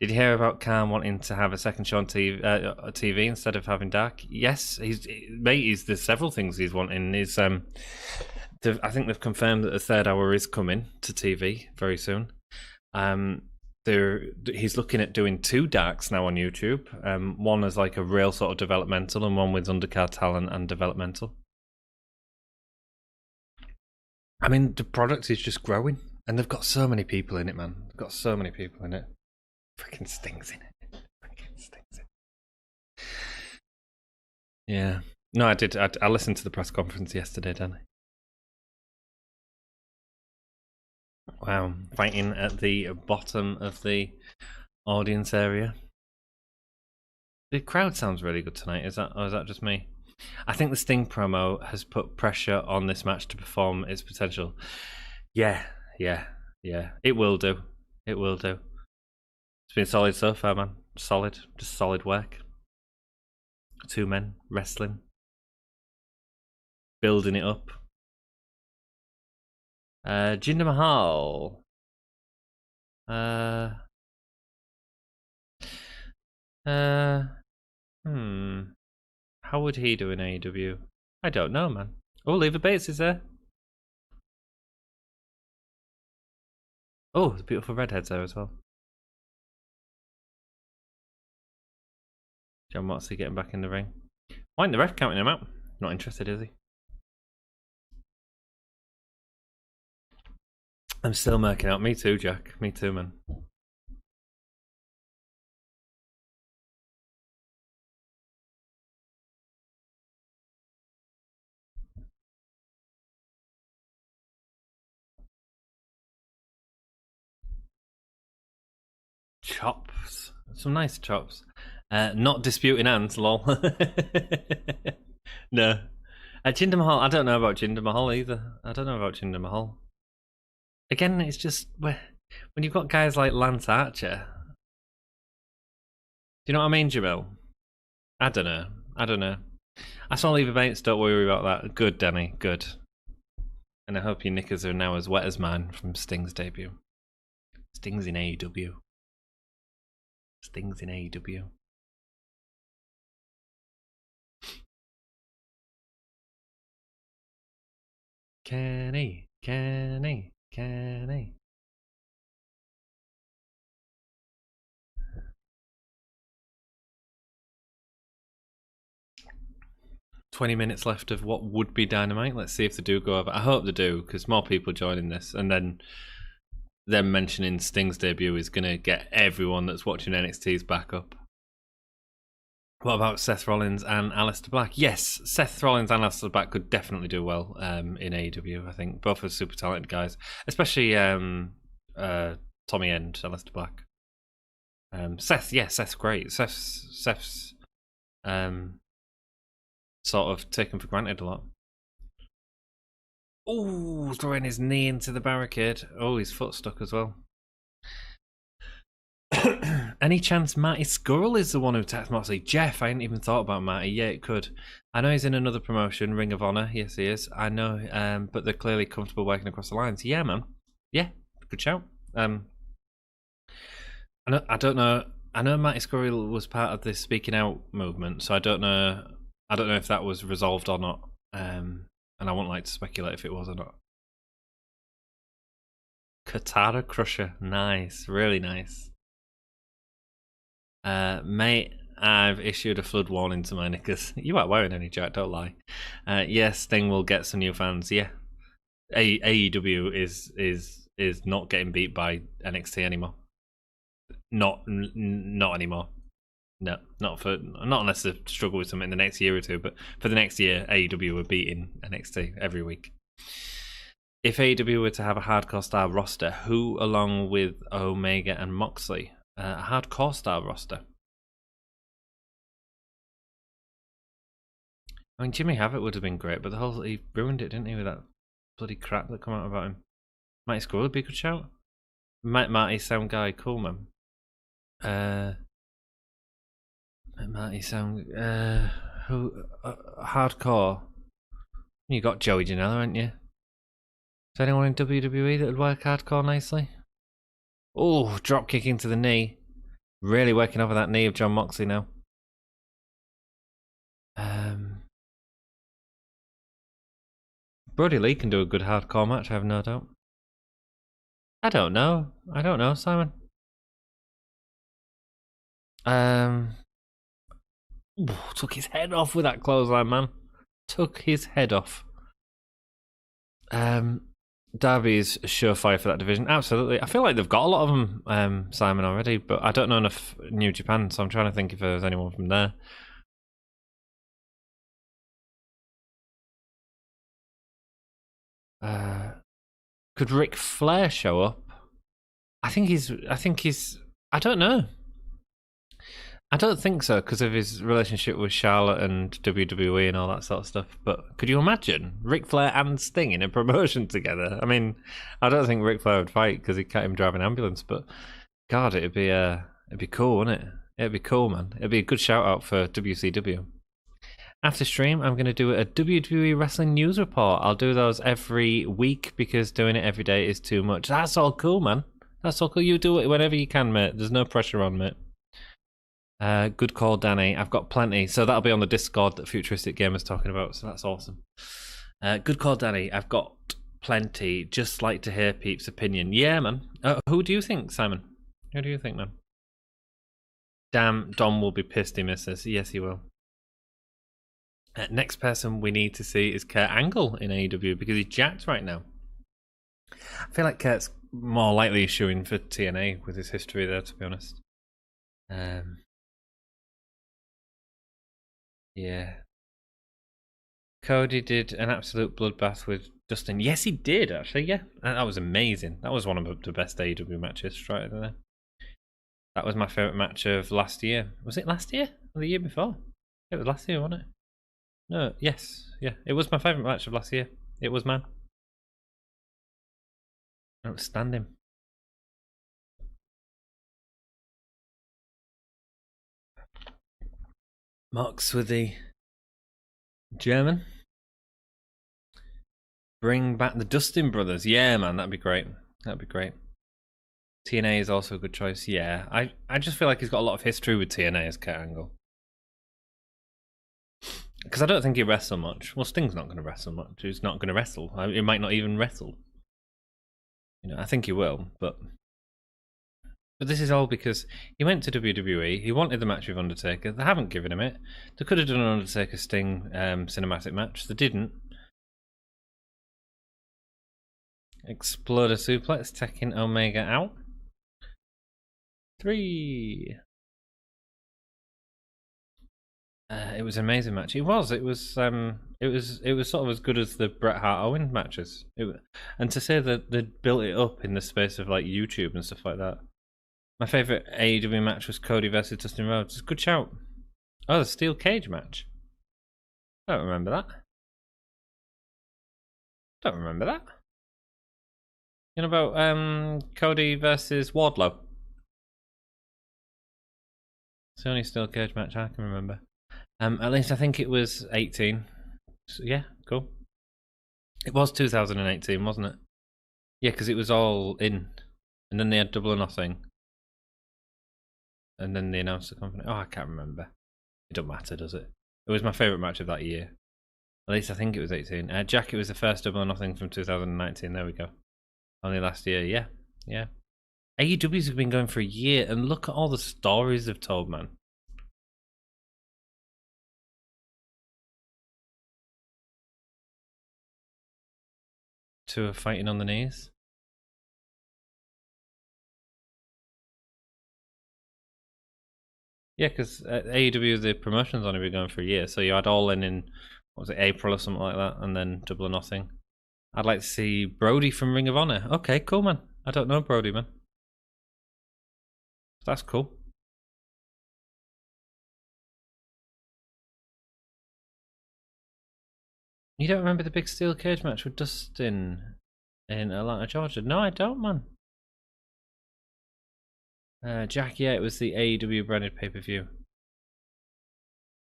hear about Khan wanting to have a second show on TV instead of having Dark? Yes, there's several things he's wanting. I think they've confirmed that the third hour is coming to TV very soon. He's looking at doing 2 Darks now on YouTube. One as like a real sort of developmental, and one with undercard talent and developmental. The product is just growing, and they've got so many people in it, man. They've got so many people in it. Freaking Sting's in it. Yeah. No, I did. I listened to the press conference yesterday, didn't I? Wow, fighting at the bottom of the audience area. The crowd sounds really good tonight. Is that just me? I think the Sting promo has put pressure on this match to perform its potential. Yeah. It will do. It's been solid so far, man. Solid. Just solid work. 2 men wrestling. Building it up. Jinder Mahal. How would he do in AEW? I don't know, man. Oh, Leva Bates is there. Oh, the beautiful redhead's there as well. John Moxley getting back in the ring. Why isn't the ref counting him out? Not interested, is he? I'm still marking out. Me too, Jack. Me too, man. Chops. Some nice chops. Not disputing ants, lol. No. Jinder Mahal. I don't know about Jinder Mahal either. Again, it's just when you've got guys like Lance Archer. Do you know what I mean, Jamil? I don't know. I saw Leva Bates, don't worry about that. Good, Danny, good. And I hope your knickers are now as wet as mine from Sting's debut. Sting's in AEW. Kenny. 20 minutes left of what would be Dynamite. Let's see if they do go over. I hope they do, because more people joining this, and then them mentioning Sting's debut is going to get everyone that's watching NXT's back up. What about Seth Rollins and Aleister Black? Yes, Seth Rollins and Aleister Black could definitely do well in AEW. I think both are super talented guys, especially Tommy and Aleister Black. Seth's great. Seth's sort of taken for granted a lot. Oh, throwing his knee into the barricade. Oh, his foot stuck as well. Any chance Matty Scurll is the one who attacked Moxley? Jeff, I hadn't even thought about Matty. Yeah, it could. I know he's in another promotion, Ring of Honor. Yes, he is. I know, but they're clearly comfortable working across the lines. Yeah, man. Yeah, good shout. I don't know I know Matty Scurry was part of this speaking out movement, so I don't know. I don't know if that was resolved or not. And I wouldn't like to speculate if it was or not. Katara Crusher, nice, really nice. Mate, I've issued a flood warning to my knickers. You aren't wearing any, Jack, don't lie. Yes, Sting will get some new fans. Yeah, AEW is not getting beat by NXT anymore. Not anymore. No, not unless they struggle with something in the next year or two. But for the next year, AEW are beating NXT every week. If AEW were to have a hardcore star roster, who, along with Omega and Moxley, a hardcore star roster? I mean, Jimmy Havoc would have been great, but he ruined it, didn't he, with that bloody crap that come out about him. Marty Scurll would be a good shout. Marty sound guy, cool man. Marty sound who hardcore. You got Joey Janela, haven't you? Is there anyone in WWE that would work hardcore nicely? Oh, drop kick into the knee. Really working over that knee of Jon Moxley now. Brody Lee can do a good hardcore match, I have no doubt. I don't know, Simon. Took his head off with that clothesline, man. Took his head off. Darby is a surefire for that division. Absolutely. I feel like they've got a lot of them, Simon, already, but I don't know enough New Japan, so I'm trying to think if there's anyone from there. Could Ric Flair show up? I think he's. I don't know. I don't think so because of his relationship with Charlotte and WWE and all that sort of stuff. But could you imagine Ric Flair and Sting in a promotion together? I mean, I don't think Ric Flair would fight because he'd cut him driving an ambulance. But God, it'd be cool, wouldn't it? It'd be cool, man. It'd be a good shout out for WCW. After stream, I'm going to do a WWE Wrestling News Report. I'll do those every week because doing it every day is too much. That's all cool, man. That's all cool. You do it whenever you can, mate. There's no pressure on, mate. Good call, Danny. I've got plenty. So that'll be on the Discord that Futuristic Gamer's talking about. So that's awesome. Good call, Danny. I've got plenty. Just like to hear Peep's opinion. Yeah, man. Who do you think, Simon? Who do you think, man? Damn, Dom will be pissed he misses. Yes, he will. Next person we need to see is Kurt Angle in AEW because he's jacked right now. I feel like Kurt's more likely issuing for TNA with his history there, to be honest. Yeah. Cody did an absolute bloodbath with Dustin. Yes, he did, actually, yeah. That was amazing. That was one of the best AEW matches right there. That was my favourite match of last year. Was it last year? Or the year before? It was last year, wasn't it? No, yes. Yeah, it was my favourite match of last year. It was, man. Outstanding. Marx with the German. Bring back the Dustin Brothers. Yeah, man, that'd be great. That'd be great. TNA is also a good choice. Yeah, I just feel like he's got a lot of history with TNA as Kurt Angle. Because I don't think he wrestle much. Well, Sting's not going to wrestle much. He's not going to wrestle. He might not even wrestle. You know, I think he will, but this is all because he went to WWE. He wanted the match with Undertaker. They haven't given him it. They could have done an Undertaker Sting cinematic match. They didn't. Exploder suplex, taking Omega out. 3. It was an amazing match. It was sort of as good as the Bret Hart Owen matches. And to say that they built it up in the space of like YouTube and stuff like that. My favourite AEW match was Cody versus Dustin Rhodes. It's a good shout. Oh, the steel cage match. I don't remember that. You know about Cody versus Wardlow? It's the only steel cage match I can remember. At least I think it was 18. So, yeah, cool. It was 2018, wasn't it? Yeah, because it was all in. And then they had Double or Nothing. and then they announced the company. Oh, I can't remember. It don't matter, does it? It was my favourite match of that year. At least I think it was 18. Jack, it was the first Double or Nothing from 2019. There we go. Only last year, yeah. Yeah. AEW's have been going for a year, and look at all the stories they've told, man. Two are fighting on the knees. Yeah, because AEW, the promotion's only been going for a year, so you had Allin in, what was it, April or something like that, and then Double or Nothing. I'd like to see Brody from Ring of Honor. Okay, cool, man. I don't know Brody, man. That's cool. You don't remember the big steel cage match with Dustin in Atlanta, Georgia? No, I don't, man. Jack, yeah, it was the AEW branded pay-per-view.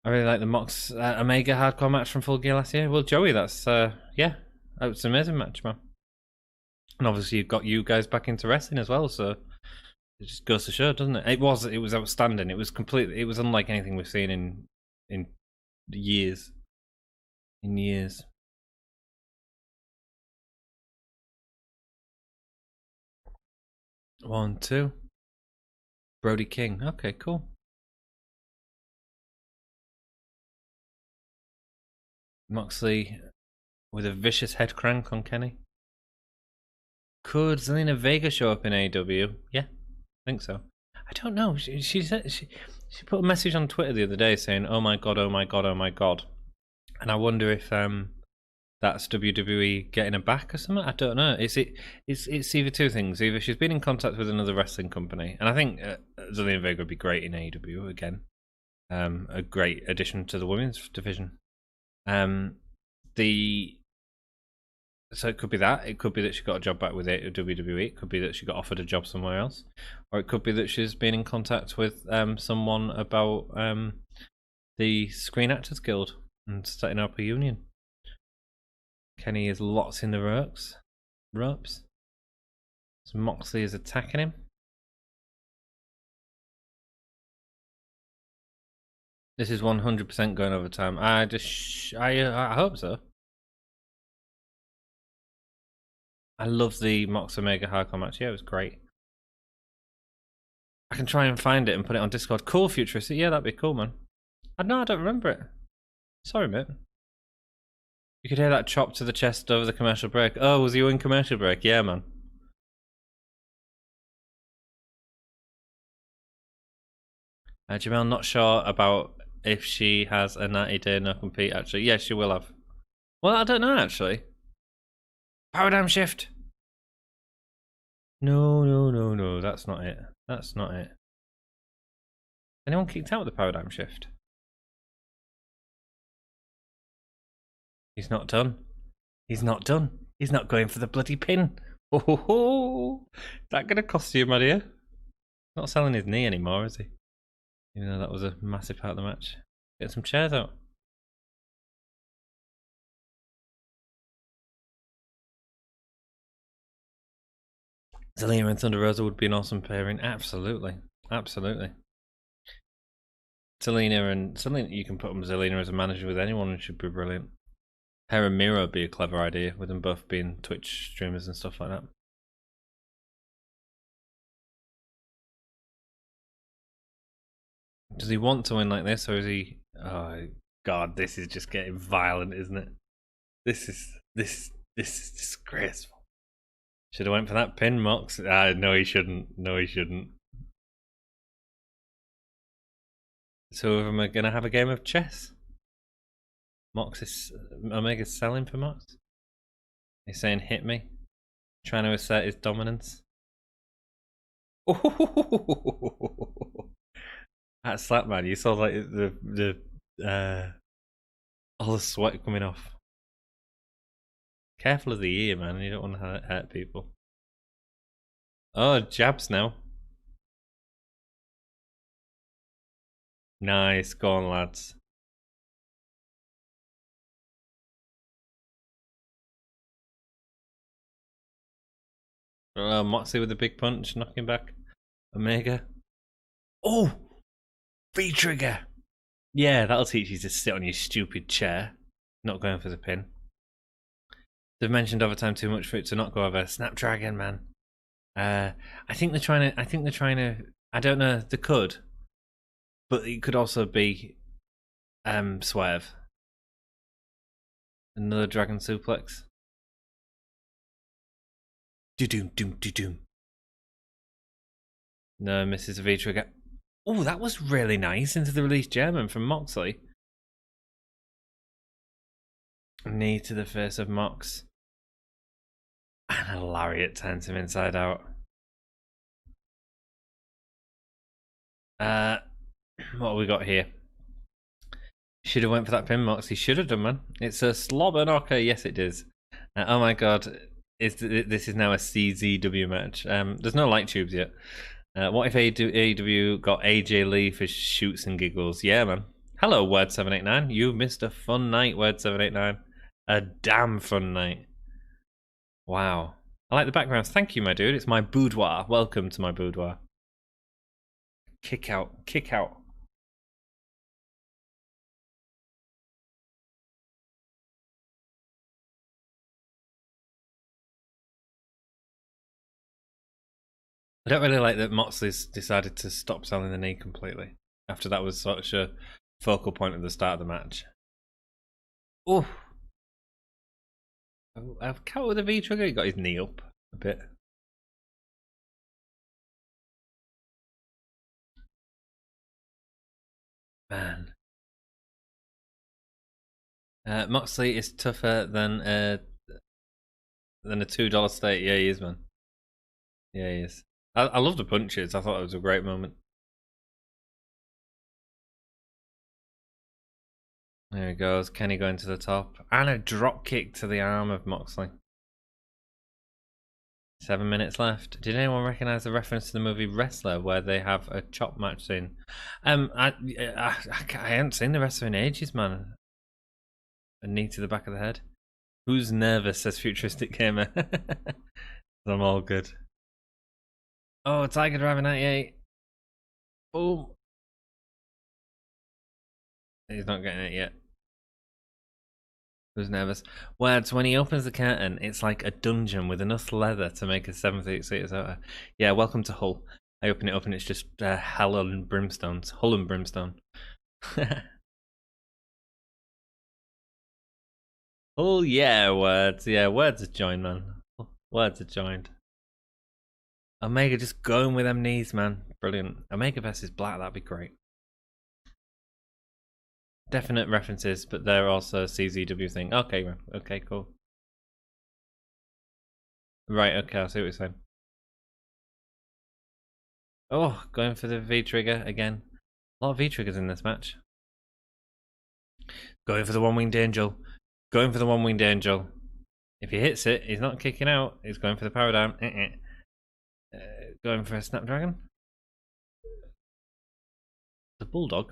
I really like the Mox Omega hardcore match from Full Gear last year. Well, Joey, that's, yeah, that was an amazing match, man. And obviously, you've got you guys back into wrestling as well, so it just goes to show, doesn't it? It was outstanding. It was completely, it was unlike anything we've seen in years. In years. One, two. Brody King. Okay, cool. Moxley with a vicious head crank on Kenny. Could Zelina Vega show up in AEW? Yeah, I think so. I don't know. She said she put a message on Twitter the other day saying, "Oh my god, oh my god, oh my god," and I wonder if that's WWE getting her back or something. I don't know. It's either two things. Either she's been in contact with another wrestling company, and I think Zelina Vega would be great in AEW again. A great addition to the women's division. So it could be that. It could be that she got a job back with WWE. It could be that she got offered a job somewhere else, or it could be that she's been in contact with someone about the Screen Actors Guild and setting up a union. Kenny is lots in the ropes. So Moxley is attacking him. This is 100% going over time. I hope so. I love the Mox Omega hardcore match. Yeah, it was great. I can try and find it and put it on Discord. Cool, Futurist. Yeah, that'd be cool, man. I don't remember it. Sorry, mate. You could hear that chop to the chest over the commercial break. Oh, was you in commercial break? Yeah, man. Jamel, not sure about if she has a 90-day no-compete, actually. Yeah, she will have. Well, I don't know, actually. Paradigm shift. No. That's not it. That's not it. Anyone kicked out with the paradigm shift? He's not done. He's not done. He's not going for the bloody pin. Oh, is that going to cost you, my dear? Not selling his knee anymore, is he? Even though that was a massive part of the match. Get some chairs out. Zelina and Thunder Rosa would be an awesome pairing. Absolutely. Absolutely. Zelina, you can put Zelina as a manager with anyone and it should be brilliant. Her and Miro would be a clever idea, with them both being Twitch streamers and stuff like that. Does he want to win like this, or is he... Oh, God, this is just getting violent, isn't it? This is disgraceful. Should have went for that pin, Mox. No, he shouldn't. No, he shouldn't. Two of them are going to have a game of chess. Omega's selling for Mox. He's saying, hit me. Trying to assert his dominance. Oh, that slap, man. You saw like all the sweat coming off. Careful of the ear, man. You don't want to hurt people. Oh, jabs now. Nice. Go on, lads. Moxley with a big punch, knocking back Omega. Oh! V-trigger. Yeah, that'll teach you to sit on your stupid chair. Not going for the pin. They've mentioned overtime too much for it to not go over. Snapdragon, man. I think they're trying to. I don't know. They could, but it could also be swerve. Another dragon suplex. Do-doom, doom, do-doom. No, misses a V-trigger. Oh, that was really nice into the release German from Moxley. Knee to the face of Mox. And a lariat turns him inside out. What have we got here? Should have went for that pin, Mox. He should have done, man. It's a slobber knocker. Yes, it is. Oh my god. This is now a CZW match. There's no light tubes yet. What if AEW got AJ Lee for shoots and giggles? Yeah, man. Hello, Word789. You missed a fun night, Word789. A damn fun night. Wow. I like the backgrounds. Thank you, my dude. It's my boudoir. Welcome to my boudoir. Kick out. Kick out. I don't really like that Moxley's decided to stop selling the knee completely. After that was such a focal point at the start of the match. Oh. I've cut with a V-trigger. He got his knee up a bit. Man. Moxley is tougher than a $2 steak. Yeah, he is, man. Yeah, he is. I love the punches. I thought it was a great moment. There he goes. Kenny going to the top. And a drop kick to the arm of Moxley. 7 minutes left. Did anyone recognise the reference to the movie Wrestler where they have a chop match scene? I haven't seen the wrestler in ages, man. A knee to the back of the head. Who's nervous, says Futuristic Gamer. I'm all good. Oh, Tiger Driver 98. Boom. He's not getting it yet. Who's nervous? Words, when he opens the curtain, it's like a dungeon with enough leather to make a 7-seater. Yeah, welcome to Hull. I open it up and it's just hell and brimstones. Hull and brimstone. Oh yeah, Words. Yeah, Words have joined, man. Words have joined. Omega just going with them knees, man. Brilliant. Omega versus Black, that'd be great. Definite references, but they're also a CZW thing. Okay, okay, cool. Right, okay, I see what you're saying. Oh, going for the V-trigger again. A lot of V-triggers in this match. Going for the one-winged angel. Going for the one-winged angel. If he hits it, he's not kicking out. He's going for the paradigm. Going for a Snapdragon. The Bulldog.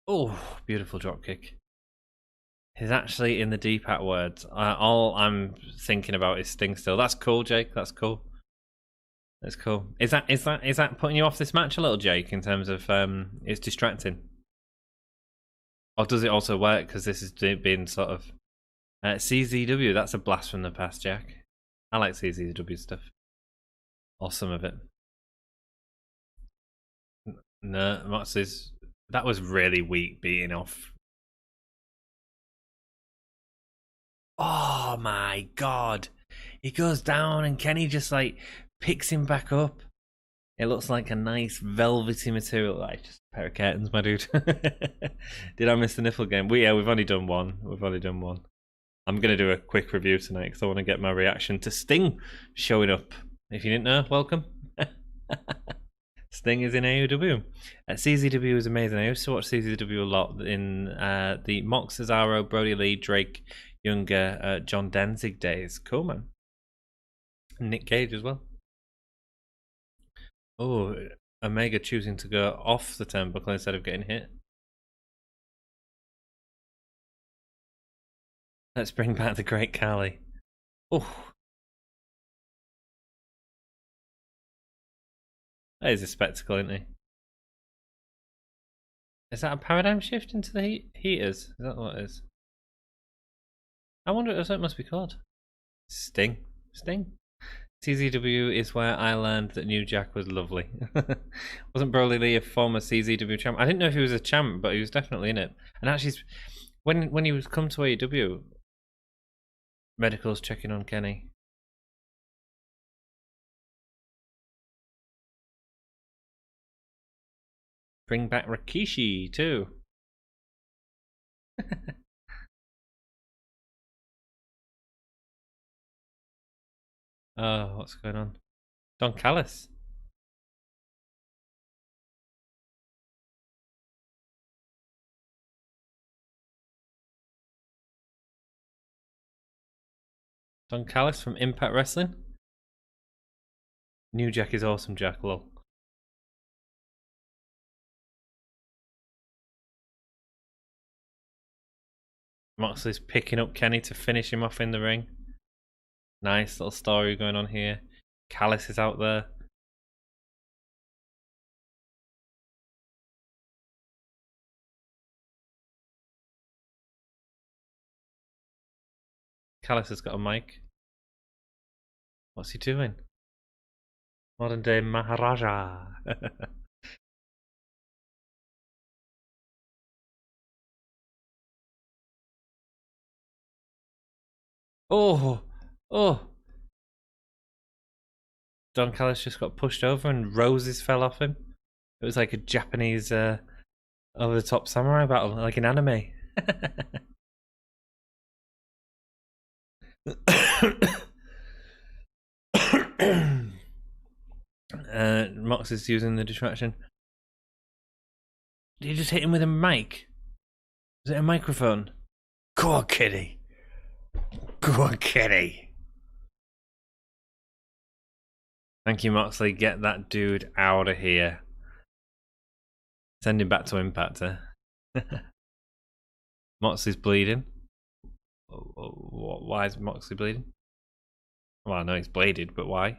Oh, beautiful dropkick. He's actually in the D-Pat Words. All I'm thinking about is Sting still. That's cool, Jake. That's cool. That's cool. Is that putting you off this match a little, Jake? In terms of it's distracting, or does it also work because this has been sort of CZW? That's a blast from the past, Jack. I like CZW stuff, or some of it. No, Moxley's. That was really weak beating off. Oh my god. He goes down and Kenny just like picks him back up. It looks like a nice velvety material. Like just a pair of curtains, my dude. Did I miss the nipple game? We've only done one. I'm going to do a quick review tonight because I want to get my reaction to Sting showing up. If you didn't know, welcome. Sting is in AEW. CZW is amazing. I used to watch CZW a lot in the Mox, Cesaro, Brody Lee, Drake, Younger, John Danzig days. Cool, man. Nick Cage as well. Oh, Omega choosing to go off the turnbuckle instead of getting hit. Let's bring back the Great Khali. Oh. That is a spectacle, isn't he? Is that a paradigm shift into the heaters? Is that what it is? I wonder what it must be called. Sting. CZW is where I learned that New Jack was lovely. Wasn't Broly Lee a former CZW champ? I didn't know if he was a champ, but he was definitely in it. And actually, when he was come to AEW, Medical's checking on Kenny. Bring back Rikishi too. Oh, what's going on? Don Callis. Don Callis from Impact Wrestling. New Jack is awesome, Jack. Lol. Moxley's picking up Kenny to finish him off in the ring. Nice little story going on here. Callis is out there. Callis has got a mic. What's he doing? Modern day Maharaja. Oh. Don Callis just got pushed over and roses fell off him. It was like a Japanese over the top samurai battle, like an anime. Mox is using the distraction. Did you just hit him with a mic? Is it a microphone? Go on, kitty. Go on, kitty. Thank you, Moxley. Get that dude out of here. Send him back to Impact. Moxley's bleeding. Why is Moxley bleeding? Well, I know he's bladed, but why?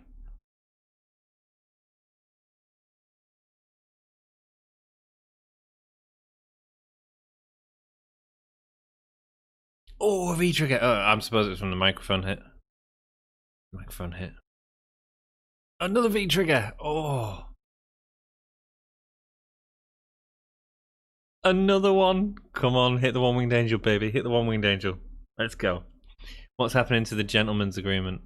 Oh, a V-trigger. Oh, I'm supposed it was from the microphone hit. Microphone hit. Another V-trigger. Oh. Another one. Come on, hit the one-winged angel, baby. Hit the one-winged angel. Let's go. What's happening to the gentleman's agreement?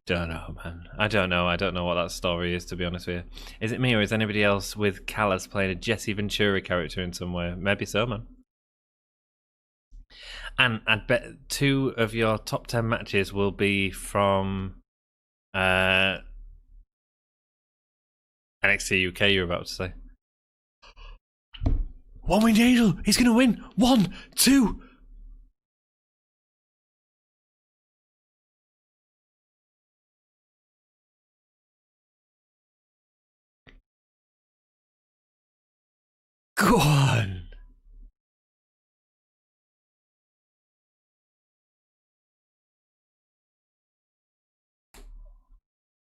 Don't know, man. I don't know what that story is, to be honest with you. Is it me or is anybody else with Callis playing a Jesse Ventura character in some way? Maybe so, man. And I'd bet 2 of your top 10 matches will be from NXT UK, you're about to say. One-winged angel! He's going to win! 1, 2... Go on!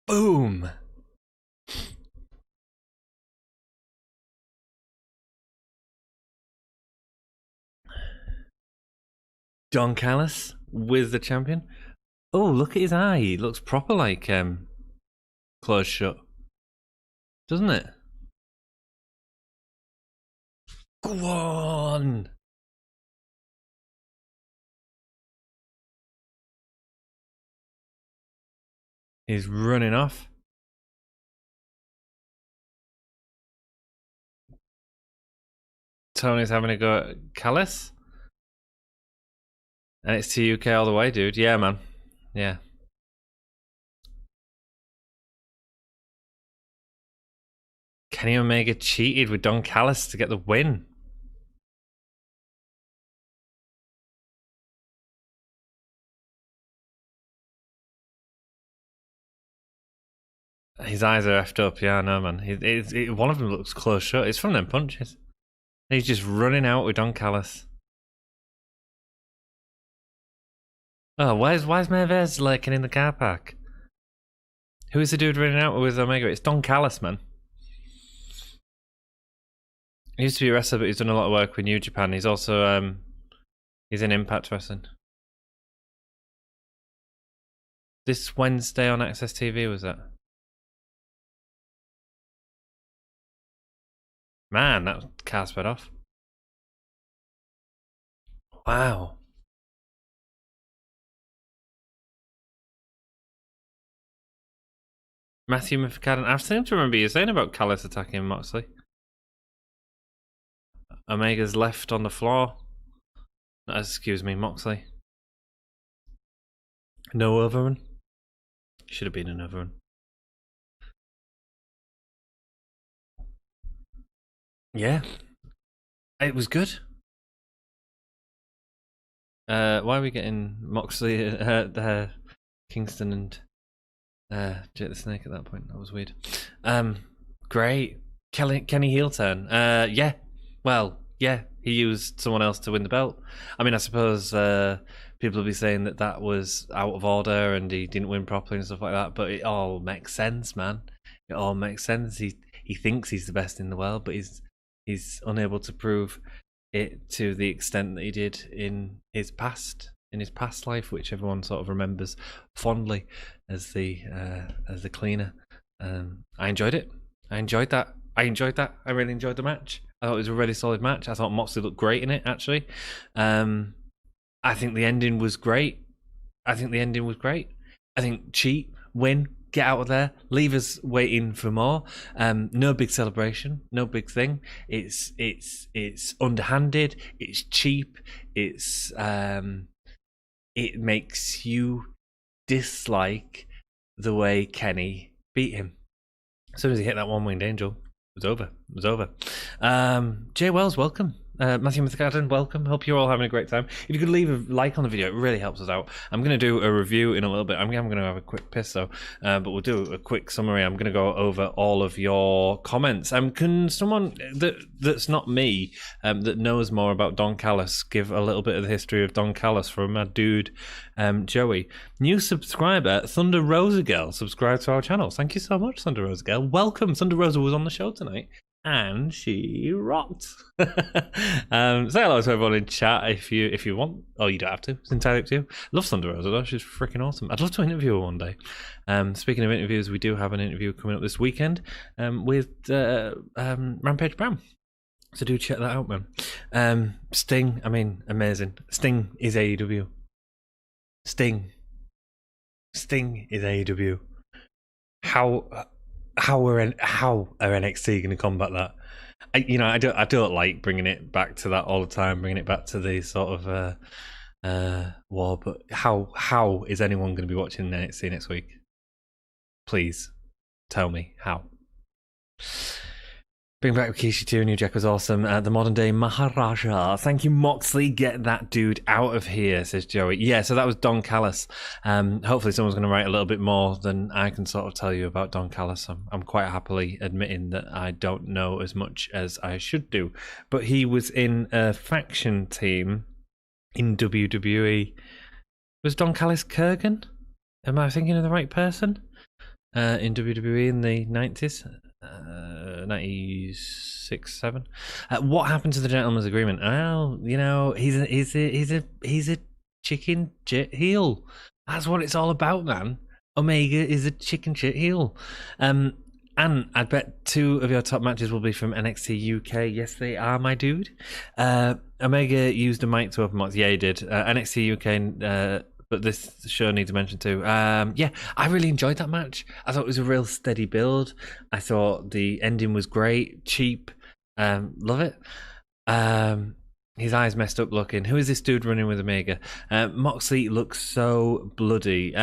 Boom! Don Callis with the champion. Oh, look at his eye. It looks proper like closed shut. Doesn't it? Go on! He's running off. Tony's having a go at Callis. And it's to UK all the way, dude. Yeah, man. Yeah. Kenny Omega cheated with Don Callis to get the win. His eyes are effed up. Yeah, I know, man. One of them looks close shut. It's from them punches. He's just running out with Don Callis. Oh, why's Mervez lurking in the car park? Who is the dude running out with Omega? It's Don Callis, man. He used to be a wrestler, but he's done a lot of work with New Japan. He's also he's in Impact Wrestling. This Wednesday on Access TV was that? Man, that car sped off. Wow. Matthew McFadden. I seem to remember you saying about Callis attacking Moxley. Omega's left on the floor. Excuse me, Moxley. No overrun. Should have been an overrun. Yeah. It was good. Why are we getting Moxley, Kingston and Jake the Snake at that point? That was weird. Great. Kenny heel turn. Yeah. Well, yeah, he used someone else to win the belt. I mean, I suppose people will be saying that was out of order and he didn't win properly and stuff like that, but it all makes sense, man. It all makes sense. He thinks he's the best in the world, but he's unable to prove it to the extent that he did in his past life, which everyone sort of remembers fondly as the cleaner. I enjoyed it. I enjoyed that. I really enjoyed the match. I thought it was a really solid match. I thought Moxley looked great in it, actually. I think the ending was great. I think cheap, win, get out of there, leave us waiting for more. No big celebration, no big thing. It's underhanded, it's cheap, it makes you dislike the way Kenny beat him. As soon as he hit that one-winged angel, it was over. Jay Wells, welcome. Matthew McFadden, welcome. Hope you're all having a great time. If you could leave a like on the video, it really helps us out. I'm going to do a review in a little bit. I'm going to have a quick piss though, but we'll do a quick summary. I'm going to go over all of your comments. Can someone that's not me, that knows more about Don Callis, give a little bit of the history of Don Callis from my dude, Joey? New subscriber, Thunder Rosa Girl, subscribe to our channel. Thank you so much, Thunder Rosa Girl. Welcome. Thunder Rosa was on the show tonight, and she rocked. Say hello to everyone in chat if you want. Oh, you don't have to. It's entirely up to you. Love Thunder Rosa though. She's freaking awesome. I'd love to interview her one day. Speaking of interviews, we do have an interview coming up this weekend with Rampage Brown. So do check that out, man. Sting, I mean, amazing. Sting is AEW. Sting is AEW. How are NXT going to combat that? I don't like bringing it back to that all the time, bringing it back to the sort of war. But how is anyone going to be watching NXT next week? Please tell me how. Bring back Rikishi too. New Jack was awesome. The modern day Maharaja. Thank you, Moxley. Get that dude out of here, says Joey. Yeah, so that was Don Callis. Hopefully someone's going to write a little bit more than I can sort of tell you about Don Callis. I'm quite happily admitting that I don't know as much as I should do. But he was in a faction team in WWE. Was Don Callis Kurgan? Am I thinking of the right person? In WWE in the 90s? 96, 7. What happened to the gentleman's agreement? Well, he's a chicken shit heel. That's what it's all about, man. Omega is a chicken shit heel. And I bet 2 of your top matches will be from NXT UK. Yes, they are, my dude. Omega used a mic to open Mox. Yeah, he did. NXT UK. But this show needs a mention too. Yeah, I really enjoyed that match. I thought it was a real steady build. I thought the ending was great, cheap. Love it. His eyes messed up looking. Who is this dude running with Omega? Moxley looks so bloody.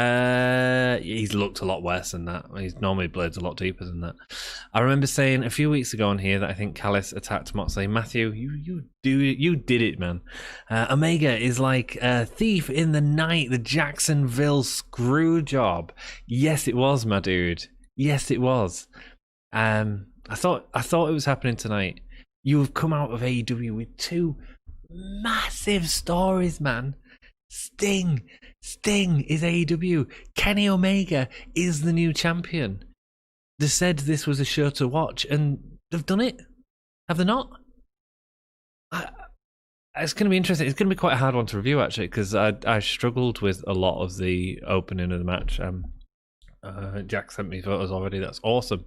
He's looked a lot worse than that. He's normally blades a lot deeper than that. I remember saying a few weeks ago on here that I think Callis attacked Moxley. Matthew, you did it, man. Omega is like a thief in the night, the Jacksonville screw job. Yes, it was, my dude. Yes, it was. I thought it was happening tonight. You have come out of AEW with 2 massive stories, man. Sting is AEW. Kenny Omega is the new champion. They said this was a show to watch, and they've done it. Have they not? It's going to be interesting. It's going to be quite a hard one to review, actually, because I struggled with a lot of the opening of the match. Jack sent me photos already. That's awesome.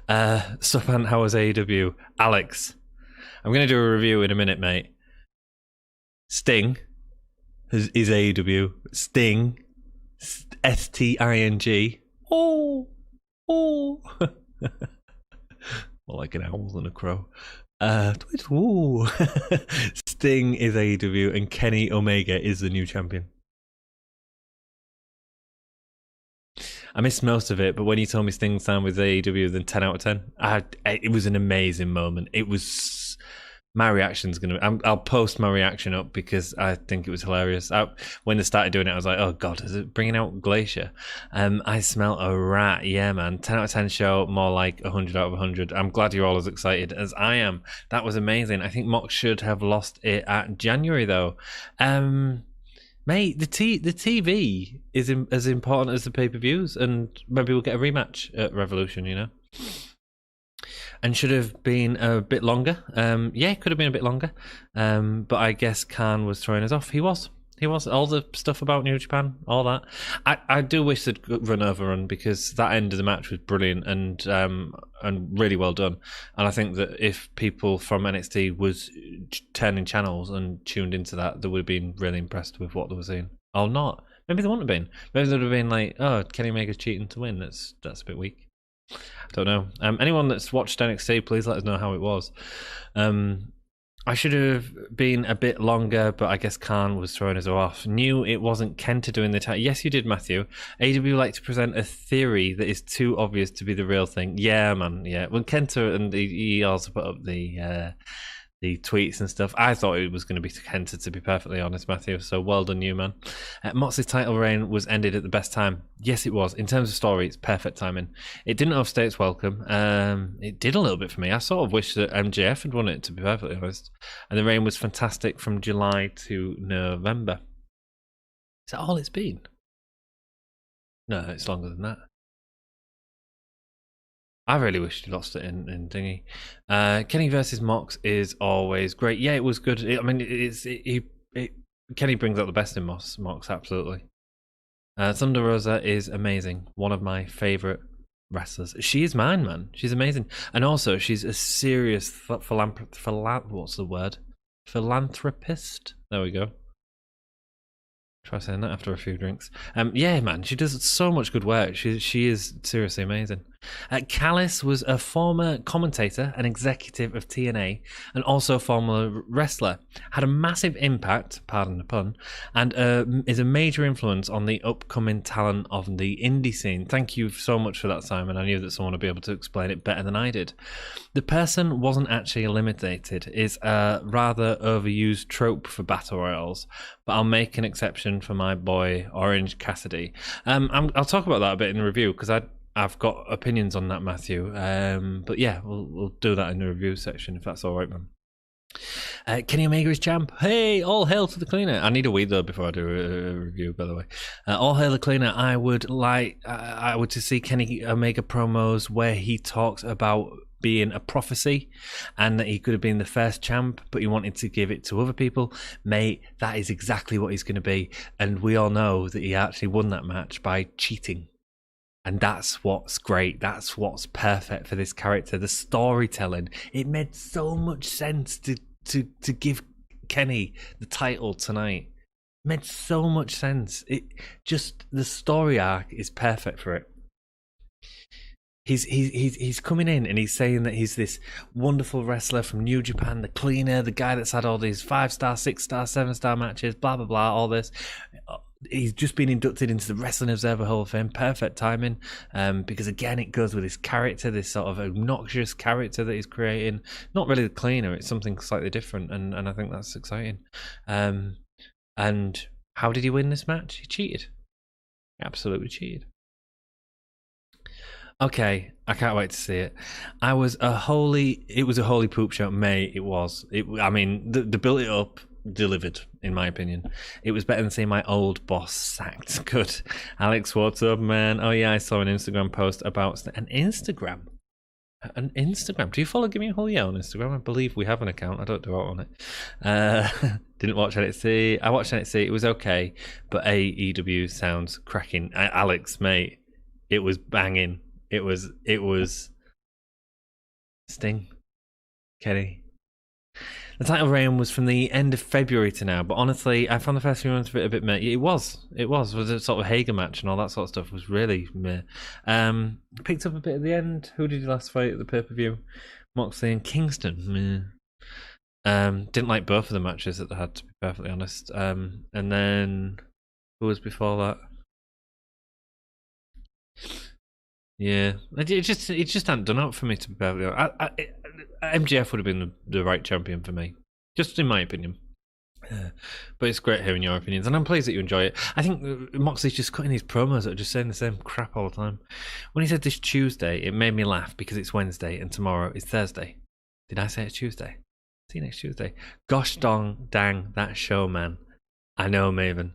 Supan, how was AEW? Alex, I'm going to do a review in a minute, mate. Sting is AEW. Sting, Sting. Oh. More like an owl than a crow. Sting is AEW and Kenny Omega is the new champion. I missed most of it, but when you told me Sting signed with AEW, then 10 out of 10. It was an amazing moment. It was. My reaction's I'll post my reaction up because I think it was hilarious. When they started doing it, I was like, oh God, is it bringing out Glacier? I smell a rat. Yeah, man. 10 out of 10 show, more like 100 out of 100. I'm glad you're all as excited as I am. That was amazing. I think Mox should have lost it at January, though. Mate, the TV is as important as the pay-per-views, and maybe we'll get a rematch at Revolution, you know? And should have been a bit longer. Yeah, it could have been a bit longer. But I guess Khan was throwing us off. He was. All the stuff about New Japan, all that. I do wish they'd run overrun because that end of the match was brilliant and really well done. And I think that if people from NXT was turning channels and tuned into that, they would have been really impressed with what they were seeing. Or not. Maybe they wouldn't have been. Maybe they would have been like, oh, Kenny Omega's cheating to win. That's a bit weak. I don't know. Anyone that's watched NXT, please let us know how it was. I should have been a bit longer, but I guess Khan was throwing us off. Knew it wasn't Kenta doing the title. Yes, you did, Matthew. AEW like to present a theory that is too obvious to be the real thing. Yeah, man. Yeah. When Kenta and he also put up the tweets and stuff, I thought it was going to be Kenta, to be perfectly honest, Matthew. So well done, you, man. Moxley's title reign was ended at the best time. Yes, it was. In terms of story, it's perfect timing. It didn't overstay its welcome. It did a little bit for me. I sort of wish that MJF had won it, to be perfectly honest. And the reign was fantastic from July to November. Is that all it's been? No, it's longer than that. I really wish he lost it in Dingy. Kenny versus Mox is always great. Yeah, it was good. Kenny brings out the best in Mox, absolutely. Thunder Rosa is amazing. One of my favourite wrestlers. She is mine, man. She's amazing. And also, she's a serious philanthropist. There we go. Try saying that after a few drinks. Yeah, man, she does so much good work. She is seriously amazing. Callis was a former commentator and executive of TNA and also a former wrestler. Had a massive impact, pardon the pun, and is a major influence on the upcoming talent of the indie scene. Thank you so much for that, Simon. I knew that someone would be able to explain it better than I did. The person wasn't actually eliminated. Is a rather overused trope for battle royals, but I'll make an exception for my boy Orange Cassidy. I'll talk about that a bit in the review because I've got opinions on that, Matthew. But yeah, we'll do that in the review section if that's all right, man. Kenny Omega is champ. Hey, all hail to the cleaner. I need a weed though before I do a review, by the way. All hail the cleaner. I would to see Kenny Omega promos where he talks about being a prophecy and that he could have been the first champ, but he wanted to give it to other people. Mate, that is exactly what he's going to be. And we all know that he actually won that match by cheating. And that's what's great. That's what's perfect for this character. The storytelling. It made so much sense to give Kenny the title tonight. It made so much sense. The story arc is perfect for it. He's coming in and he's saying that he's this wonderful wrestler from New Japan, the cleaner, the guy that's had all these 5-star, 6-star, 7-star matches, blah, blah, blah, all this. He's just been inducted into the Wrestling Observer Hall of Fame. Perfect timing, because again, it goes with his character, this sort of obnoxious character that he's creating. Not really the cleaner, it's something slightly different, and I think that's exciting. And how did he win this match? He cheated. He absolutely cheated. Okay, I can't wait to see it. It was a holy poop show, mate. It was. The built it up, delivered, in my opinion. It was better than seeing my old boss sacked. Good. Alex, what's up, man? Oh yeah, I saw an Instagram post about an Instagram. An Instagram. Do you follow Gimme a Whole Yeah on Instagram? I believe we have an account. I don't do it on it. Didn't watch NXT. I watched NXT. It was okay, but AEW sounds cracking. Alex, mate, it was banging. It was Sting, Kenny. The title reign was from the end of February to now, but honestly, I found the first few months of it a bit meh. It was a sort of Hager match and all that sort of stuff was really meh. Picked up a bit at the end. Who did you last fight at the pay-per-view? Moxley and Kingston. Meh. Didn't like both of the matches that they had, to be perfectly honest. And then who was before that? Yeah, it just hadn't done up for me, to be perfectly honest. MJF would have been the right champion for me, just in my opinion. But it's great hearing your opinions, and I'm pleased that you enjoy it. I think Moxley's just cutting these promos that are just saying the same crap all the time. When he said this Tuesday, it made me laugh because it's Wednesday and tomorrow is Thursday. Did I say it's Tuesday? See you next Tuesday. Gosh dang, that show, man. I know, Maven.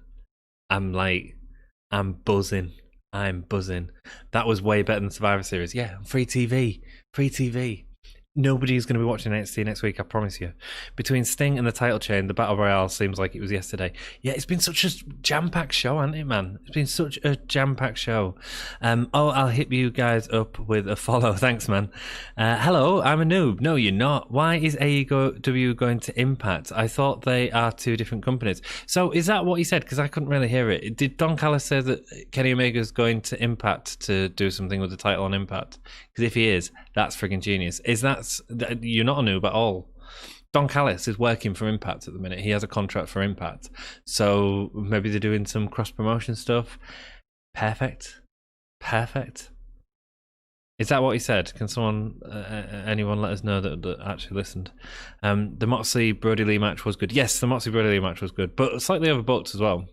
I'm buzzing. I'm buzzing. That was way better than Survivor Series. Yeah, free TV. Nobody's going to be watching NXT next week, I promise you. Between Sting and the title chain, the Battle Royale seems like it was yesterday. Yeah, it's been such a jam-packed show, hasn't it, man? It's been such a jam-packed show. I'll hit you guys up with a follow. Thanks, man. Hello, I'm a noob. No, you're not. Why is AEW going to Impact? I thought they are two different companies. So is that what he said? Because I couldn't really hear it. Did Don Callis say that Kenny Omega's going to Impact to do something with the title on Impact? Because if he is, that's friggin' genius. You're not a noob at all. Don Callis is working for Impact at the minute. He has a contract for Impact. So maybe they're doing some cross-promotion stuff. Perfect. Is that what he said? Can anyone let us know that actually listened? The Moxley Brody Lee match was good. Yes, the Moxley Brody Lee match was good, but slightly overbooked as well.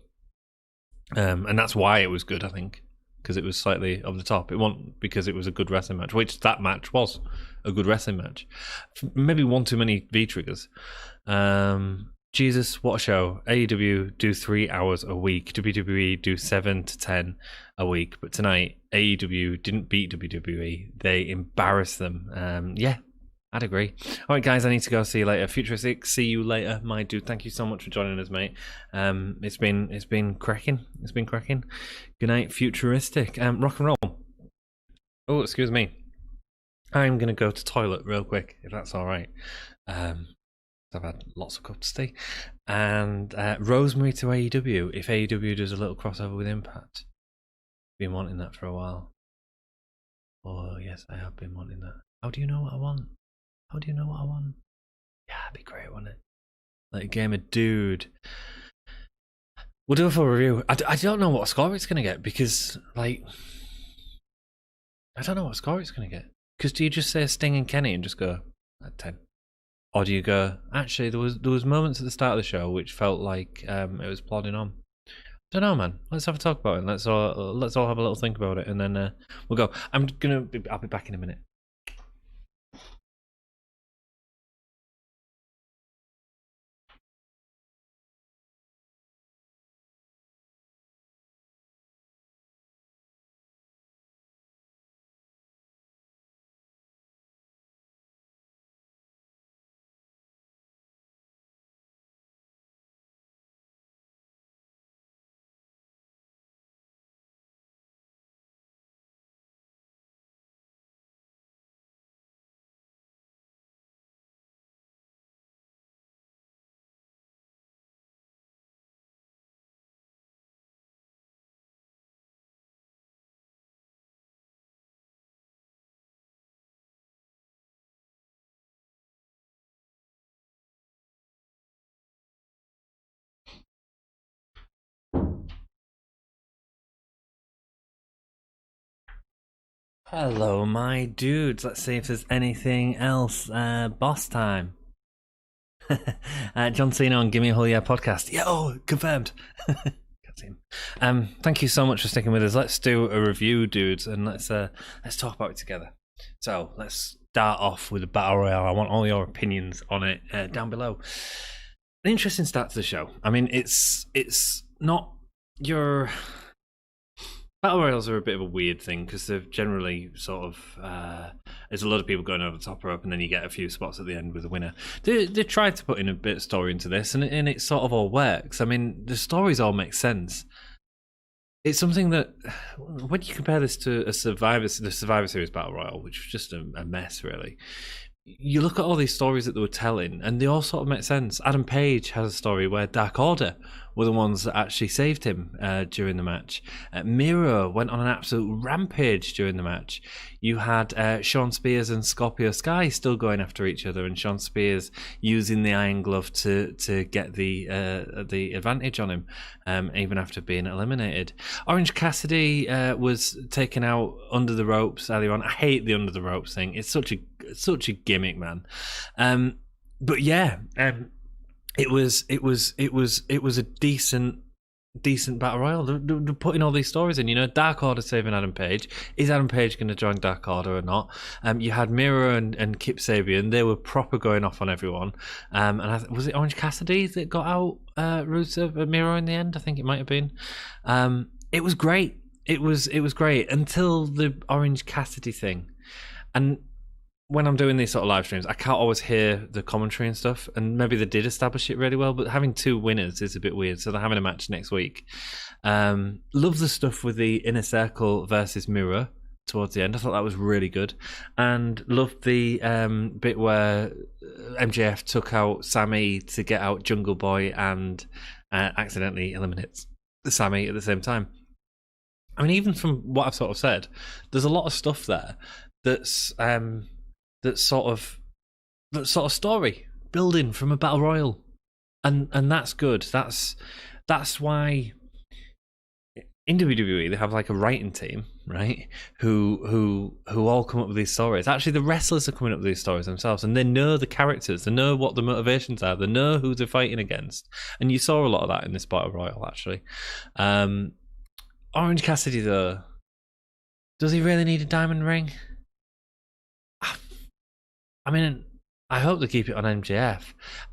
And that's why it was good, I think. Because it was slightly over the top. It wasn't because it was a good wrestling match, which that match was a good wrestling match. Maybe one too many V-triggers. Jesus, what a show. AEW do 3 hours a week. WWE do 7 to 10 a week. But tonight, AEW didn't beat WWE. They embarrassed them. Yeah, I'd agree. All right, guys, I need to go. See you later. Futuristic, see you later, my dude. Thank you so much for joining us, mate. It's been cracking. Good night, Futuristic. Rock and roll. Oh, excuse me. I'm gonna go to toilet real quick, if that's all right. I've had lots of cups of tea. And Rosemary to AEW. If AEW does a little crossover with Impact, been wanting that for a while. Oh yes, I have been wanting that. How do you know what I want? Yeah, it'd be great, wouldn't it? Like a game of Dude. We'll do a full review. I don't know what score it's going to get because, like, I don't know what score it's going to get. Because do you just say Sting and Kenny and just go at 10? Or do you go, actually, there was moments at the start of the show which felt like it was plodding on. I don't know, man. Let's have a talk about it. Let's all have a little think about it, and then we'll go. I'll be back in a minute. Hello, my dudes. Let's see if there's anything else. Boss time. John Cena on Gimme a Whole Yeah podcast. Yo, confirmed. Thank you so much for sticking with us. Let's do a review, dudes, and let's talk about it together. So let's start off with the Battle Royale. I want all your opinions on it down below. An interesting start to the show. I mean, it's not your Battle royals are a bit of a weird thing because they're generally sort of there's a lot of people going over the top rope, and then you get a few spots at the end with the winner. They tried to put in a bit of story into this, and it sort of all works. I mean, the stories all make sense. It's something that when you compare this to the Survivor Series Battle Royal, which was just a mess, really. You look at all these stories that they were telling, and they all sort of make sense. Adam Page has a story where Dark Order were the ones that actually saved him during the match. Miro went on an absolute rampage during the match. You had Shawn Spears and Scorpio Sky still going after each other, and Shawn Spears using the Iron Glove to get the advantage on him, even after being eliminated. Orange Cassidy was taken out under the ropes earlier on. I hate the under the ropes thing. It's such a gimmick, man. But yeah, it was a decent battle royal. They're putting all these stories in. You know, Dark Order saving Adam Page. Is Adam Page going to join Dark Order or not? You had Miro and Kip Sabian. They were proper going off on everyone. And was it Orange Cassidy that got out Rusev Miro in the end? I think it might have been. It was great. It was great until the Orange Cassidy thing. And when I'm doing these sort of live streams, I can't always hear the commentary and stuff, and maybe they did establish it really well, but having two winners is a bit weird, so they're having a match next week. Love the stuff with the Inner Circle versus Miro towards the end. I thought that was really good, and loved the bit where MJF took out Sammy to get out Jungle Boy and accidentally eliminates Sammy at the same time. I mean, even from what I've sort of said, there's a lot of stuff there that's sort of story building from a battle royal, and that's good. That's why in WWE they have like a writing team, right? Who all come up with these stories. Actually, the wrestlers are coming up with these stories themselves, and they know the characters, they know what the motivations are, they know who they're fighting against, and you saw a lot of that in this battle royal. Actually, Orange Cassidy though, does he really need a diamond ring? I mean, I hope they keep it on MJF.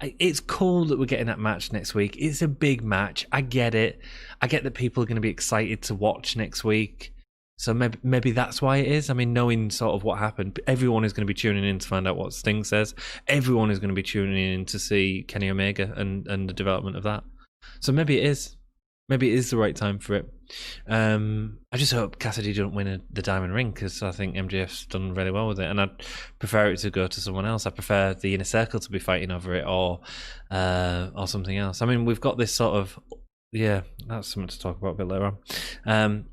It's cool that we're getting that match next week. It's a big match. I get it. I get that people are going to be excited to watch next week. So maybe that's why it is. I mean, knowing sort of what happened, everyone is going to be tuning in to find out what Sting says. Everyone is going to be tuning in to see Kenny Omega and the development of that. So maybe it is. Maybe it is the right time for it. I just hope Cassidy don't win the diamond ring, because I think MJF's done really well with it, and I'd prefer it to go to someone else. I prefer the Inner Circle to be fighting over it, or something else. I mean, we've got this sort of that's something to talk about a bit later on.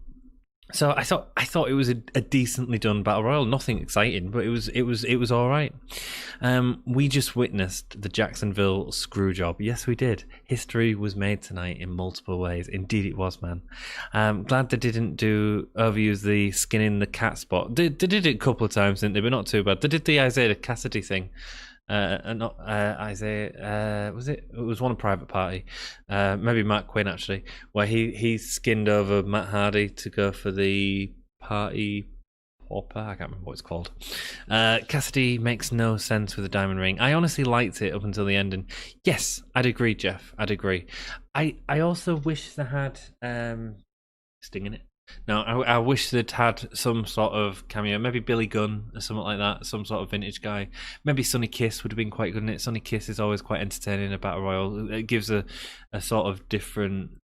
So I thought it was a decently done battle royal. Nothing exciting, but it was all right. We just witnessed the Jacksonville screw job. Yes, we did. History was made tonight in multiple ways. Indeed, it was, man. Glad they didn't overuse the skin in the cat spot. They did it a couple of times, didn't they? But not too bad. They did the Isiah Kassidy thing. Not Isiah. Was it? It was one of Private Party. Maybe Quen actually, where he skinned over Matt Hardy to go for the party popper. I can't remember what it's called. Cassidy makes no sense with the diamond ring. I honestly liked it up until the end, and yes, I'd agree, Jeff. I'd agree. I also wish they had Sting in it. No, I wish they'd had some sort of cameo. Maybe Billy Gunn or something like that. Some sort of vintage guy. Maybe Sonny Kiss would have been quite good in it. Sonny Kiss is always quite entertaining in a battle royal. It gives a sort of different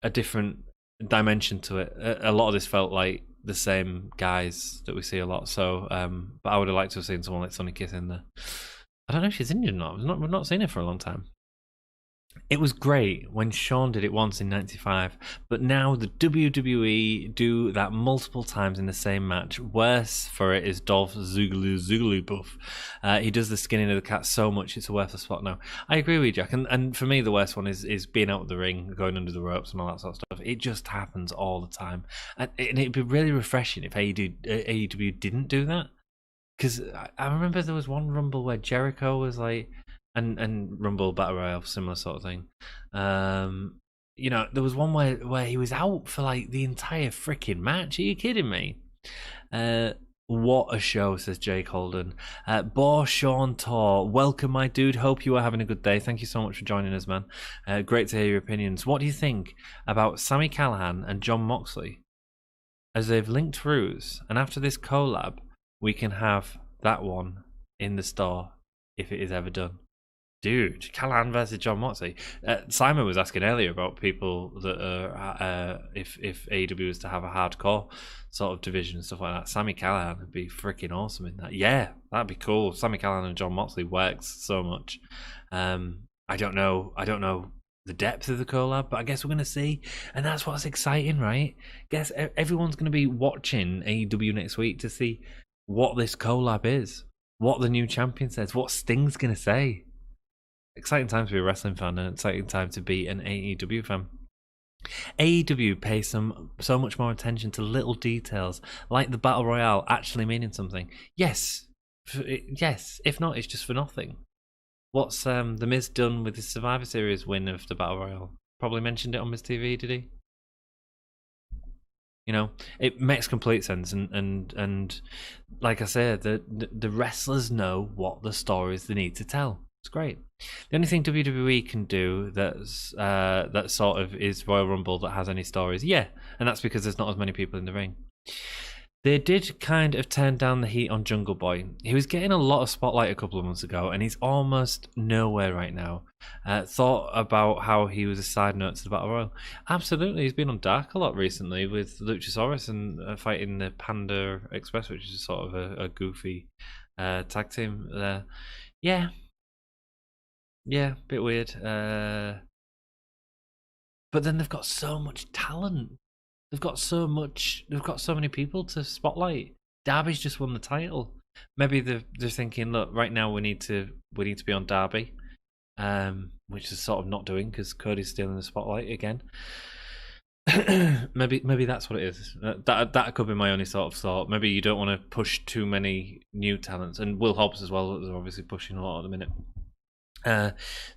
dimension to it. A lot of this felt like the same guys that we see a lot. So, but I would have liked to have seen someone like Sonny Kiss in there. I don't know if she's injured or not. We've not seen her for a long time. It was great when Shawn did it once in 95, but now the WWE do that multiple times in the same match. Worse for it is Dolph Ziggler buff. He does the skinning of the cat so much it's a worthless spot now. I agree with you, Jack, and for me the worst one is being out of the ring, going under the ropes and all that sort of stuff. It just happens all the time, and it'd be really refreshing if AEW didn't do that. Because I remember there was one Rumble where Jericho was like... And Rumble Battle Royale, similar sort of thing. You know, there was one where he was out for like the entire freaking match. Are you kidding me? What a show, says Jake Holden. Bo Sean Tor, welcome, my dude. Hope you are having a good day. Thank you so much for joining us, man. Great to hear your opinions. What do you think about Sami Callihan and Jon Moxley as they've linked throughs, and after this collab, we can have that one in the store if it is ever done. Dude, Callahan versus John Moxley. Simon was asking earlier about people that are if AEW was to have a hardcore sort of division and stuff like that. Sammy Callahan would be freaking awesome in that. Yeah, that'd be cool. Sammy Callahan and John Moxley works so much. I don't know the depth of the collab, but I guess we're gonna see, and that's what's exciting, right? Guess everyone's gonna be watching AEW next week to see what this collab is, what the new champion says, what Sting's gonna say. Exciting time to be a wrestling fan and exciting time to be an AEW fan. AEW pays so much more attention to little details, like the Battle Royale actually meaning something. Yes. If not, it's just for nothing. What's The Miz done with his Survivor Series win of the Battle Royale? Probably mentioned it on Miz TV, did he? You know, it makes complete sense, and like I said, the wrestlers know what the stories they need to tell. It's great. The only thing WWE can do that sort of is Royal Rumble that has any stories, yeah, and that's because there's not as many people in the ring. They did kind of turn down the heat on Jungle Boy. He was getting a lot of spotlight a couple of months ago, and he's almost nowhere right now. Thought about how he was a side note to the Battle Royal. Absolutely, he's been on Dark a lot recently with Luchasaurus and fighting the Panda Express, which is sort of a goofy tag team there. Yeah, bit weird. But then they've got so much talent. They've got so many people to spotlight. Darby's just won the title. Maybe they're thinking, look, right now we need to be on Darby, which is sort of not doing because Cody's still in the spotlight again. maybe that's what it is. That could be my only sort of thought. Maybe you don't want to push too many new talents, and Will Hobbs as well. They're obviously pushing a lot at the minute.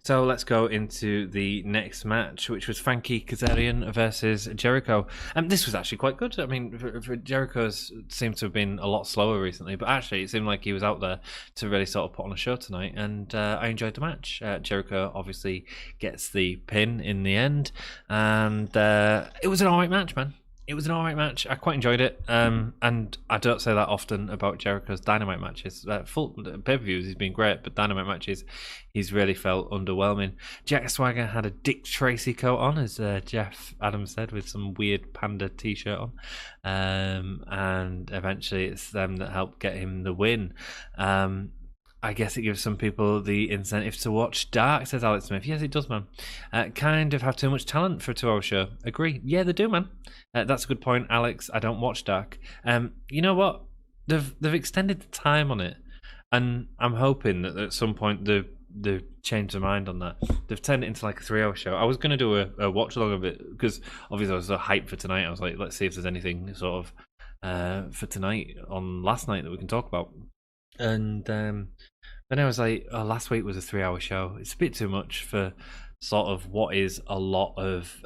So let's go into the next match, which was Frankie Kazarian versus Jericho. And this was actually quite good. I mean, for Jericho's seemed to have been a lot slower recently, but actually it seemed like he was out there to really sort of put on a show tonight, and I enjoyed the match. Jericho obviously gets the pin in the end, and it was an alright match, man. It was an alright match. I quite enjoyed it. And I don't say that often about Jericho's Dynamite matches. Full pay-per-views, he's been great, but Dynamite matches, he's really felt underwhelming. Jack Swagger had a Dick Tracy coat on, as Jeff Adams said, with some weird panda t-shirt on. And eventually it's them that helped get him the win. I guess it gives some people the incentive to watch Dark, says Alex Smith. Yes, it does, man. Kind of have too much talent for a 2-hour show. Agree. Yeah, they do, man. That's a good point, Alex. I don't watch Dark. You know what? They've extended the time on it, and I'm hoping that at some point they've changed their mind on that. They've turned it into like a 3-hour show. I was going to do a watch along of it because obviously I was so hyped for tonight. I was like, let's see if there's anything sort of for tonight on last night that we can talk about. And then I was like, oh, last week was a 3-hour show. It's a bit too much for sort of what is a lot of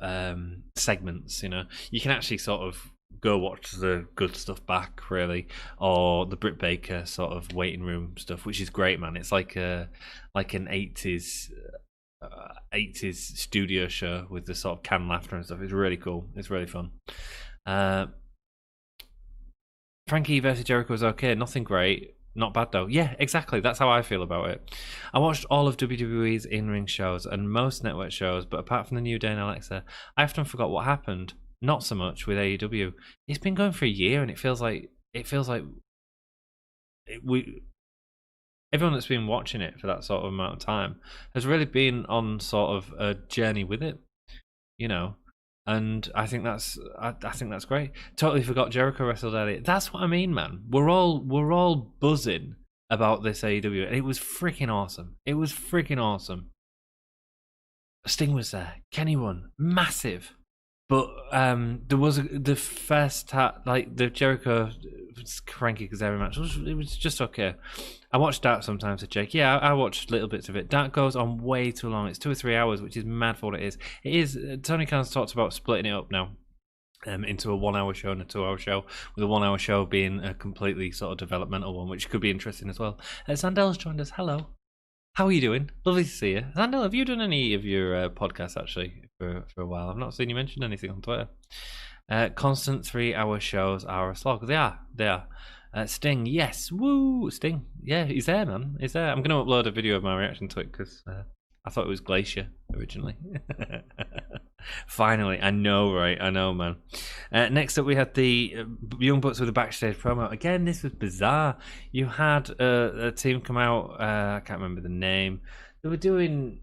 segments, you know. You can actually sort of go watch the good stuff back, really, or the Britt Baker sort of waiting room stuff, which is great, man. It's like an 80s studio show with the sort of canned laughter and stuff. It's really cool. It's really fun. Frankie versus Jericho was okay. Nothing great. Not bad though. Yeah, exactly. That's how I feel about it. I watched all of WWE's in-ring shows and most network shows, but apart from the New Day and Alexa, I often forgot what happened. Not so much with AEW. It's been going for a year, and it feels like everyone that's been watching it for that sort of amount of time has really been on sort of a journey with it, you know. And I think that's great. Totally forgot Jericho wrestled earlier. That's what I mean, man. We're all buzzing about this AEW, and it was freaking awesome. It was freaking awesome. Sting was there. Kenny won. Massive. But there was the first like the Jericho Frankie Kazarian match. It was just okay. I watch Dark sometimes with Jake. Yeah, I watched little bits of it. Dark goes on way too long. It's 2 or 3 hours, which is mad for what it is. It is. Tony Khan's talked about splitting it up now into a 1-hour show and a 2-hour show, with a 1-hour show being a completely sort of developmental one, which could be interesting as well. Sandel's joined us. Hello. How are you doing? Lovely to see you. Sandel, have you done any of your podcasts actually for a while? I've not seen you mention anything on Twitter. Constant 3-hour shows are a slog. They are. Sting, yes, woo, Sting, yeah, he's there, man. He's there. I'm going to upload a video of my reaction to it because I thought it was Glacier originally. Finally, I know, right? I know, man. Next up, we had the Young Bucks with a backstage promo. Again, this was bizarre. You had a team come out. I can't remember the name. They were doing.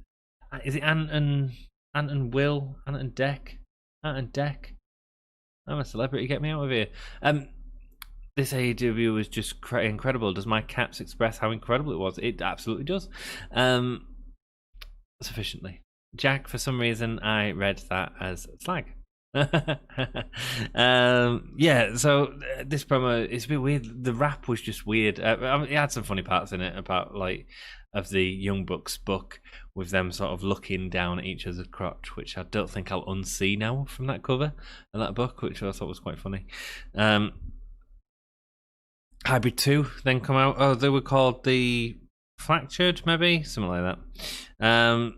Is it Ant and Will? Ant and Deck? Ant and Deck? I'm a celebrity. Get me out of here. This AEW was just incredible. Does my caps express how incredible it was? It absolutely does. Sufficiently. Jack, for some reason, I read that as slag. Yeah, so this promo, it's a bit weird. The rap was just weird. I mean, it had some funny parts in it about, like, of the Young Bucks book with them sort of looking down at each other's crotch, which I don't think I'll unsee now from that cover and that book, which I thought was quite funny. Hybrid 2 then come out. Oh, they were called the Fractured, maybe? Something like that.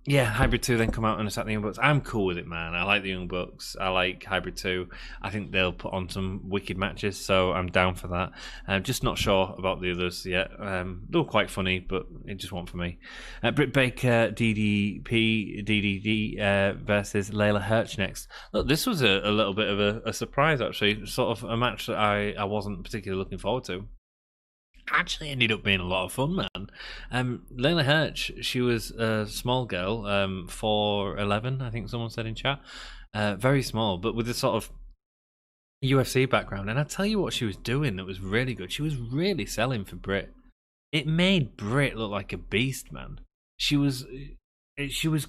Yeah, Hybrid 2 then come out and attack the Young Bucks. I'm cool with it, man. I like the Young Bucks. I like Hybrid 2. I think they'll put on some wicked matches, so I'm down for that. I'm just not sure about the others yet. They were quite funny, but it just wasn't for me. Britt Baker, DDD versus Leyla Hirsch next. Look, this was a little bit of a surprise, actually. Sort of a match that I wasn't particularly looking forward to. Actually ended up being a lot of fun, man. Leyla Hirsch, she was a small girl, 4'11", I think someone said in chat. Very small, but with a sort of UFC background. And I tell you what she was doing that was really good. She was really selling for Britt. It made Britt look like a beast, man. She was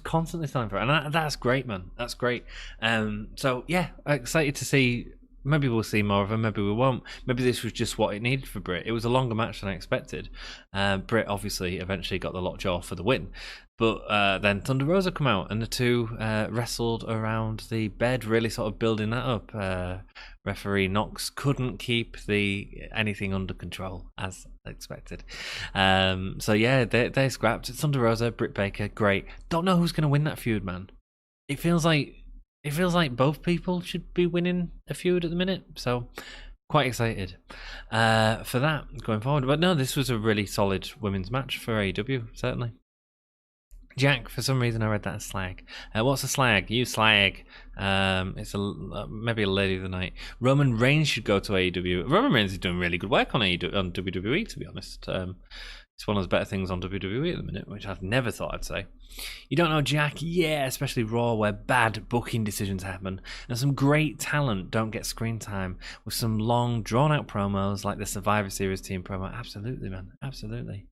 constantly selling for her, and that's great, man. That's great. So yeah, excited to see. Maybe we'll see more of her, maybe we won't. Maybe this was just what it needed for Britt. It was a longer match than I expected. Britt obviously eventually got the lockjaw for the win. But then Thunder Rosa come out and the two wrestled around the bed, really sort of building that up. Referee Knox couldn't keep anything under control as expected. So yeah, they scrapped. Thunder Rosa, Britt Baker, great. Don't know who's going to win that feud, man. It feels like both people should be winning a feud at the minute, so quite excited for that going forward. But no, this was a really solid women's match for AEW, certainly. Jack, for some reason I read that as slag. What's a slag? You slag. It's maybe a lady of the night. Roman Reigns should go to AEW. Roman Reigns is doing really good work on WWE, to be honest. It's one of the better things on WWE at the minute, which I've never thought I'd say. You don't know Jack? Yeah, especially Raw, where bad booking decisions happen, and some great talent don't get screen time with some long, drawn-out promos like the Survivor Series team promo. Absolutely, man. Absolutely.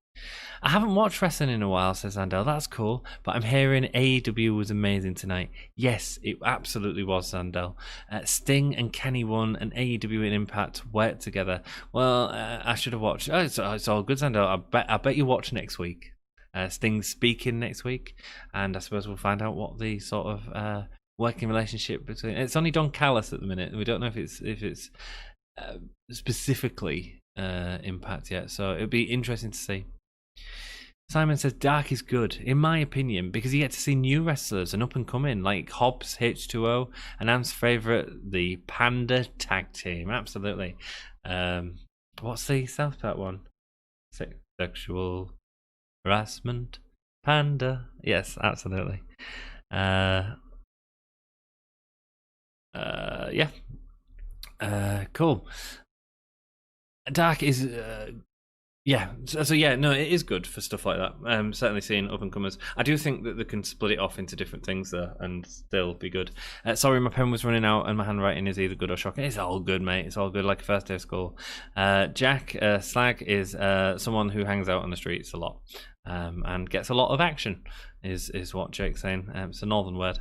I haven't watched wrestling in a while, says Sandel. That's cool, but I'm hearing AEW was amazing tonight. Yes, it absolutely was, Sandel. Sting and Kenny won, and AEW and Impact worked together. Well, I should have watched. Oh, it's all good, Sandel. I bet you watch next week. Sting's speaking next week, and I suppose we'll find out what the sort of working relationship between. It's only Don Callis at the minute. We don't know if it's specifically Impact yet, so it'll be interesting to see. Simon says Dark is good, in my opinion, because you get to see new wrestlers and up and coming like Hobbs, H2O, and Anne's favourite, the Panda Tag Team. Absolutely. What's the South Park one? Sexual harassment, Panda. Yes, absolutely. Yeah. Cool. Dark is. Yeah, so yeah, no, it is good for stuff like that. Certainly seeing up and comers. I do think that they can split it off into different things though, and still be good. Sorry, my pen was running out, and my handwriting is either good or shocking. It's all good, mate. It's all good, like a first day of school. Jack Slag is someone who hangs out on the streets a lot and gets a lot of action. Is what Jake's saying. It's a northern word.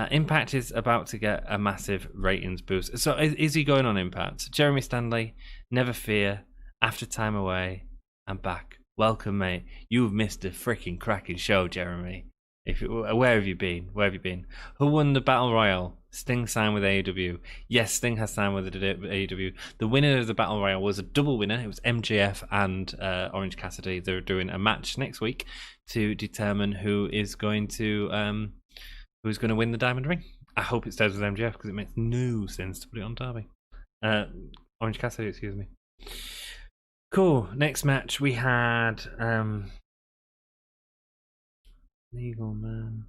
Impact is about to get a massive ratings boost. So is he going on Impact? Jeremy Stanley, never fear. After time away. I'm back. Welcome, mate. You've missed a freaking cracking show, Jeremy. Where have you been? Who won the Battle Royale? Sting signed with AEW. Yes, Sting has signed with AEW. The winner of the Battle Royale was a double winner. It was MJF and Orange Cassidy. They're doing a match next week to determine who's going to win the Diamond Ring. I hope it stays with MJF because it makes no sense to put it on Darby. Orange Cassidy, excuse me. Cool. Next match we had Legal Man.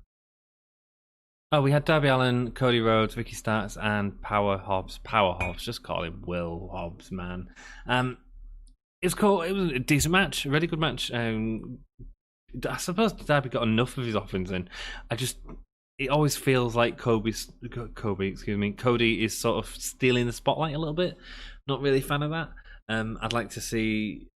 Oh, we had Darby Allin, Cody Rhodes, Ricky Starks, and Power Hobbs. Power Hobbs, just call him Will Hobbs, man. It was cool. It was a decent match, a really good match. I suppose Darby got enough of his offense in. It always feels like Cody is sort of stealing the spotlight a little bit. Not really a fan of that. I'd like to see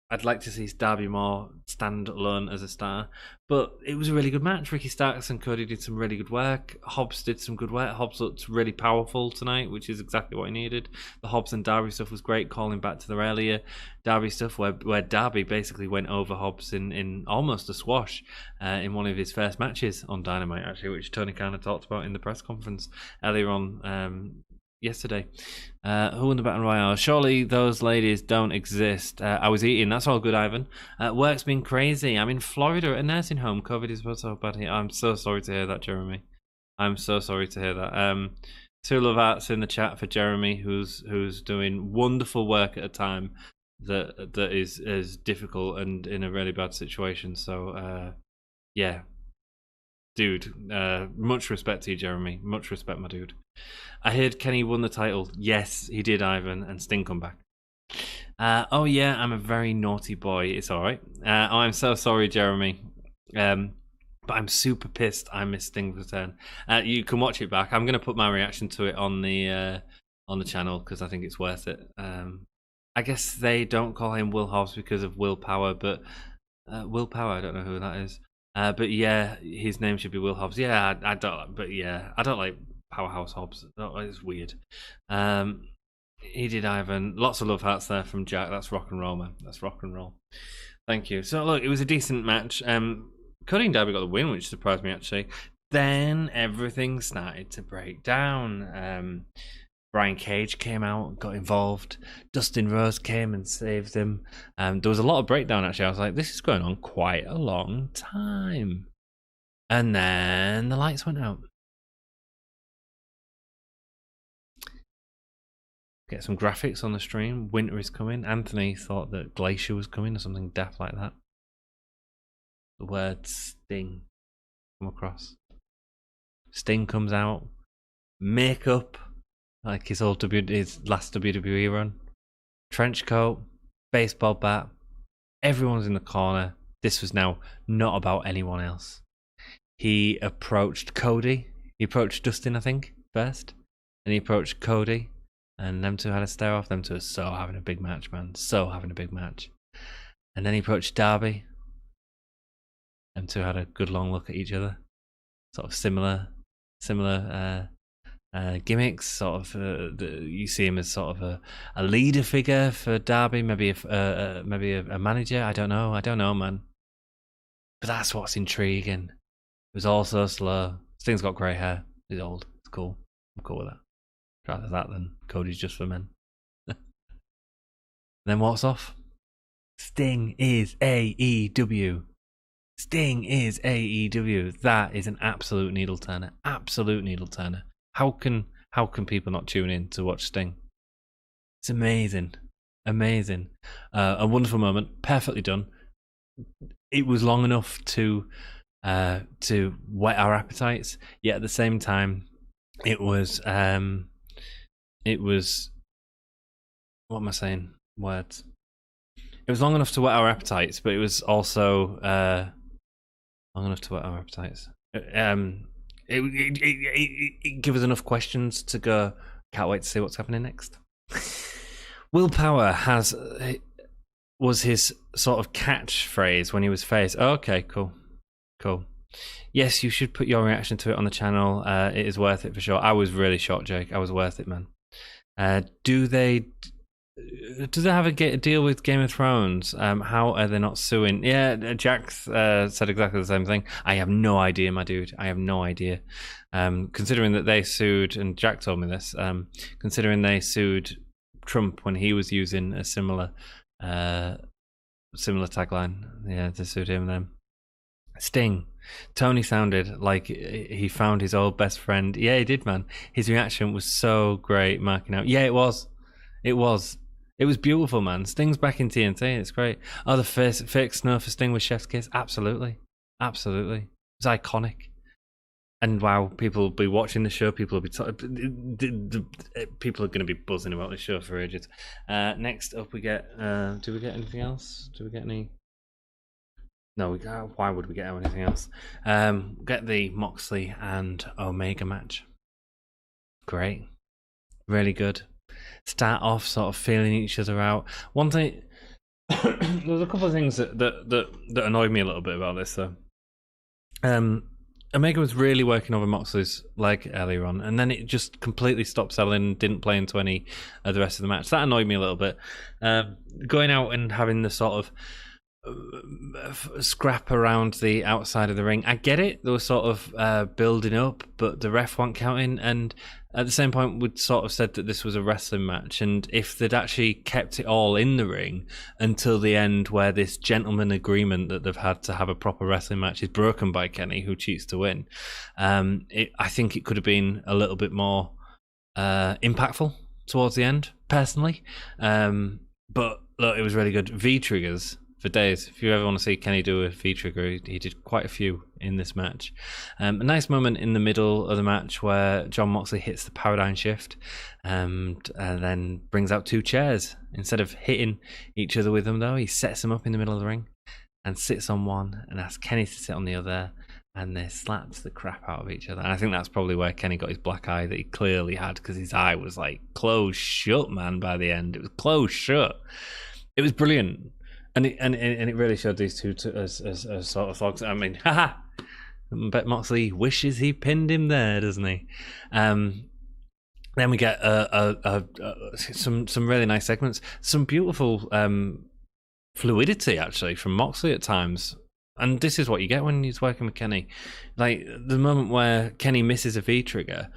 Darby more stand alone as a star, but it was a really good match. Ricky Starks and Cody did some really good work. Hobbs did some good work. Hobbs looked really powerful tonight, which is exactly what he needed. The Hobbs and Darby stuff was great, calling back to the earlier Darby stuff where Darby basically went over Hobbs in almost a squash in one of his first matches on Dynamite, actually, which Tony kind of talked about in the press conference earlier on yesterday. Who won the Battle Royale? Surely those ladies don't exist. I was eating. That's all good, Ivan. Work's been crazy. I'm in Florida at a nursing home. COVID is so bad here. I'm so sorry to hear that, Jeremy. I'm so sorry to hear that. Two love hearts in the chat for Jeremy, who's doing wonderful work at a time that is difficult and in a really bad situation. So yeah, dude. Much respect to you, Jeremy. Much respect, my dude. I heard Kenny won the title. Yes, he did, Ivan, and Sting come back. Oh yeah, I'm a very naughty boy. It's all right. I'm so sorry, Jeremy. But I'm super pissed I missed Sting's return. You can watch it back. I'm going to put my reaction to it on the channel because I think it's worth it. I guess they don't call him Will Hobbs because of willpower, but willpower, I don't know who that is. But yeah, his name should be Will Hobbs. Yeah, I don't. But yeah, I don't like Powerhouse Hobbs. It's weird. He did, Ivan. Lots of love hearts there from Jack. That's rock and roll, man. That's rock and roll. Thank you. So look, it was a decent match. Cody and Darby got the win, which surprised me actually. Then everything started to break down. Brian Cage came out, got involved. Dustin Rose came and saved him. There was a lot of breakdown actually. I was like, this is going on quite a long time. And then the lights went out. Get some graphics on the stream. Winter is coming. Anthony thought that Glacier was coming or something daft like that. The word Sting come across. Sting comes out. Makeup like his last WWE run. Trench coat. Baseball bat. Everyone's in the corner. This was now not about anyone else. He approached Cody. He approached Dustin, I think, first. And he approached Cody. And them two had a stare off. Them two are so having a big match, man. So having a big match. And then he approached Darby. Them two had a good long look at each other. Sort of similar gimmicks. Sort of, you see him as sort of a leader figure for Darby. Maybe a manager. I don't know, man. But that's what's intriguing. It was all so slow. Sting's got grey hair. He's old. It's cool. I'm cool with that. Rather that than Cody's just for men. Then walks off. Sting is AEW. Sting is AEW. That is an absolute needle turner. Absolute needle turner. How can people not tune in to watch Sting? It's amazing. Amazing. A wonderful moment. Perfectly done. It was long enough to whet our appetites, yet at the same time it was what am I saying? Words. It was long enough to whet our appetites, but it was also long enough to whet our appetites. It gave us enough questions to go, can't wait to see what's happening next. Willpower was his sort of catchphrase when he was face. Oh, okay, cool. Yes, you should put your reaction to it on the channel. It is worth it for sure. I was really shocked, Jake. I was worth it, man. Do they have a deal with Game of Thrones? How are they not suing? Yeah, Jack said exactly the same thing. I have no idea, my dude. I have no idea. Considering that they sued, and Jack told me this, considering they sued Trump when he was using a similar tagline. Yeah, they sued him then. Sting. Tony sounded like he found his old best friend. Yeah, he did, man. His reaction was so great, marking out. Yeah, it was. It was beautiful, man. Sting's back in TNT. It's great. Oh, the fake snow for Sting with Chef's Kiss. Absolutely. It was iconic. And wow, people will be watching the show. People will be people are going to be buzzing about the show for ages. Next up, we get. Do we get anything else? Do we get any? No, why would we get anything else? Get the Moxley and Omega match. Great, really good. Start off sort of feeling each other out. One thing, there's a couple of things that annoyed me a little bit about this though. Omega was really working over Moxley's leg earlier on, and then it just completely stopped selling, didn't play into any of the rest of the match. That annoyed me a little bit. Going out and having the sort of scrap around the outside of the ring, I get it. They were sort of building up, but the ref wasn't counting, and at the same point we'd sort of said that this was a wrestling match, and if they'd actually kept it all in the ring until the end where this gentleman agreement that they've had to have a proper wrestling match is broken by Kenny, who cheats to win, I think it could have been a little bit more impactful towards the end, personally. But look, it was really good. V-triggers for days. If you ever want to see Kenny do a V-trigger, he did quite a few in this match. A nice moment in the middle of the match where Jon Moxley hits the paradigm shift and then brings out two chairs. Instead of hitting each other with them, though, he sets them up in the middle of the ring and sits on one and asks Kenny to sit on the other, and they slaps the crap out of each other. And I think that's probably where Kenny got his black eye that he clearly had, because his eye was like closed shut, man, by the end. It was closed shut. It was brilliant. And it really showed these two as sort of thugs. I mean, haha! I bet Moxley wishes he pinned him there, doesn't he? Then we get some really nice segments, some beautiful fluidity actually from Moxley at times. And this is what you get when he's working with Kenny. Like the moment where Kenny misses a V-trigger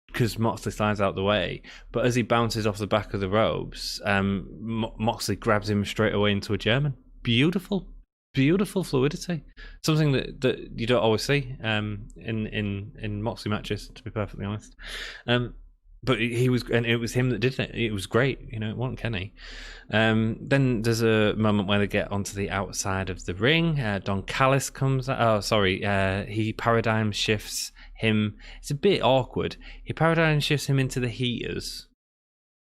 because Moxley slides out the way, but as he bounces off the back of the ropes, Moxley grabs him straight away into a German. Beautiful fluidity. Something that you don't always see in Moxley matches, to be perfectly honest. But it was him that did it. It was great, it wasn't Kenny. Then there's a moment where they get onto the outside of the ring. Don Callis comes out. He paradigm shifts him. It's a bit awkward. He paradigm shifts him into the heaters.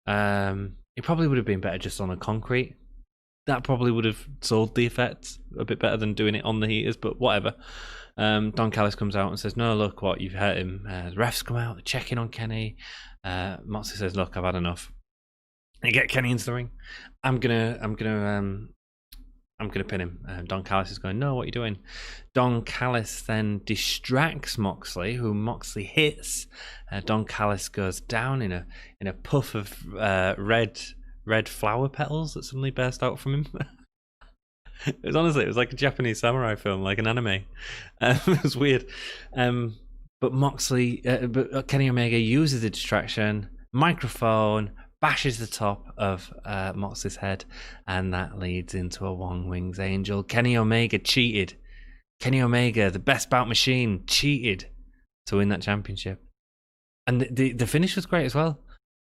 It probably would have been better just on the concrete. That probably would have sold the effect a bit better than doing it on the heaters, but whatever. Don Callis comes out and says, "No, look what, you've hurt him." The refs come out, they're checking on Kenny. Moxley says, "Look, I've had enough." They get Kenny into the ring. I'm gonna pin him. Don Callis is going, "No, what are you doing?" Don Callis then distracts Moxley, who Moxley hits. Don Callis goes down in a puff of red flower petals that suddenly burst out from him. It was like a Japanese samurai film, like an anime. It was weird. But Kenny Omega uses the distraction, microphone, bashes the top of Moxley's head, and that leads into a One Wings Angel. Kenny Omega cheated. Kenny Omega, the best bout machine, cheated to win that championship. And the finish was great as well.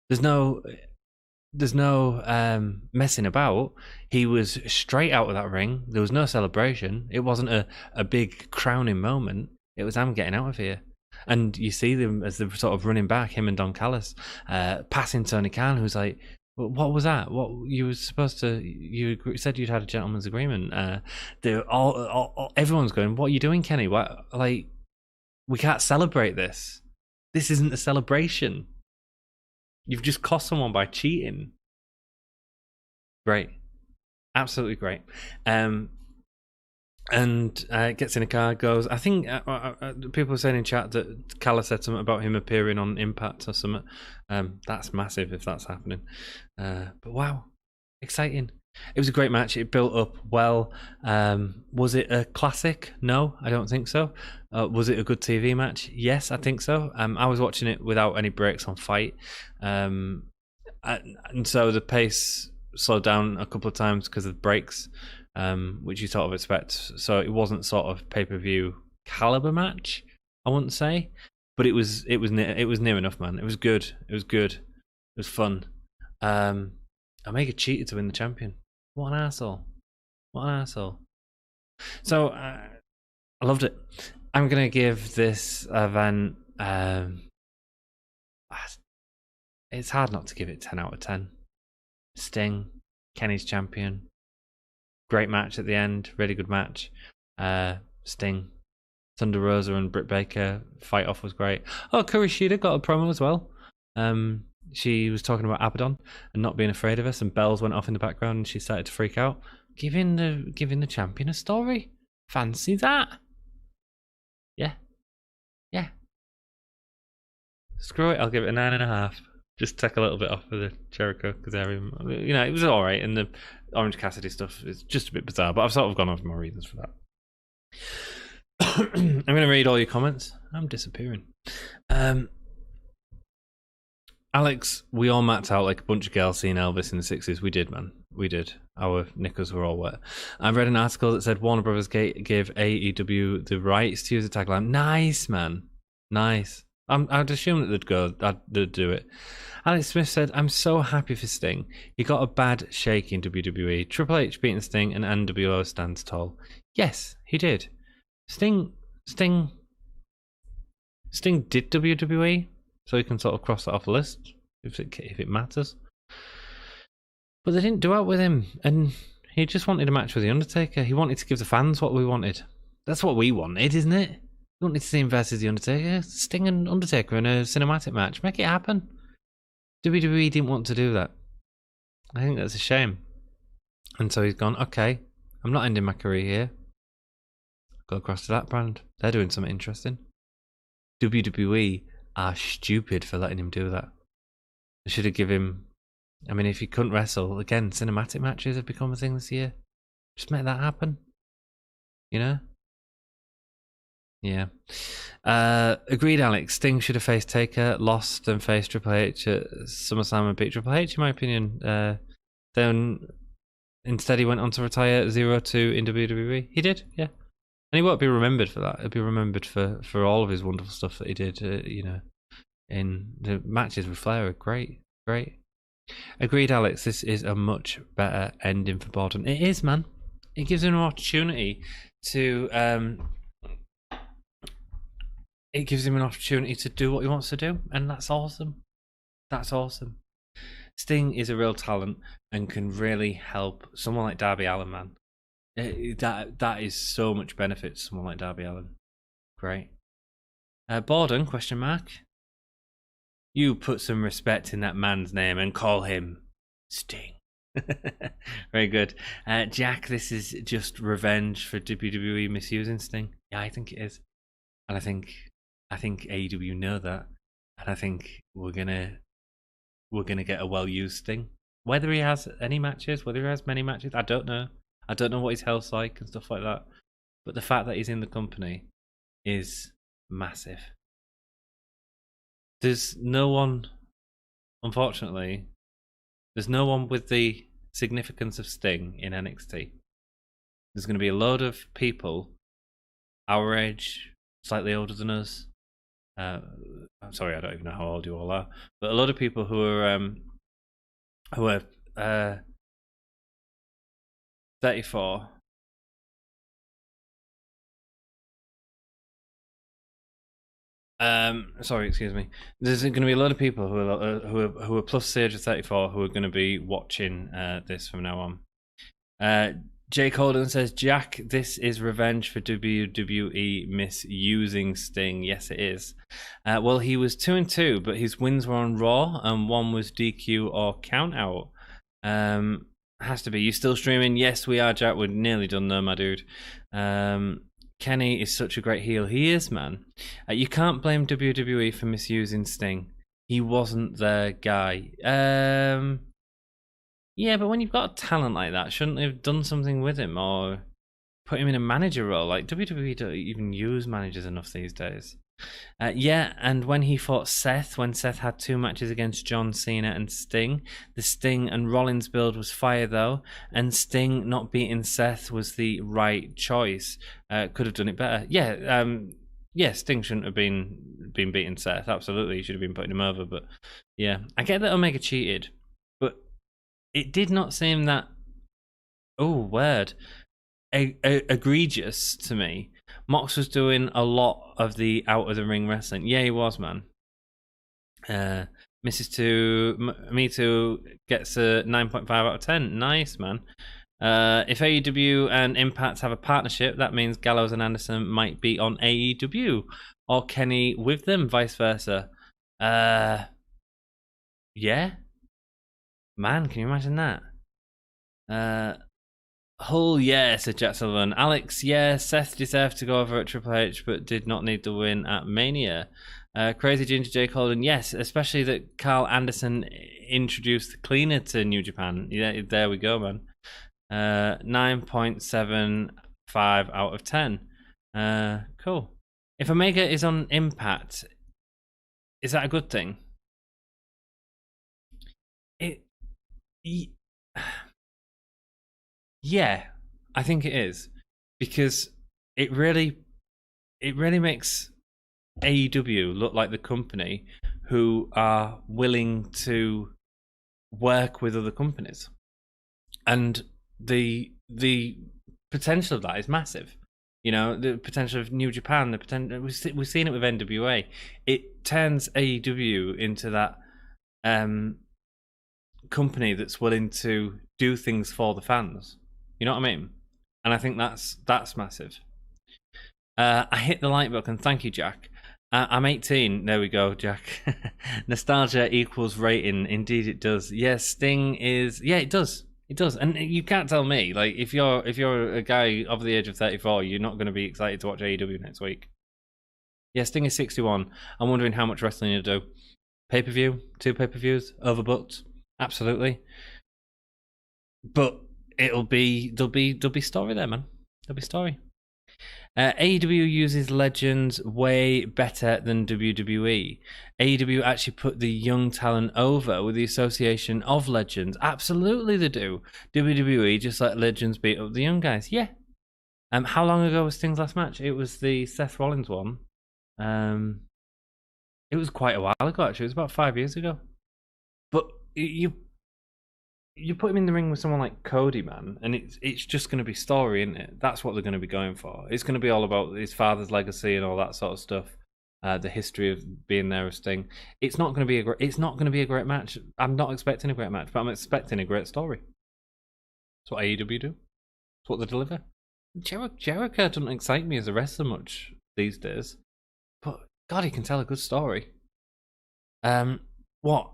There's no messing about. He was straight out of that ring. There was no celebration. It wasn't a big crowning moment. It was, I'm getting out of here. And you see them as they're sort of running back, him and Don Callis, passing Tony Khan, who's like, "What was that? What you were supposed to? You said you'd had a gentleman's agreement." They're everyone's going, "What are you doing, Kenny? What? Like, we can't celebrate this. This isn't a celebration. You've just cost someone by cheating." Great, absolutely great. And gets in a car, goes. I think people were saying in chat that Callis said something about him appearing on Impact or something. That's massive if that's happening. But wow, exciting. It was a great match. It built up well. Was it a classic? No, I don't think so. Was it a good TV match? Yes, I think so. I was watching it without any breaks on Fight. And so the pace slowed down a couple of times because of breaks. which you sort of expect. So it wasn't sort of pay-per-view caliber match, I wouldn't say, but it was near enough, man. It was good. It was fun. Omega cheated to win the champion. What an asshole! So I loved it. I'm gonna give this event. It's hard not to give it 10 out of 10. Sting, Kenny's champion. Great match at the end. Really good match. Sting, Thunder Rosa and Britt Baker fight off was great. Oh, Kurishida got a promo as well. She was talking about Abaddon and not being afraid of us, and bells went off in the background and she started to freak out. Giving the champion a story. Fancy that. Yeah. Screw it, I'll give it a 9.5. Just take a little bit off of the Jericho Kazarian. You know, it was alright, and the Orange Cassidy stuff is just a bit bizarre, but I've sort of gone over my reasons for that. I'm going to read all your comments. I'm disappearing. Alex, we all mapped out like a bunch of girls seeing Elvis in the 60s. We did, man. We did. Our knickers were all wet. I read an article that said Warner Brothers gave AEW the rights to use the tagline. Nice, man. Nice. I'd assume that they'd do it. Alex Smith said, I'm so happy for Sting. He got a bad shake in WWE. Triple H beating Sting and NWO stands tall. Yes, he did. Sting did WWE, so he can sort of cross that off the list if it matters. But they didn't do it with him, and he just wanted a match with The Undertaker. He wanted to give the fans what we wanted. That's what we wanted, isn't it? We wanted to see him versus The Undertaker. Sting and Undertaker in a cinematic match. Make it happen. WWE didn't want to do that. I think that's a shame. And so he's gone, okay, I'm not ending my career here. Go across to that brand. They're doing something interesting. WWE are stupid for letting him do that. They should have given him... I mean, if he couldn't wrestle, again, cinematic matches have become a thing this year. Just make that happen. You know? Yeah. Agreed, Alex. Sting should have faced Taker, lost, and faced Triple H at SummerSlam and beat Triple H, in my opinion. Then instead he went on to retire 0-2 in WWE. He did, yeah. And he won't be remembered for that. He'll be remembered for all of his wonderful stuff that he did, you know. In the matches with Flair are great. Agreed, Alex. This is a much better ending for Borden. It is, man. It gives him an opportunity to... It gives him an opportunity to do what he wants to do, and that's awesome. That's awesome. Sting is a real talent and can really help someone like Darby Allin, man. That is so much benefit to someone like Darby Allin. Great. Borden, question mark. You put some respect in that man's name and call him Sting. Very good. Jack, this is just revenge for WWE misusing Sting. Yeah, I think it is. And I think AEW know that, and I think we're gonna get a well-used Sting. Whether he has any matches, whether he has many matches, I don't know. I don't know what his health's like and stuff like that. But the fact that he's in the company is massive. There's no one, unfortunately, there's no one with the significance of Sting in NXT. There's going to be a load of people our age, slightly older than us. I'm sorry, I don't even know how old you all are, but a lot of people who are 34. Sorry, excuse me. There's going to be a lot of people who are plus the age of 34 who are going to be watching this from now on. Jake Holden says, Jack, this is revenge for WWE misusing Sting. Yes, it is. Well, he was 2-2, but his wins were on Raw, and one was DQ or count out. Has to be. You still streaming? Yes, we are, Jack. We're nearly done though, my dude. Kenny is such a great heel. He is, man. You can't blame WWE for misusing Sting. He wasn't their guy. Yeah, but when you've got a talent like that, shouldn't they have done something with him or put him in a manager role? Like, WWE don't even use managers enough these days. Yeah, and when he fought Seth, when Seth had 2 matches against John Cena and Sting, the Sting and Rollins build was fire though, and Sting not beating Seth was the right choice. Could have done it better. Yeah, Sting shouldn't have been beating Seth. Absolutely, he should have been putting him over. But yeah, I get that Omega cheated, but it did not seem that egregious to me. Mox was doing a lot of the out of the ring wrestling. Yeah, he was, man. Me Too gets a 9.5 out of 10. Nice, man. If AEW and Impact have a partnership, that means Gallows and Anderson might be on AEW, or Kenny with them, vice versa. Yeah, man, can you imagine that? Hull, yeah, said Jack Sullivan. Alex, yeah, Seth deserved to go over at Triple H, but did not need the win at Mania. Crazy Ginger J. Holden, yes, especially that Carl Anderson introduced the cleaner to New Japan. Yeah, there we go, man. 9.75 out of 10. Cool. If Omega is on Impact, is that a good thing? Yeah, I think it is, because it really makes AEW look like the company who are willing to work with other companies, and the potential of that is massive. You know, the potential of New Japan, the potential we've seen it with NWA. It turns AEW into that company that's willing to do things for the fans. You know what I mean? And I think that's massive. I hit the like button. Thank you, Jack. I'm 18. There we go, Jack. Nostalgia equals rating. Indeed, it does. Yes, Sting is. Yeah, it does. It does. And you can't tell me, like, if you're a guy over the age of 34, you're not going to be excited to watch AEW next week. Yeah, Sting is 61. I'm wondering how much wrestling you do. Pay-per-view, 2 pay-per-views, overbooked. Absolutely. But there'll be story there, man. There'll be story. AEW uses legends way better than WWE. AEW actually put the young talent over with the association of legends. Absolutely they do. WWE just let legends beat up the young guys. Yeah. How long ago was Sting's last match? It was the Seth Rollins one. It was quite a while ago, actually. It was about 5 years ago. But you put him in the ring with someone like Cody, man, and it's just going to be story, isn't it? That's what they're going to be going for. It's going to be all about his father's legacy and all that sort of stuff. The history of being there with Sting. It's not going to be a great match. I'm not expecting a great match, but I'm expecting a great story. That's what AEW do. That's what they deliver. Jericho doesn't excite me as a wrestler much these days, but God, he can tell a good story. What?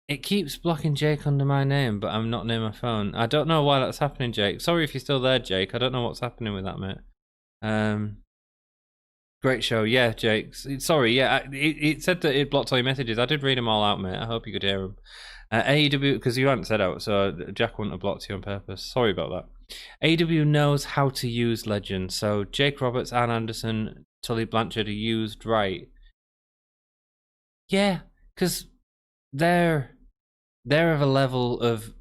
It keeps blocking Jake under my name, but I'm not near my phone. I don't know why that's happening, Jake. Sorry if you're still there, Jake. I don't know what's happening with that, mate. Great show. Yeah, Jake. Sorry, yeah. It said that it blocked all your messages. I did read them all out, mate. I hope you could hear them. AEW, because you hadn't said out, so Jack wouldn't have blocked you on purpose. Sorry about that. AEW knows how to use legends, so Jake Roberts, Arn Anderson, Tully Blanchard are used right. Yeah, because they're of a level of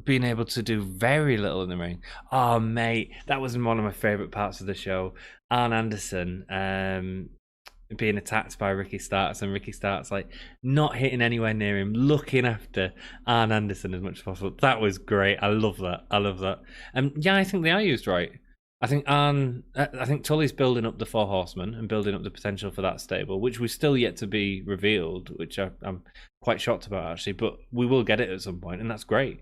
being able to do very little in the ring. Oh, mate, that was one of my favourite parts of the show. Arn Anderson being attacked by Ricky Starks, and Ricky Starks like not hitting anywhere near him, looking after Arn Anderson as much as possible. That was great. I love that. Yeah, I think they are used right. I think Tully's building up the 4 Horsemen and building up the potential for that stable, which was still yet to be revealed, which I'm quite shocked about, actually, but we will get it at some point, and that's great.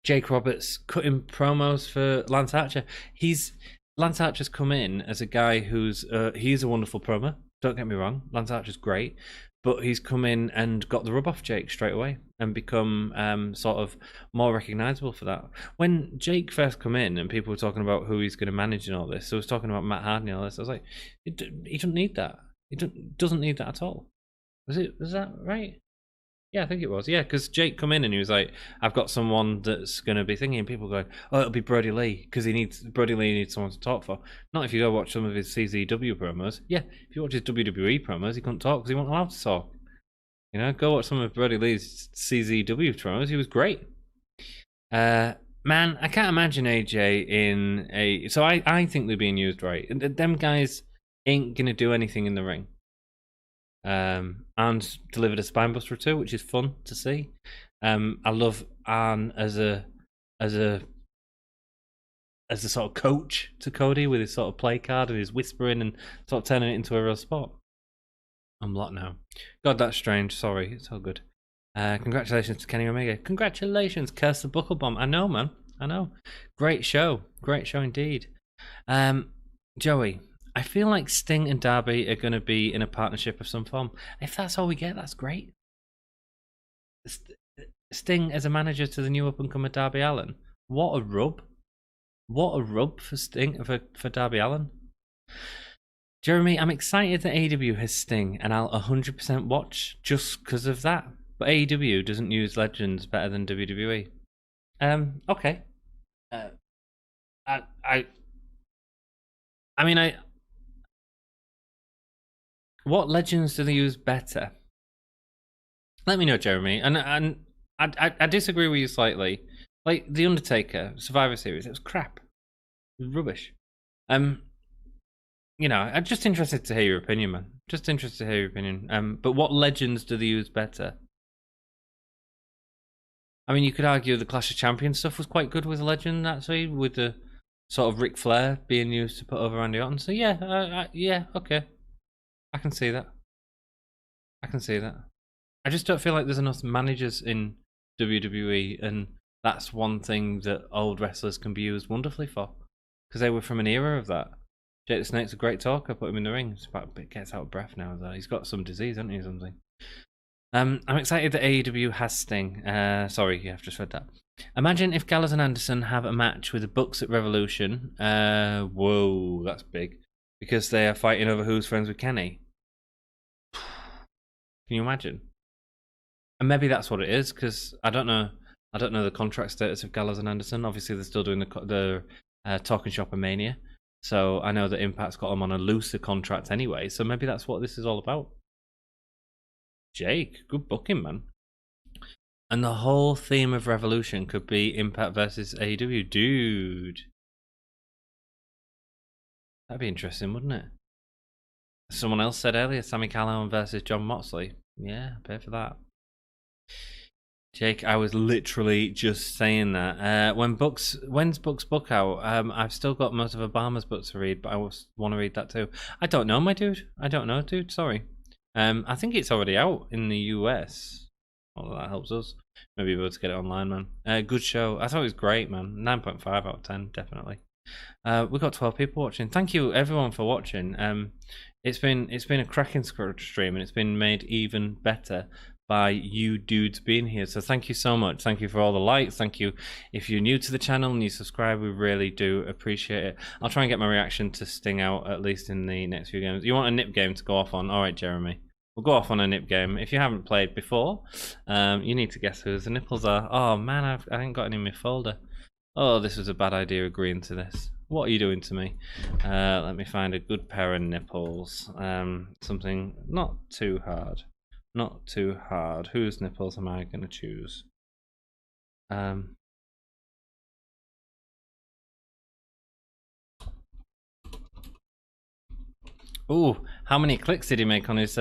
Jake Roberts cutting promos for Lance Archer. Lance Archer's come in as a guy who's he's a wonderful promo, don't get me wrong. Lance Archer's great, but he's come in and got the rub off Jake straight away and become sort of more recognisable for that. When Jake first come in and people were talking about who he's going to manage and all this, so I was talking about Matt Hardy and all this, I was like, he doesn't need that. He doesn't need that at all. Was that right? Yeah, I think it was. Yeah, because Jake come in and he was like, "I've got someone that's going to be thinking." People going, "Oh, it'll be Brody Lee because Brody Lee needs someone to talk for." Not if you go watch some of his CZW promos. Yeah, if you watch his WWE promos, he couldn't talk because he wasn't allowed to talk. You know, go watch some of Brody Lee's CZW promos. He was great. Man, I can't imagine AJ in a. So I think they're being used right. Them guys ain't gonna do anything in the ring. And delivered a spinebuster too, which is fun to see. I love Arn as a sort of coach to Cody with his sort of play card and his whispering and sort of turning it into a real spot. I'm locked now. God, that's strange. Sorry, it's all good. Congratulations to Kenny Omega. Congratulations, Curse the Buckle Bomb. I know, man. I know. Great show indeed. Joey, I feel like Sting and Darby are going to be in a partnership of some form. If that's all we get, that's great. Sting as a manager to the new up-and-comer Darby Allin. What a rub. What a rub for Sting, for Darby Allin. Jeremy, I'm excited that AEW has Sting, and I'll 100% watch just because of that. But AEW doesn't use legends better than WWE. Okay. What legends do they use better? Let me know, Jeremy. And I disagree with you slightly. Like The Undertaker Survivor Series, it was crap. It was rubbish. You know, I'm just interested to hear your opinion, man. Just interested to hear your opinion. But what legends do they use better? I mean, you could argue the Clash of Champions stuff was quite good with Legend, actually, with the sort of Ric Flair being used to put over Randy Orton. So yeah, yeah, okay, I can see that. I can see that. I just don't feel like there's enough managers in WWE, and that's one thing that old wrestlers can be used wonderfully for, because they were from an era of that. Jake the Snake's a great talker. Put him in the ring. It's about gets out of breath now. Though he's got some disease, hasn't he, or something? I'm excited that AEW has Sting. Sorry, yeah, I've just read that. Imagine if Gallows and Anderson have a match with the Bucks at Revolution. Whoa, that's big. Because they are fighting over who's friends with Kenny. Can you imagine? And maybe that's what it is, because I don't know the contract status of Gallows and Anderson. Obviously, they're still doing the Talking Shop of Mania. So I know that Impact's got them on a looser contract anyway. So maybe that's what this is all about. Jake, good booking, man. And the whole theme of Revolution could be Impact versus AEW. Dude. That'd be interesting, wouldn't it? Someone else said earlier, Sami Callihan versus Jon Moxley. Yeah, pay for that. Jake, I was literally just saying that. When's Bucks book out? I've still got most of Obama's book to read, but I want to read that too. I don't know, my dude. I don't know, dude. Sorry. I think it's already out in the US. Well, that helps us. Maybe we'll be able to get it online, man. Good show. I thought it was great, man. 9.5 out of 10, definitely. We've got 12 people watching. Thank you, everyone, for watching. It's been a cracking stream, and it's been made even better by you dudes being here. So thank you so much. Thank you for all the likes. Thank you if you're new to the channel and you subscribe. We really do appreciate it. I'll try and get my reaction to Sting out at least in the next few games. You want a nip game to go off on? All right, Jeremy. We'll go off on a nip game. If you haven't played before, you need to guess who the nipples are. Oh man, I ain't got any in my folder. Oh, this was a bad idea agreeing to this. What are you doing to me? Let me find a good pair of nipples. Something not too hard. Not too hard. Whose nipples am I going to choose? Oh, how many clicks did he make on his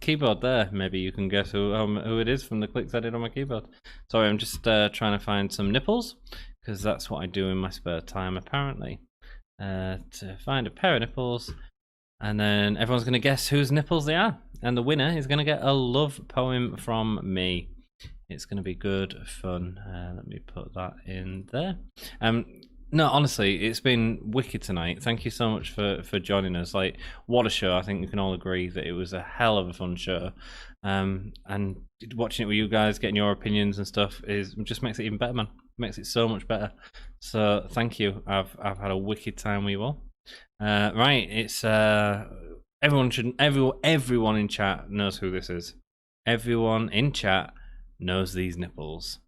keyboard there? Maybe you can guess who it is from the clicks I did on my keyboard. Sorry, I'm just trying to find some nipples, because that's what I do in my spare time, apparently. To find a pair of nipples, and then everyone's going to guess whose nipples they are. And the winner is going to get a love poem from me. It's going to be good fun. Let me put that in there. No, honestly, it's been wicked tonight. Thank you so much for joining us. Like, what a show. I think we can all agree that it was a hell of a fun show. And watching it with you guys, getting your opinions and stuff, just makes it even better, man. Makes it so much better. So thank you. I've had a wicked time with you all. Right, it's everyone in chat knows who this is. Everyone in chat knows these nipples.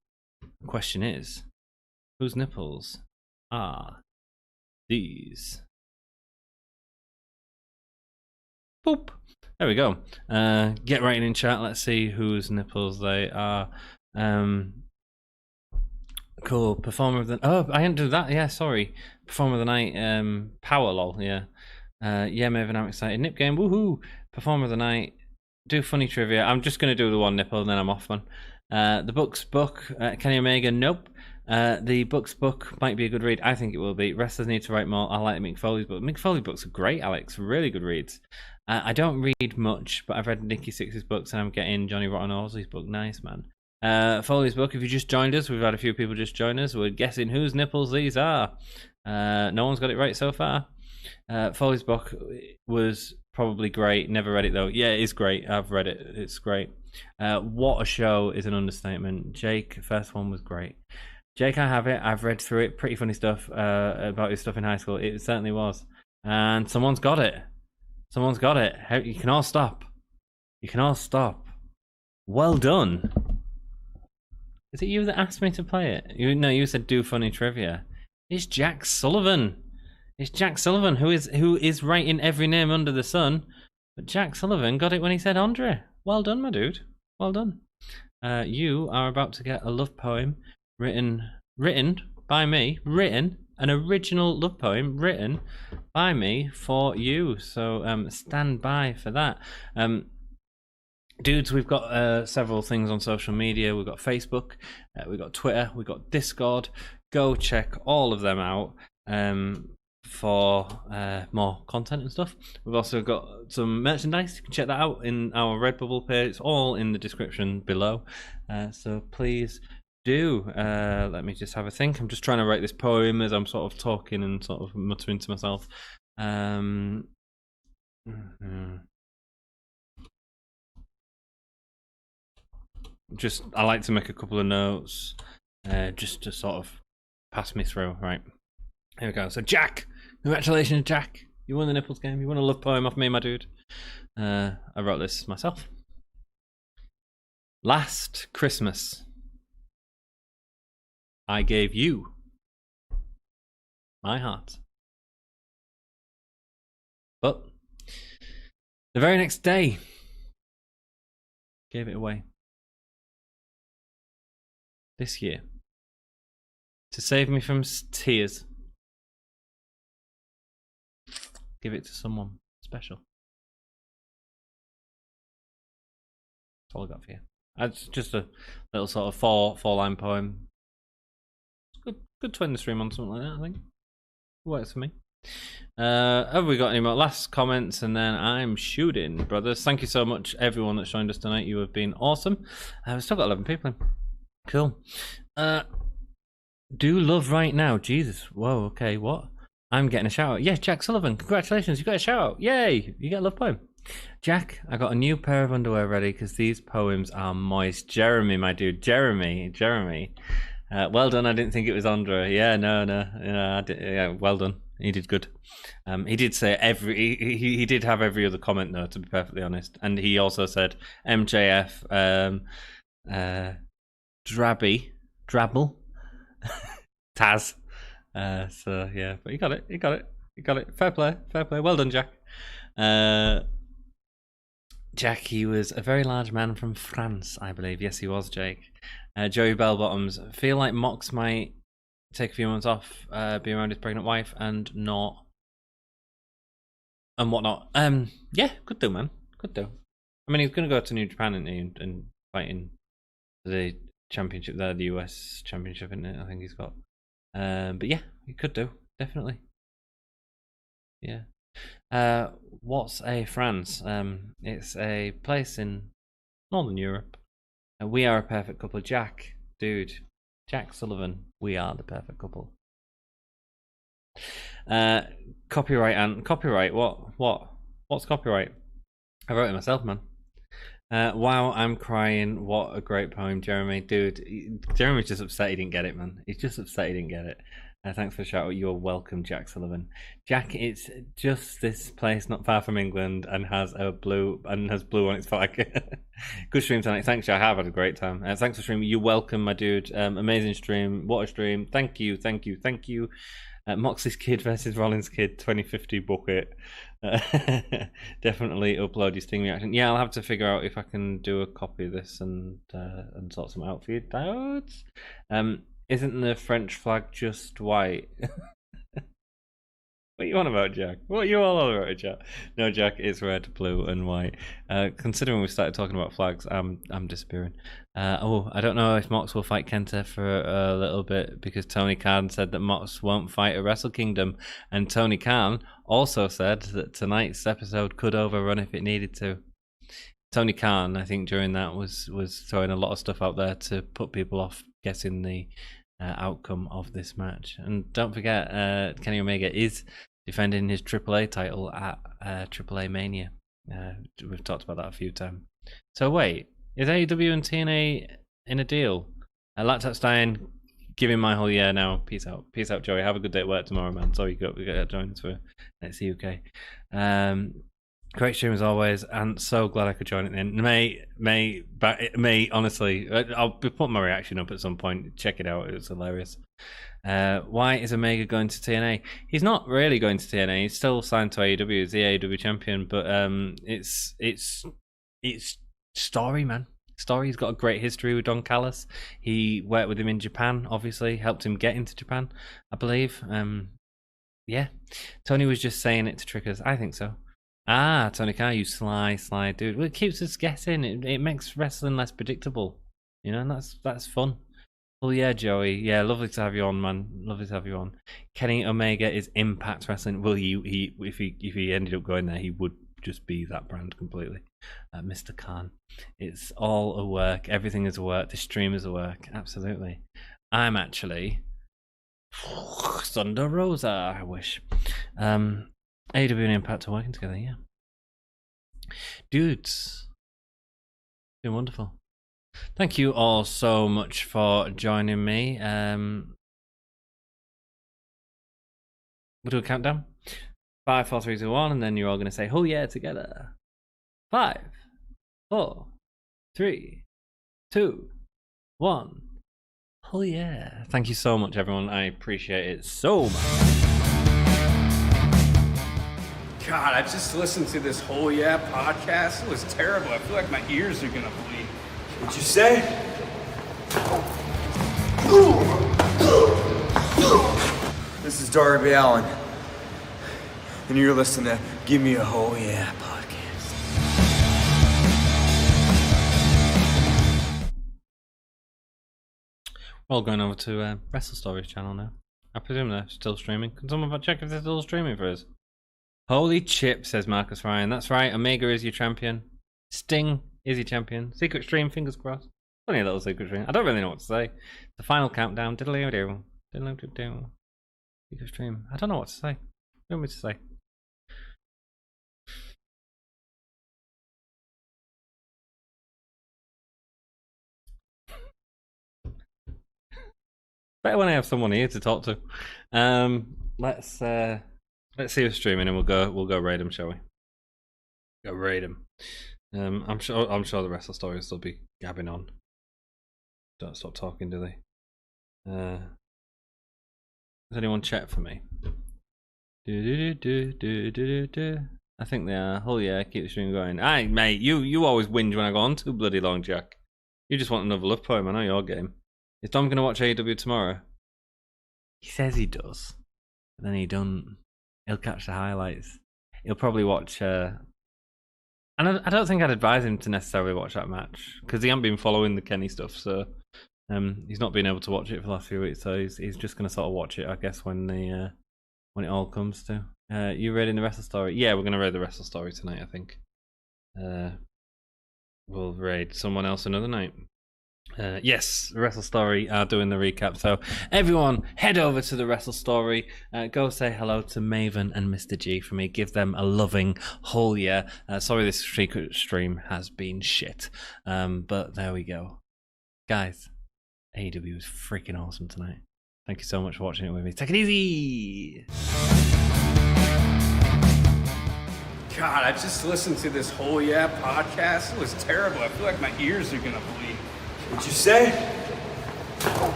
The question is, whose nipples are these? Boop. There we go. Get right in chat. Let's see whose nipples they are. Cool. Performer of the... Oh, I didn't do that. Yeah, sorry. Performer of the night. Power lol. Yeah. Yeah, Maven, I'm excited. Nip game. Woohoo. Performer of the night. Do funny trivia. I'm just going to do the one nipple and then I'm off, man. The Bucks book. Kenny Omega. Nope. The Bucks book might be a good read. I think it will be. Wrestlers need to write more. I like Mick Foley's book. Mick Foley's books are great, Alex. Really good reads. I don't read much, but I've read Nikki Sixx's books and I'm getting Johnny Rotten Orsley's book. Nice, man. Foley's book, if you just joined us, we've had a few people just join us. We're guessing whose nipples these are. No one's got it right so far. Foley's book was probably great. Never read it though. Yeah, it is great. I've read it. It's great. What a show is an understatement. Jake, first one was great. Jake, I have it. I've read through it. Pretty funny stuff about his stuff in high school. It certainly was. And someone's got it. Someone's got it. You can all stop. You can all stop. Well done. Is it you that asked me to play it? You said do funny trivia. It's Jack Sullivan. It's Jack Sullivan who is writing every name under the sun. But Jack Sullivan got it when he said Andre. Well done, my dude. Well done. You are about to get a love poem written by me. An original love poem written by me for you. So stand by for that. Dudes, we've got several things on social media. We've got Facebook, we've got Twitter, we've got Discord. Go check all of them out for more content and stuff. We've also got some merchandise. You can check that out in our Redbubble page. It's all in the description below. So please do. Let me just have a think. I'm just trying to write this poem as I'm sort of talking and sort of muttering to myself. I like to make a couple of notes just to sort of pass me through. Right, here we go. So Jack, congratulations, Jack. You won the nipples game. You won a love poem off me, my dude. I wrote this myself. Last Christmas, I gave you my heart. But the very next day, gave it away. This year, to save me from tears, give it to someone special. That's all I got for you. It's just a little sort of four-line poem. Good to end the stream on something like that, I think. Works for me. Have we got any more last comments? And then I'm shooting, brothers. Thank you so much, everyone that's joined us tonight. You have been awesome. We've still got 11 people in. Cool. Do love right now. Jesus. Whoa, okay, what? I'm getting a shout out. Yes, Jack Sullivan. Congratulations, you got a shout out. Yay! You get a love poem. Jack, I got a new pair of underwear ready because these poems are moist. Jeremy, my dude. Jeremy. Well done. I didn't think it was Andre. Yeah, no. I did, yeah, well done. He did good. He did say he did have every other comment though, to be perfectly honest. And he also said MJF, Drabble, Taz. So yeah, but he got it. Fair play. Well done, Jack. Jack, he was a very large man from France, I believe. Yes, he was, Jake. Joey Bellbottoms. Feel like Mox might take a few months off, be around his pregnant wife and whatnot. Yeah, could do, man. Could do. I mean, he's going to go to New Japan and fight in the championship there, the US championship, isn't it? I think he's got. But yeah, he could do, definitely. Yeah. What's a France? It's a place in Northern Europe. We are a perfect couple. Jack, dude, Jack Sullivan. We are the perfect couple. Copyright and copyright. What's copyright? I wrote it myself, man. Wow, I'm crying. What a great poem, Jeremy. Dude, Jeremy's just upset he didn't get it, man. He's just upset he didn't get it. Thanks for the shout out. You're welcome, Jack Sullivan. Jack, it's just this place not far from England and has blue on its flag. Good stream tonight. Thanks, Jack. I've had a great time. Thanks for streaming. You're welcome, my dude. Amazing stream. What a stream. Thank you. Moxley's kid versus Rollins' kid 2050 bucket. Definitely upload your Sting reaction. Yeah, I'll have to figure out if I can do a copy of this and sort some out for you. Diodes. Isn't the French flag just white? What are you on about, Jack? What are you all on about, Jack? No, Jack, it's red, blue, and white. Considering we started talking about flags, I'm disappearing. I don't know if Mox will fight Kenta for a little bit because Tony Khan said that Mox won't fight at Wrestle Kingdom, and Tony Khan also said that tonight's episode could overrun if it needed to. Tony Khan, I think, during that was throwing a lot of stuff out there to put people off guessing the outcome of this match. And don't forget, Kenny Omega is defending his AAA title at AAA Mania. We've talked about that a few times. So wait, is AEW and TNA in a deal? Laptop Stein, giving my whole year now. Peace out, Joey. Have a good day at work tomorrow, man. Sorry you got to join us for Next UK. Great stream as always, and so glad I could join at the end. May, honestly, I'll be putting my reaction up at some point. Check it out, it was hilarious. Why is Omega going to TNA? He's not really going to TNA. He's still signed to AEW. He's the AEW champion, but it's Story, man. Story's got a great history with Don Callis. He worked with him in Japan, obviously, helped him get into Japan, I believe. Yeah, Tony was just saying it to trick us. I think so. Tony Khan, you sly dude. Well, it keeps us guessing. It makes wrestling less predictable, and that's fun. Well, yeah, Joey. Yeah, lovely to have you on, man. Lovely to have you on. Kenny Omega is Impact Wrestling. Well, if he ended up going there, he would just be that brand completely. Mr. Khan. It's all a work. Everything is a work. The stream is a work. Absolutely. I'm actually Thunder Rosa. I wish. AEW and Impact are working together, yeah. Dudes, been wonderful. Thank you all so much for joining me. We'll do a countdown. 5, 4, 3, 2, 1, and then you're all going to say, "Oh yeah," together. 5, 4, 3, 2, 1. Oh yeah. Thank you so much, everyone. I appreciate it so much. God, I just listened to this whole podcast. It was terrible. I feel like my ears are gonna bleed. What'd you say? This is Darby Allin, and you're listening to Gimme a Oh Yeah podcast. We're all going over to Wrestle Stories channel now. I presume they're still streaming. Can someone check if they're still streaming for us? Holy chip, says Marcus Ryan. That's right, Omega is your champion. Sting is your champion. Secret stream, fingers crossed. Funny little secret stream. I don't really know what to say. The final countdown. Diddly-o-do. Diddly-o-do. Secret stream. I don't know what to say. What do you want me to say? Better when I have someone here to talk to. Let's see who's streaming, and we'll go raid them, shall we? Go raid them. I'm sure the Wrestle Story will still be gabbing on. Don't stop talking, do they? Does anyone chat for me? I think they are. Oh yeah, keep the stream going. Aye, mate, you always whinge when I go on too bloody long, Jack. You just want another love poem. I know your game. Is Dom gonna watch AEW tomorrow? He says he does, but then he don't. He'll catch the highlights. He'll probably watch. And I don't think I'd advise him to necessarily watch that match because he hasn't been following the Kenny stuff, so he's not been able to watch it for the last few weeks. So he's just gonna sort of watch it, I guess, when it all comes to. You reading the Wrestle Story? Yeah, we're gonna read the Wrestle Story tonight, I think. We'll raid someone else another night. Yes, the Wrestle Story are doing the recap. So everyone, head over to the Wrestle Story. Go say hello to Maven and Mr. G for me. Give them a loving whole year. Sorry, this secret stream has been shit, but there we go, guys. AEW was freaking awesome tonight. Thank you so much for watching it with me. Take it easy. God, I just listened to this whole podcast. It was terrible. I feel like my ears are gonna bleed. What'd you say?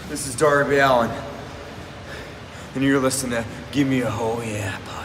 This is Darby Allin, and you're listening to Gimme a Whole Yeah podcast.